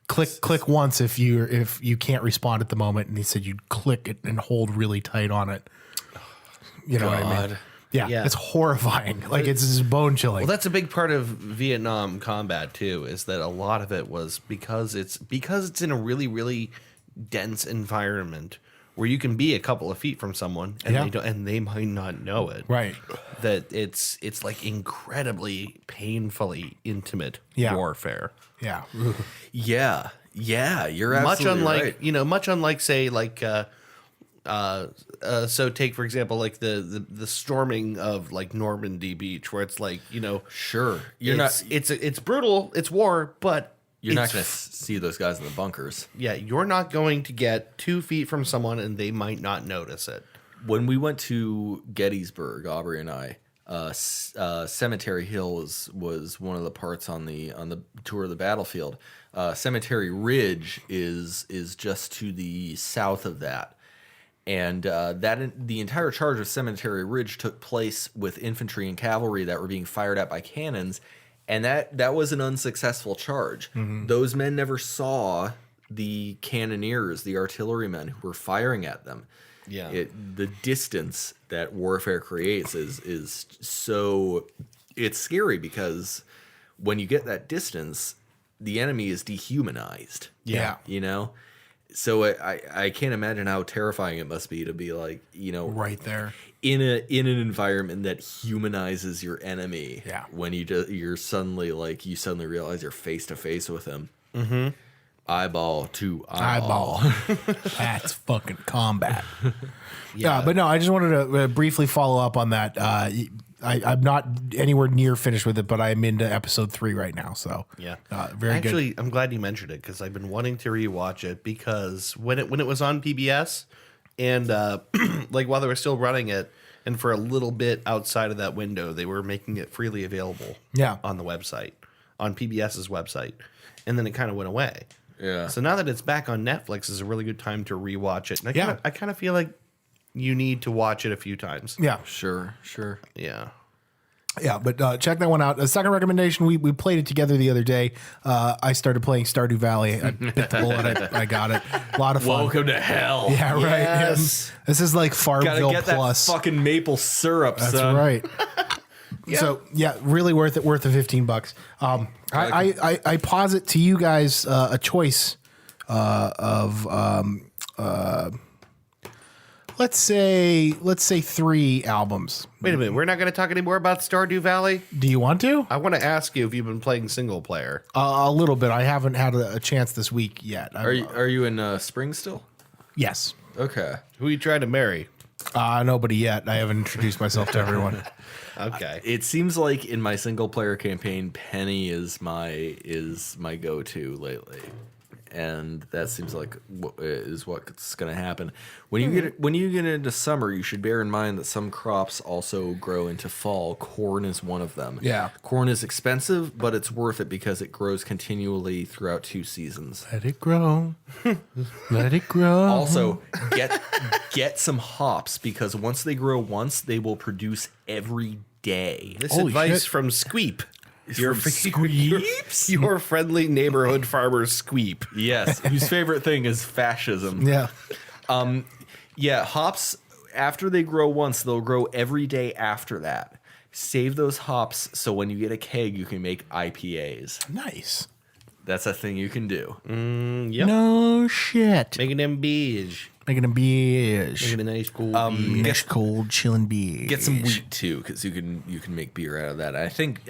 click once if you can't respond at the moment. And he said you'd click it and hold really tight on it. You know what I mean? Yeah, Yeah. it's horrifying. Like it's just bone chilling. Well, that's a big part of Vietnam combat too. Is that a lot of it was because it's in a really, really dense environment where you can be a couple of feet from someone and they might not know it. Right. That it's like incredibly painfully intimate Yeah. warfare. Yeah. Yeah, you're absolutely right. Much unlike say like so take for example like the storming of like Normandy Beach where it's like Sure, it's brutal, it's war, but you're not going to see those guys in the bunkers. Yeah, you're not going to get 2 feet from someone and they might not notice it. When we went to Gettysburg, Aubrey and I, Cemetery Hill was one of the parts on the tour of the battlefield. Cemetery Ridge is just to the south of that, and the entire charge of Cemetery Ridge took place with infantry and cavalry that were being fired at by cannons. And that was an unsuccessful charge. Mm-hmm. Those men never saw the cannoneers, the artillerymen who were firing at them. Yeah, the distance that warfare creates is so it's scary because when you get that distance, the enemy is dehumanized. Yeah. So I can't imagine how terrifying it must be to be like, right there in an environment that humanizes your enemy. Yeah. When you suddenly realize you're face to face with him. Mm-hmm. Eyeball to eyeball. That's fucking combat. Yeah, but no, I just wanted to briefly follow up on that. I'm not anywhere near finished with it, but I'm into episode 3 right now. So yeah, very good. Actually, I'm glad you mentioned it because I've been wanting to rewatch it because when it was on PBS and like while they were still running it and for a little bit outside of that window, they were making it freely available. Yeah. On the website, on PBS's website, and then it kind of went away. Yeah. So now that it's back on Netflix, is a really good time to rewatch it. And I kind of feel like you need to watch it a few times. Yeah. Sure. Yeah. Yeah, but check that one out. A second recommendation, we played it together the other day. I started playing Stardew Valley. I bit the bullet. I got it. A lot of fun. Welcome to hell. Yeah, right. Yes. Yeah. This is like Farmville Gotta get Plus. that fucking maple syrup, That's son. right. So yeah, really worth it. Worth the $15. I posit to you guys a choice of let's say 3 albums. Wait a minute. We're not going to talk anymore about Stardew Valley. Do you want to? I want to ask you if you've been playing single player. A little bit. I haven't had a chance this week yet. Are you in spring still? Yes. Okay. Who you trying to marry? Nobody yet. I haven't introduced myself to everyone. Okay. It seems like in my single player campaign, Penny is my go-to lately, and that seems like is what's going to happen. When you get into summer, you should bear in mind that some crops also grow into fall. Corn is one of them. Yeah. Corn is expensive, but it's worth it because it grows continually throughout 2 seasons. Let it grow. Let it grow. Also, get some hops because once they grow once, they will produce every day. This Holy advice shit. from Squeep. Squeeps? Your friendly neighborhood farmer Squeep. Yes, whose favorite thing is fascism. Yeah. Yeah, hops, after they grow once, they'll grow every day after that. Save those hops so when you get a keg, you can make IPAs. Nice. That's a thing you can do. Yep. No shit. Making them beige. Making a beige. Making a nice cool beige. Nice cold chilling beige. Get some wheat too, because you can make beer out of that. I think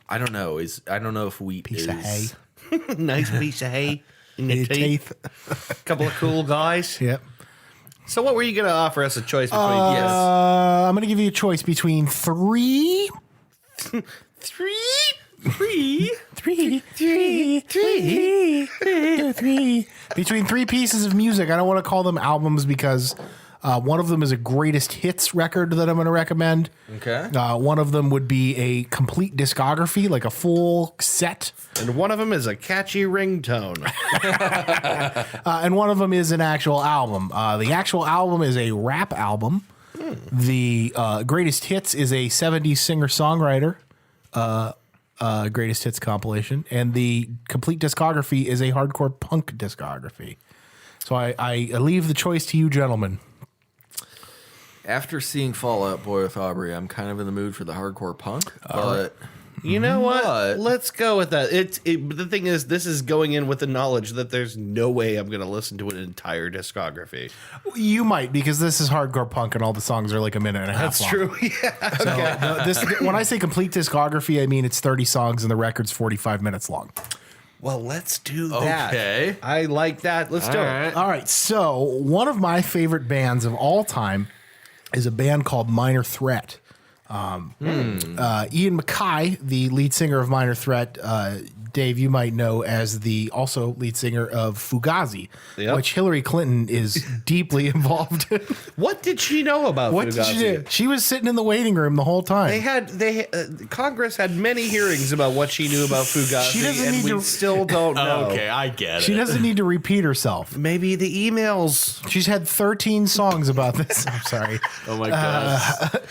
I don't know if wheat Piece is of hay. Nice piece of hay in your Your teeth. Couple of cool guys. Yep. So what were you going to offer us a choice between? I'm going to give you a choice between 3 between 3 pieces of music. I don't want to call them albums because one of them is a greatest hits record that I'm going to recommend. Okay. One of them would be a complete discography, like a full set. And one of them is a catchy ringtone. And one of them is an actual album. The actual album is a rap album. The greatest hits is a 70s singer-songwriter greatest hits compilation. And the complete discography is a hardcore punk discography. So I leave the choice to you, gentlemen. After seeing Fall Out Boy with Aubrey, I'm kind of in the mood for the hardcore punk. But You know what? But- Let's go with that. But the thing is, this is going in with the knowledge that there's no way I'm going to listen to an entire discography. You might, because this is hardcore punk and all the songs are like a minute and a half long. True. Yeah. So, no, when I say complete discography, I mean it's 30 songs and the record's 45 minutes long. Well, let's do that. Okay. I like that. Let's do it. All right. So one of my favorite bands of all time is a band called Minor Threat. Ian MacKaye, the lead singer of Minor Threat, Dave, you might know as the also lead singer of Fugazi, Yep. which Hillary Clinton is deeply involved in. What did she know about What Fugazi? did she do? She was sitting in the waiting room the whole time. Congress had many hearings about what she knew about Fugazi, She doesn't and need we to- still don't know. Okay, I get She it. doesn't need to repeat herself. Maybe the emails. She's had 13 songs about this. I'm sorry. Oh my god.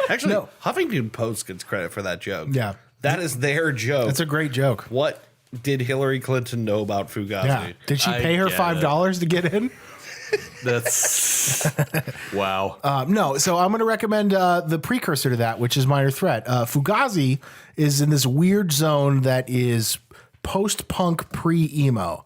Actually, No. Huffington Post gets credit for that joke. Yeah. That is their joke. It's a great joke. What did Hillary Clinton know about Fugazi? Yeah. Did she I pay her get $5 to get in? That's wow. No, so I'm going to recommend the precursor to that, which is Minor Threat. Fugazi is in this weird zone that is post-punk, pre-emo,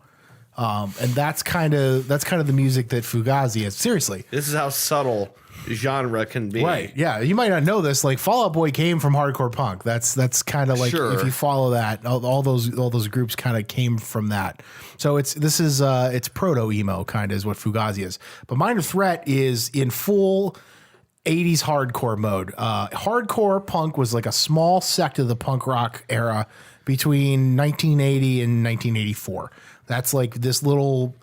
and that's kind of the music that Fugazi is. Seriously, This is how subtle genre can be. right? Yeah, you might not know this. Like Fall Out Boy came from hardcore punk. That's kind of like Sure. if you follow that, all those groups kind of came from that. So it's proto emo kind of is what Fugazi is. But Minor Threat is in full 80s hardcore mode. Hardcore punk was like a small sect of the punk rock era between 1980 and 1984. That's like this little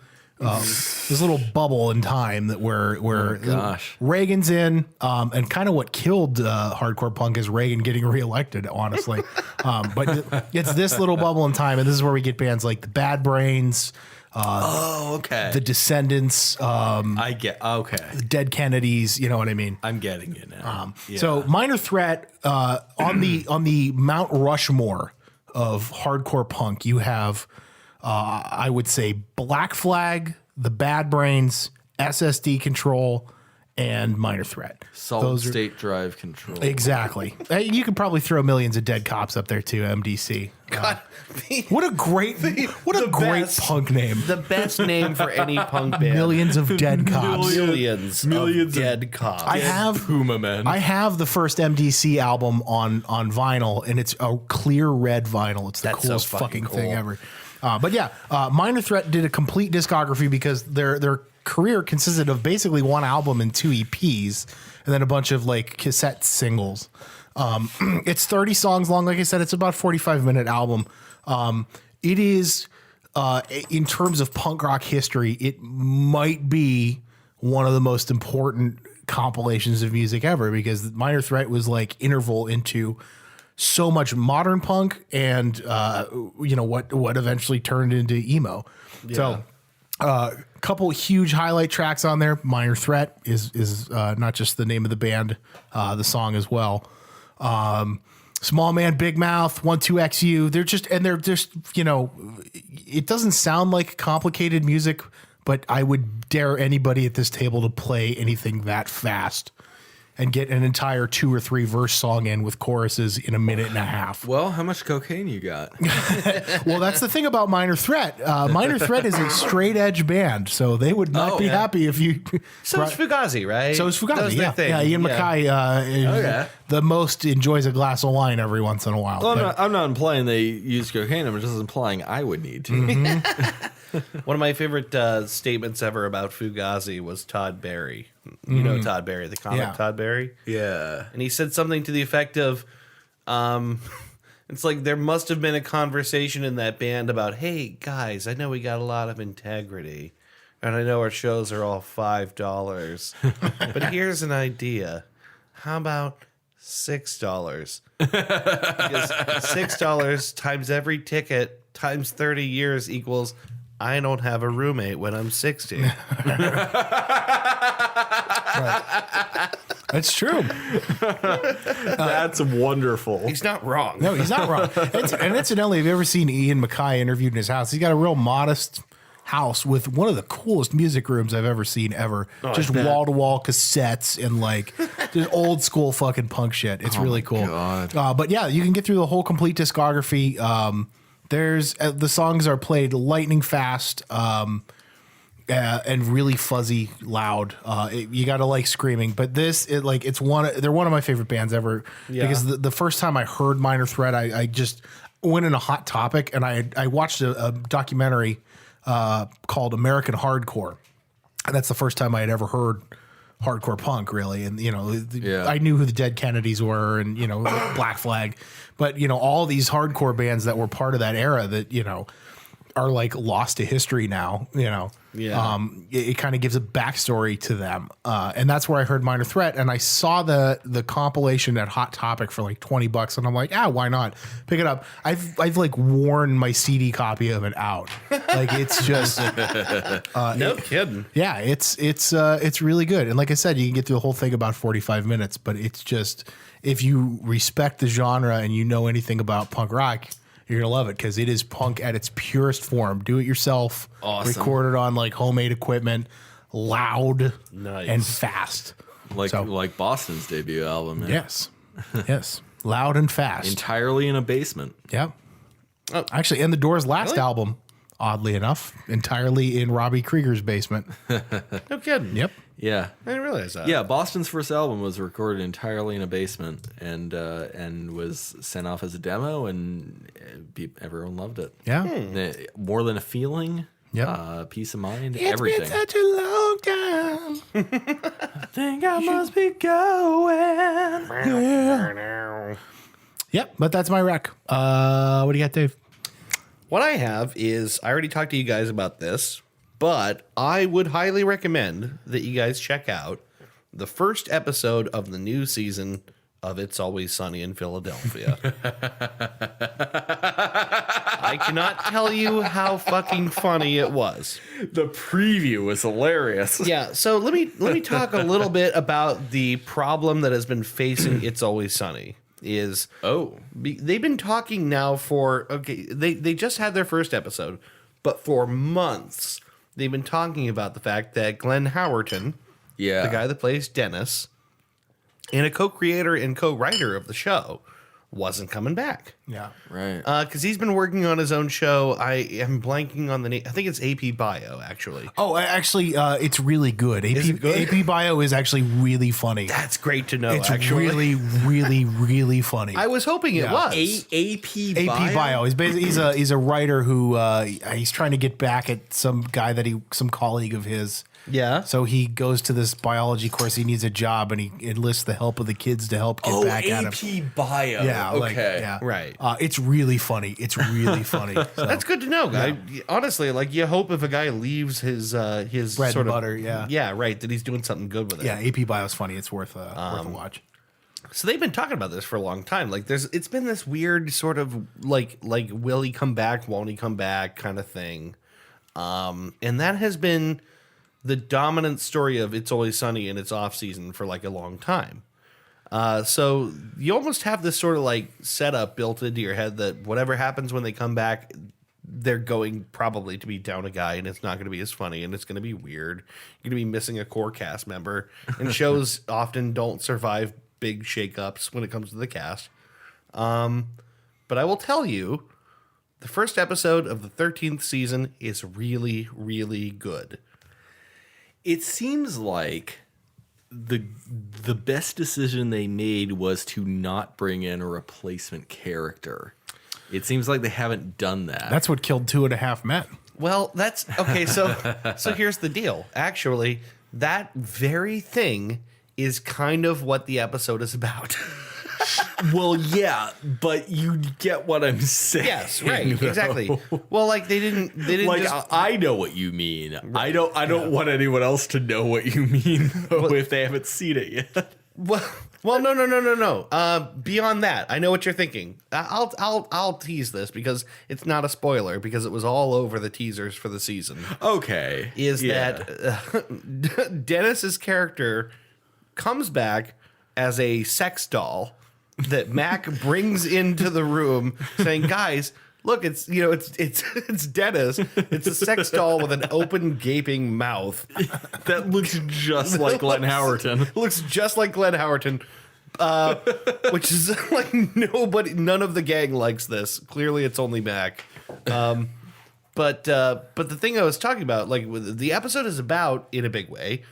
bubble in time that where gosh. Reagan's in, and kind of what killed hardcore punk is Reagan getting reelected, honestly. But it's this little bubble in time, and this is where we get bands like the Bad Brains, Oh, okay. the Descendants, I get okay. Dead Kennedys. You know what I mean? I'm getting it now. Yeah. So Minor Threat on the Mount Rushmore of hardcore punk, you have I would say Black Flag, the Bad Brains, SSD Control, and Minor Threat. solid state drive control. Exactly. You could probably throw Millions of Dead Cops up there too. MDC. God, What a great the great best. punk name. the best name for any punk band. Millions of Dead Cops. Millions of dead cops. I have Puma men. I have the first MDC album on vinyl, and it's a clear red vinyl. It's the That's so coolest fucking fucking thing cool. ever. But yeah, Minor Threat did a complete discography because their career consisted of basically one album and 2 EPs, and then a bunch of like cassette singles. It's 30 songs long. Like I said, it's about 45-minute album. It is, in terms of punk rock history, it might be one of the most important compilations of music ever, because Minor Threat was like interval into so much modern punk and what eventually turned into emo. So couple huge highlight tracks on there. Minor Threat is not just the name of the band, the song as well. Small Man, Big Mouth, 12XU. They're just it doesn't sound like complicated music, but I would dare anybody at this table to play anything that fast and get an entire 2 or 3 verse song in with choruses in a minute and a half. Well, how much cocaine you got? Well, that's the thing about Minor Threat. Minor Threat is a straight edge band, so they would not be happy if you. So is Fugazi, right? So is That Fugazi. was Yeah, their thing. yeah. Ian MacKaye Okay. the most enjoys a glass of wine every once in a while. Well, But I'm not implying they use cocaine. I'm just implying I would need to. One of my favorite statements ever about Fugazi was Todd Barry. You know Todd Barry, the comic Yeah. Todd Barry? Yeah. And he said something to the effect of, it's like there must have been a conversation in that band about, hey, guys, I know we got a lot of integrity, and I know our shows are all $5, but here's an idea. How about $6? Because $6 times every ticket times 30 years equals I don't have a roommate when I'm 60. that's true. That's wonderful. He's not wrong. No, he's not wrong. And incidentally, have you ever seen Ian MacKaye interviewed in his house? He's got a real modest house with one of the coolest music rooms I've ever seen ever. Just wall to wall cassettes and like just old school fucking punk shit. It's really cool. But yeah, you can get through the whole complete discography. There's the songs are played lightning fast. And really fuzzy, loud. You got to like screaming, but they're one of my favorite bands ever. Because the first time I heard Minor Threat, I just went in a Hot Topic and I watched a documentary called American Hardcore, and that's the first time I had ever heard hardcore punk, really. And I knew who the Dead Kennedys were, and Black Flag, but all these hardcore bands that were part of that era that are like lost to history now. It kind of gives a backstory to them, and that's where I heard Minor Threat, and I saw the compilation at Hot Topic for like $20, and I'm like, why not pick it up? I've like worn my CD copy of it out. Like it's just no kidding. Yeah, it's really good, and like I said, you can get through the whole thing about 45 minutes, but it's just if you respect the genre and you know anything about punk rock, you're going to love it because it is punk at its purest form. Do it yourself. Awesome. Recorded on like homemade equipment, loud and fast. Like Boston's debut album. Man. Yes. Yes. Loud and fast. Entirely in a basement. Yep. Oh. Actually, and the Doors' last album, oddly enough, entirely in Robbie Krieger's basement. No kidding. Yep. Yeah. I didn't realize that. Yeah, Boston's first album was recorded entirely in a basement and was sent off as a demo, and everyone loved it. Yeah. More Than a Feeling. Yep. Peace of Mind. It's everything. been such a long time. I think I must be going. Yeah. Yep, but that's my rec. What do you got, Dave? What I have is, I already talked to you guys about this, but I would highly recommend that you guys check out the first episode of the new season of It's Always Sunny in Philadelphia. I cannot tell you how fucking funny it was. The preview was hilarious. Yeah, so let me talk a little bit about the problem that has been facing It's Always Sunny. They've been talking now for they just had their first episode, but for months they've been talking about the fact that Glenn Howerton, the guy that plays Dennis, and a co-creator and co-writer of the show, wasn't coming back. Yeah. Right. Because he's been working on his own show. I am blanking on the name. I think it's AP Bio, actually. Oh, actually, it's really good. Is it good? AP Bio is actually really funny. That's great to know, It's actually. really, really, really funny. I was hoping it was. AP AP Bio. He's a writer who he's trying to get back at some guy some colleague of his. Yeah. So he goes to this biology course. He needs a job, and he enlists the help of the kids to help get back at him. AP Bio. Yeah. Okay. Right. It's really funny. It's really funny. So. That's good to know, guy. Honestly, like you hope if a guy leaves his Bread sort and of butter, yeah, right, that he's doing something good with it. Yeah, AP Bio's funny. It's worth a watch. So they've been talking about this for a long time. Like it's been this weird sort of like will he come back, won't he come back kind of thing. And that has been the dominant story of It's Always Sunny in its off season for like a long time. So you almost have this sort of like setup built into your head that whatever happens when they come back, they're going probably to be down a guy, and it's not going to be as funny, and it's going to be weird. You're going to be missing a core cast member, and shows often don't survive big shakeups when it comes to the cast. But I will tell you, the first episode of the 13th season is really, really good. It seems like the best decision they made was to not bring in a replacement character. It seems like they haven't done that. That's what killed 2.5 Men. Well, that's okay. So here's the deal. Actually, that very thing is kind of what the episode is about. Well, yeah, but you get what I'm saying. Yes, right, exactly. Well, like they didn't Like just, I know what you mean. Right. I don't want anyone else to know what you mean though, if they haven't seen it yet. Well, no. Beyond that, I know what you're thinking. I'll tease this because it's not a spoiler because it was all over the teasers for the season. Okay, That Dennis's character comes back as a sex doll that Mac brings into the room saying, guys, look, it's it's Dennis. It's a sex doll with an open, gaping mouth. That looks just like Glenn Howerton. Looks just like Glenn Howerton. Which is like none of the gang likes this. Clearly, it's only Mac. But the thing I was talking about, like the episode is about in a big way,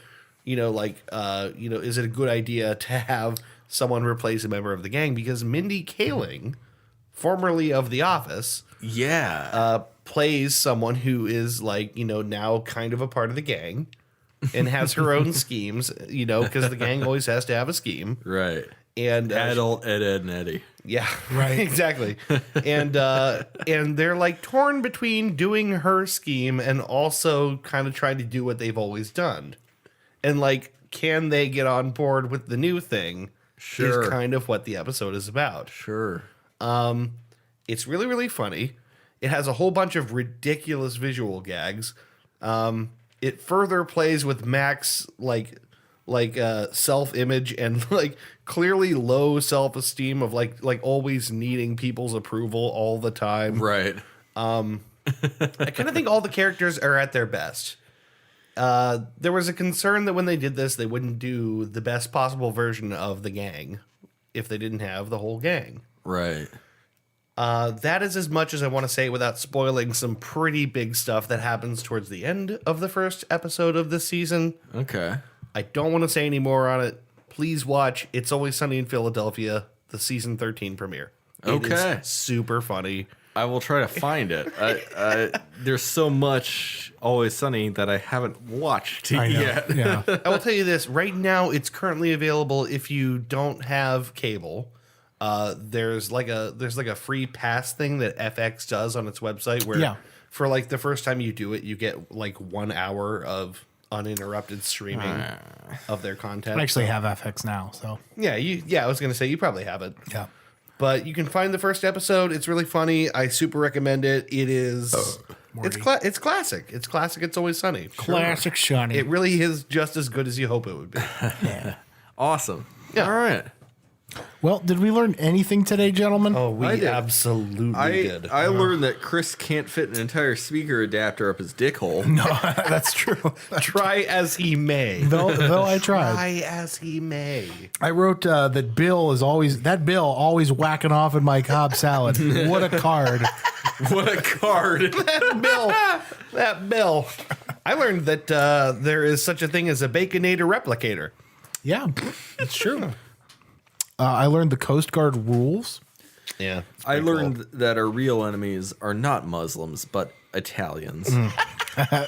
is it a good idea to have someone replace a member of the gang? Because Mindy Kaling, formerly of The Office, plays someone who is now kind of a part of the gang. And has her own schemes, because the gang always has to have a scheme. Right. And adult Ed, and Eddie. Yeah, right. Exactly. And they're like torn between doing her scheme and also kind of trying to do what they've always done. And like, can they get on board with the new thing? Sure. Is kind of what the episode is about. Sure. It's really, really funny. It has a whole bunch of ridiculous visual gags. It further plays with Mac's self-image and like clearly low self-esteem of like always needing people's approval all the time. Right. I kind of think all the characters are at their best. There was a concern that when they did this, they wouldn't do the best possible version of the gang if they didn't have the whole gang. Right. That is as much as I want to say without spoiling some pretty big stuff that happens towards the end of the first episode of this season. Okay. I don't want to say any more on it. Please watch It's Always Sunny in Philadelphia, the season 13 premiere. It is super funny. I will try to find it. There's so much Always Sunny that I haven't watched yet. Yeah. I will tell you this. Right now, it's currently available if you don't have cable. There's like a free pass thing that FX does on its website where for like the first time you do it, you get like 1 hour of uninterrupted streaming of their content. I actually have FX now, so I was gonna say you probably have it. yeah. But you can find the first episode. It's really funny. I super recommend it. It is it's classic. It's classic. It's Always Sunny. Classic Sunny. It really is just as good as you hope it would be. Awesome. Yeah. All right. Well, did we learn anything today, gentlemen? Oh, we I did. absolutely did. I learned that Chris can't fit an entire speaker adapter up his dick hole. No, that's true. Try as he may. Though I tried. Try as he may. I wrote that Bill always whacking off in my Cobb salad. What a card. What a card. That Bill. I learned that there is such a thing as a Baconator replicator. Yeah, it's true. I learned the Coast Guard rules. Yeah. I learned that our real enemies are not Muslims, but Italians.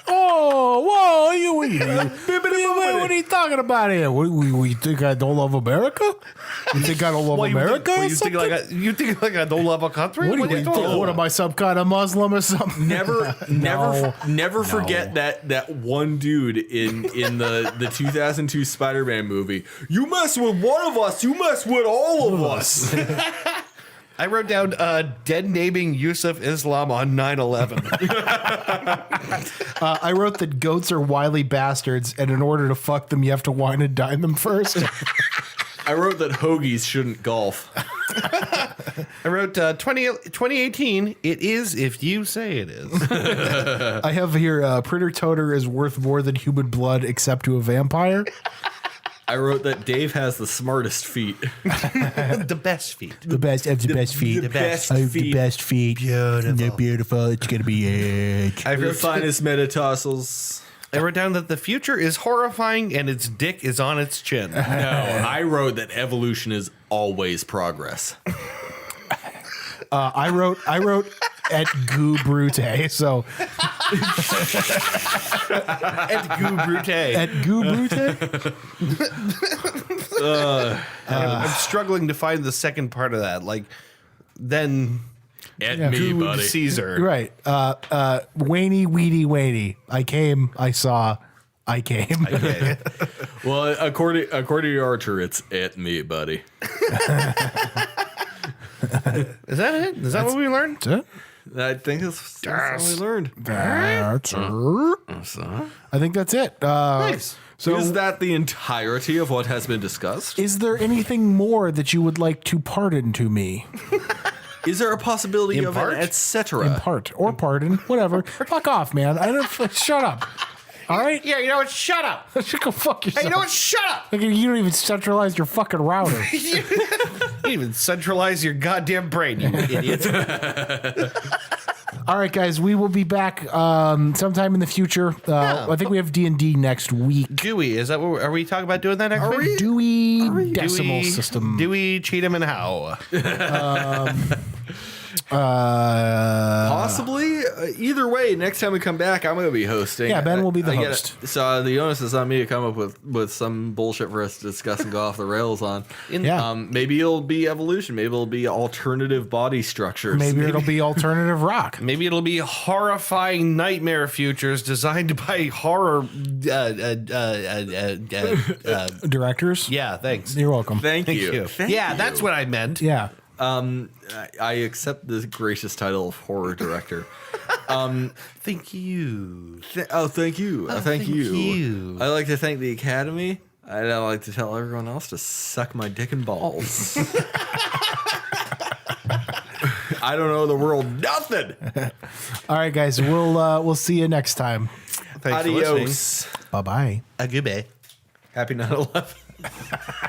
Oh, whoa! What are you talking about here? We think I don't love America? You think I don't love America? You think I don't love a country? What do you think? What am I, some kind of Muslim or something? Never forget that one dude in the 2002 Spider-Man movie. You mess with one of us, you mess with all of us. I wrote down dead naming Yusuf Islam on 9/11. I wrote that goats are wily bastards, and in order to fuck them, you have to wine and dine them first. I wrote that hoagies shouldn't golf. I wrote 2018. It is if you say it is. I have here Pritter Toter is worth more than human blood except to a vampire. I wrote that Dave has the smartest feet. The best feet. The best of the best feet. The best I have feet. the best feet. Beautiful. They're beautiful. It's going to be it. The finest metatarsals. I wrote down that the future is horrifying and its dick is on its chin. No, I wrote that evolution is always progress. I wrote et goo brute. So Et goo brute. et goo brute. I'm struggling to find the second part of that. Like, then At Yeah. me, Good buddy. Caesar. Right. Waney, weedy, waney. I came. I saw. I came. Okay. Well, according to Archer, it's at me, buddy. Is that it? Is that what we learned? That's it. I think that's all we learned. That's it. So, I think that's it. Nice. So is that the entirety of what has been discussed? is there anything more that you would like to pardon to me? Is there a possibility of part? an etc.? Part or pardon, whatever. Fuck off, man. I don't. Shut up. All right. Yeah, you know what? Shut up. Go fuck yourself. Hey, you know what? Shut up. Like, you don't even centralize your fucking router. You didn't even centralize your goddamn brain, you idiot. All right, guys. We will be back sometime in the future. I think we have D&D next week. Dewey, is that what are we talking about doing that next week? Dewey Decimal System. Dewey, Cheatham, and Howe. Possibly. Either way, next time we come back, I'm going to be hosting. Yeah, Ben will be the I get host. it. So the onus is on me to come up with some bullshit for us to discuss and go off the rails on. Yeah. Maybe it'll be evolution. Maybe it'll be alternative body structures. Maybe it'll be alternative rock. Maybe it'll be horrifying nightmare futures designed by horror. Directors. Yeah, thanks. You're welcome. Thank you. Yeah, that's what I meant. Yeah. I accept the gracious title of horror director. Thank you. Thank you. Thank you. you. I'd like to thank the Academy. I'd like to tell everyone else to suck my dick and balls. I don't know the world nothing. All right, guys. We'll see you next time. Thanks for listening. Adios. Bye bye. A goodbye. Happy 9/11.